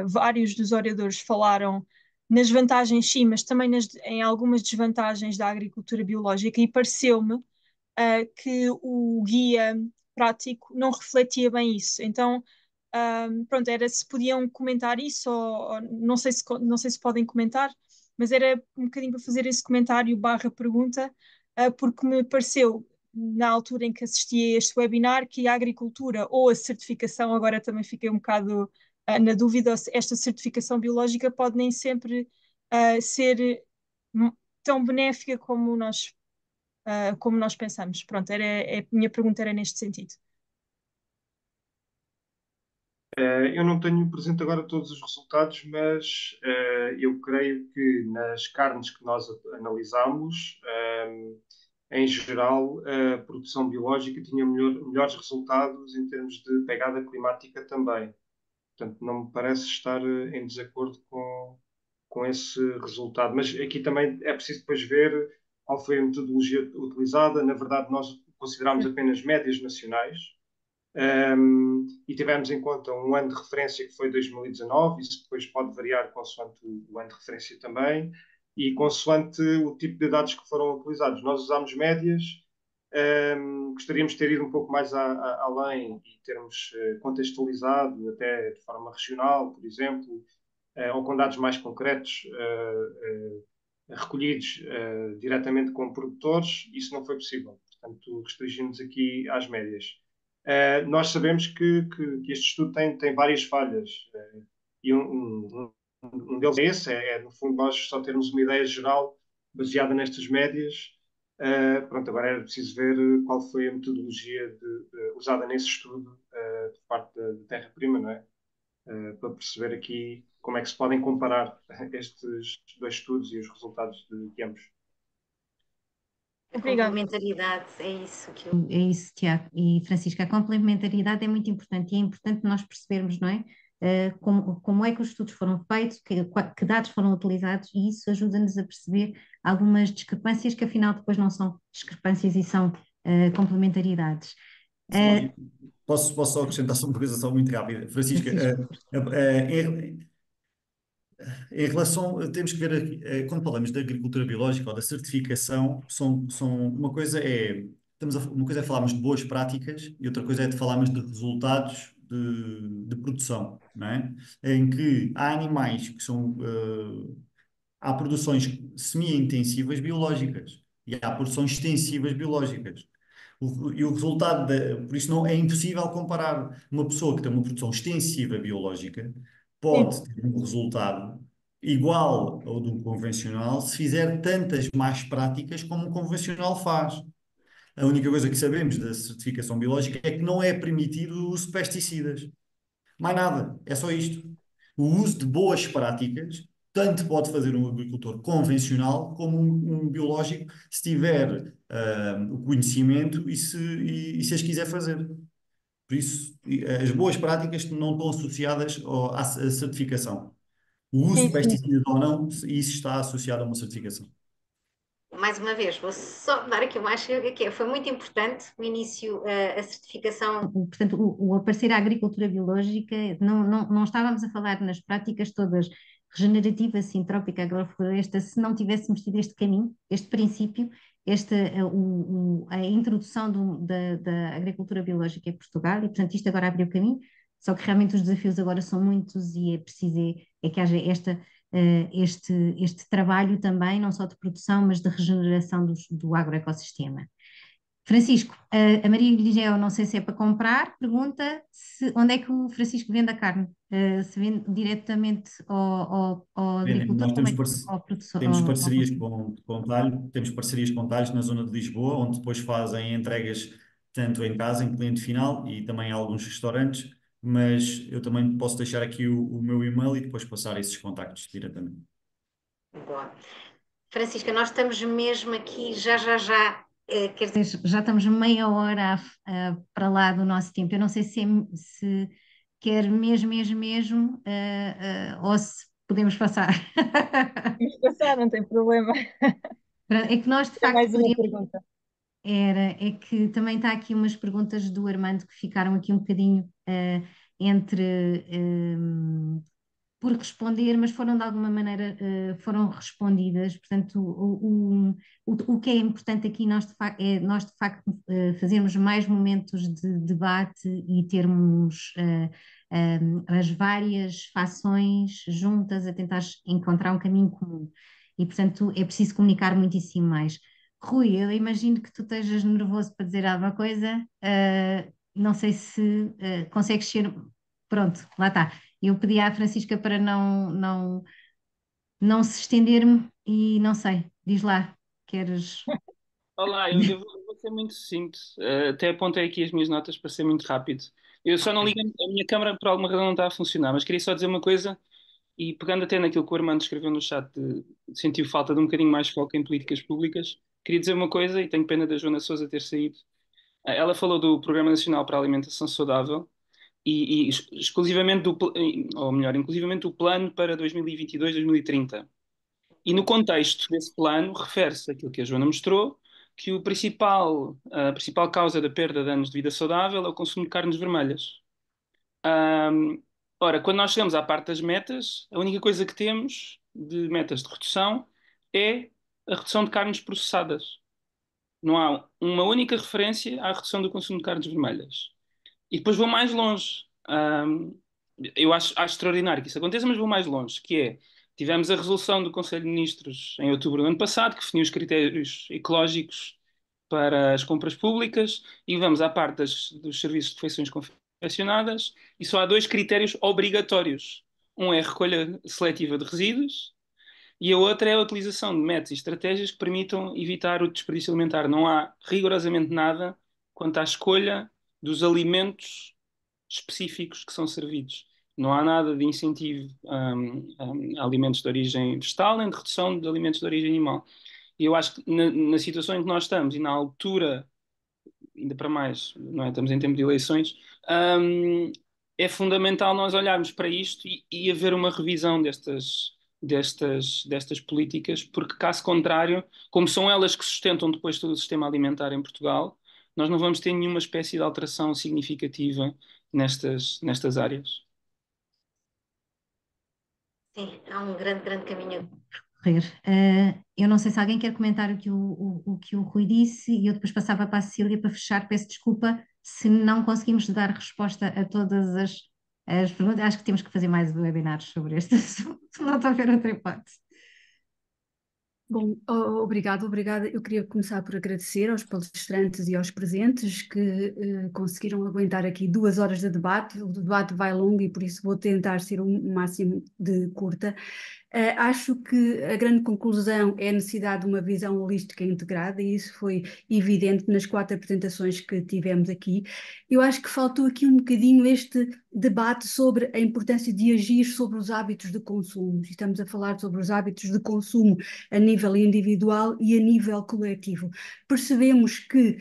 vários dos oradores falaram nas vantagens, sim, mas também em algumas desvantagens da agricultura biológica e pareceu-me que o guia prático não refletia bem isso. Então, pronto, era se podiam comentar isso ou não sei se podem comentar, mas era um bocadinho para fazer esse comentário barra pergunta, porque me pareceu, na altura em que assisti a este webinar, que a agricultura ou a certificação, agora também fiquei um bocado na dúvida, se esta certificação biológica pode nem sempre ser tão benéfica como nós pensamos. Pronto, a minha pergunta era neste sentido. Eu não tenho presente agora todos os resultados, mas eu creio que nas carnes que nós analisamos, em geral, a produção biológica tinha melhores resultados em termos de pegada climática também. Portanto, não me parece estar em desacordo com esse resultado. Mas aqui também é preciso depois ver qual foi a metodologia utilizada. Na verdade, nós consideramos apenas médias nacionais. E tivemos em conta um ano de referência que foi 2019, isso depois pode variar consoante o ano de referência também, e consoante o tipo de dados que foram utilizados. Nós usamos médias, gostaríamos de ter ido um pouco mais além e termos contextualizado, até de forma regional, por exemplo, ou com dados mais concretos, recolhidos diretamente com produtores. Isso não foi possível, portanto restringimos aqui às médias. Nós sabemos que este estudo tem várias falhas, e um deles é esse, no fundo nós só termos uma ideia geral baseada nestas médias. Pronto, agora era preciso ver qual foi a metodologia usada nesse estudo por parte da Terra-Prima, não é? Para perceber aqui como é que se podem comparar estes dois estudos e os resultados de ambos. A Obrigada. complementaridade, é isso que eu... É isso, Tiago e Francisca, a complementaridade é muito importante e é importante nós percebermos, não é? Como é que os estudos foram feitos, que dados foram utilizados, e isso ajuda-nos a perceber algumas discrepâncias que afinal depois não são discrepâncias e são complementaridades. Posso só acrescentar só uma coisa só muito rápida. Francisca, em relação, temos que ver aqui, quando falamos da agricultura biológica ou da certificação, uma coisa uma coisa é falarmos de boas práticas e outra coisa é de falarmos de resultados de produção, não é? Em que há animais que são, há produções semi-intensivas biológicas e há produções extensivas biológicas. E o resultado, por isso não é impossível comparar uma pessoa que tem uma produção extensiva biológica pode ter um resultado igual ao do convencional se fizer tantas más práticas como o convencional faz. A única coisa que sabemos da certificação biológica é que não é permitido o uso de pesticidas. Mais nada, é só isto. O uso de boas práticas tanto pode fazer um agricultor convencional como um biológico se tiver o conhecimento e se as quiser fazer. Por isso, as boas práticas não estão associadas à certificação. O uso Sim, de sim. pesticidas ou não, isso está associado a uma certificação. Mais uma vez, vou só dar aqui uma chega que foi muito importante o início, a certificação. Portanto, o aparecer à agricultura biológica, não estávamos a falar nas práticas todas regenerativa, sintrópica, agrofloresta, se não tivéssemos tido este caminho, este princípio, a introdução da agricultura biológica em Portugal, e portanto isto agora abriu o caminho, só que realmente os desafios agora são muitos e é preciso que haja este trabalho também, não só de produção, mas de regeneração do agroecossistema. Francisco, a Maria Gligel, não sei se é para comprar, pergunta onde é que o Francisco vende a carne? Se vende diretamente ao agricultor, Nós ao produtor? temos parcerias com talho, temos parcerias com talhos na zona de Lisboa, onde depois fazem entregas tanto em casa, em cliente final, e também a alguns restaurantes, mas eu também posso deixar aqui o meu e-mail e depois passar esses contactos diretamente. Boa. Francisca, nós estamos mesmo aqui já, quer dizer, já estamos meia hora para lá do nosso tempo. Eu não sei se quer mesmo, ou se podemos passar. Vamos passar, não tem problema. É que nós, de É facto, mais uma pergunta. é que também está aqui umas perguntas do Armando que ficaram aqui um bocadinho entre por responder, mas foram de alguma maneira foram respondidas. Portanto, o que é importante aqui é nós de facto fazermos mais momentos de debate e termos as várias fações juntas a tentar encontrar um caminho comum. E, portanto, é preciso comunicar muitíssimo mais. Rui, eu imagino que tu estejas nervoso para dizer alguma coisa. Não sei se consegues ser. Pronto, lá está. Eu pedi à Francisca para não se estender-me e não sei, diz lá, queres. Olá, eu vou ser muito sucinto. Até apontei aqui as minhas notas para ser muito rápido. Eu só não ligo a minha câmara por alguma razão não está a funcionar, mas queria só dizer uma coisa e pegando até naquilo que o Armando escreveu no chat, sentiu falta de um bocadinho mais foco em políticas públicas. Queria dizer uma coisa e tenho pena da Joana Sousa ter saído. Ela falou do Programa Nacional para a Alimentação Saudável e exclusivamente ou melhor, inclusivamente do plano para 2022-2030. E no contexto desse plano, refere-se àquilo que a Joana mostrou, que a principal causa da perda de anos de vida saudável é o consumo de carnes vermelhas. Ora, quando nós chegamos à parte das metas, a única coisa que temos de metas de redução é a redução de carnes processadas. Não há uma única referência à redução do consumo de carnes vermelhas. E depois vou mais longe. Eu acho extraordinário que isso aconteça, mas vou mais longe, que é, tivemos a resolução do Conselho de Ministros em outubro do ano passado, que definiu os critérios ecológicos para as compras públicas, e vamos à parte dos serviços de refeições confeccionadas, e só há dois critérios obrigatórios. Um é a recolha seletiva de resíduos, e a outra é a utilização de métodos e estratégias que permitam evitar o desperdício alimentar. Não há rigorosamente nada quanto à escolha dos alimentos específicos que são servidos. Não há nada de incentivo a alimentos de origem vegetal nem de redução de alimentos de origem animal. E eu acho que na situação em que nós estamos e na altura, ainda para mais, não é? Estamos em tempo de eleições, é fundamental nós olharmos para isto e haver uma revisão destas políticas, porque caso contrário, como são elas que sustentam depois todo o sistema alimentar em Portugal, nós não vamos ter nenhuma espécie de alteração significativa nestas áreas. Sim, há um grande, grande caminho a percorrer. Eu não sei se alguém quer comentar o que o Rui disse e eu depois passava para a Cecília para fechar. Peço desculpa se não conseguimos dar resposta a todas as perguntas. Acho que temos que fazer mais webinars sobre este assunto, não estou a ver outra hipótese. Bom, obrigada. Eu queria começar por agradecer aos palestrantes e aos presentes que conseguiram aguentar aqui 2 horas de debate. O debate vai longo e por isso vou tentar ser o máximo de curta. Acho que a grande conclusão é a necessidade de uma visão holística integrada e isso foi evidente nas 4 apresentações que tivemos aqui. Eu acho que faltou aqui um bocadinho este debate sobre a importância de agir sobre os hábitos de consumo. Estamos a falar sobre os hábitos de consumo a nível individual e a nível coletivo. Percebemos que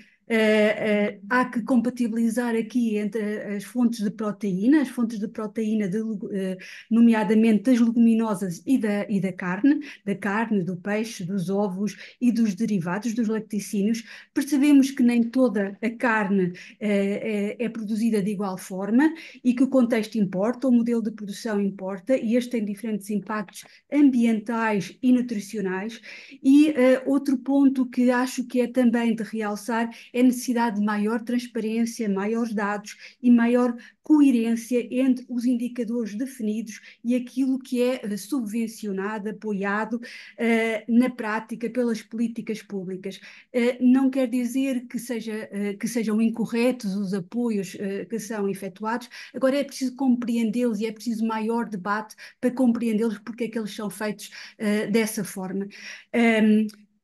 há que compatibilizar aqui entre as fontes de proteína, nomeadamente das leguminosas e da carne, do peixe, dos ovos e dos derivados, dos lacticínios. Percebemos que nem toda a carne é produzida de igual forma e que o contexto importa, o modelo de produção importa e este tem diferentes impactos ambientais e nutricionais. E outro ponto que acho que é também de realçar é a necessidade de maior transparência, maiores dados e maior coerência entre os indicadores definidos e aquilo que é subvencionado, apoiado na prática pelas políticas públicas. Não quer dizer que sejam incorretos os apoios que são efetuados, agora é preciso compreendê-los e é preciso maior debate para compreendê-los porque é que eles são feitos dessa forma.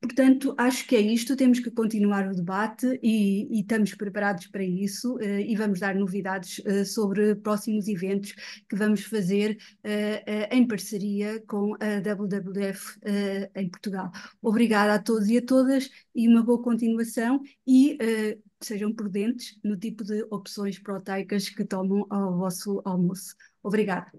Portanto, acho que é isto, temos que continuar o debate e estamos preparados para isso e vamos dar novidades sobre próximos eventos que vamos fazer em parceria com a WWF em Portugal. Obrigada a todos e a todas e uma boa continuação e sejam prudentes no tipo de opções proteicas que tomam ao vosso almoço. Obrigada.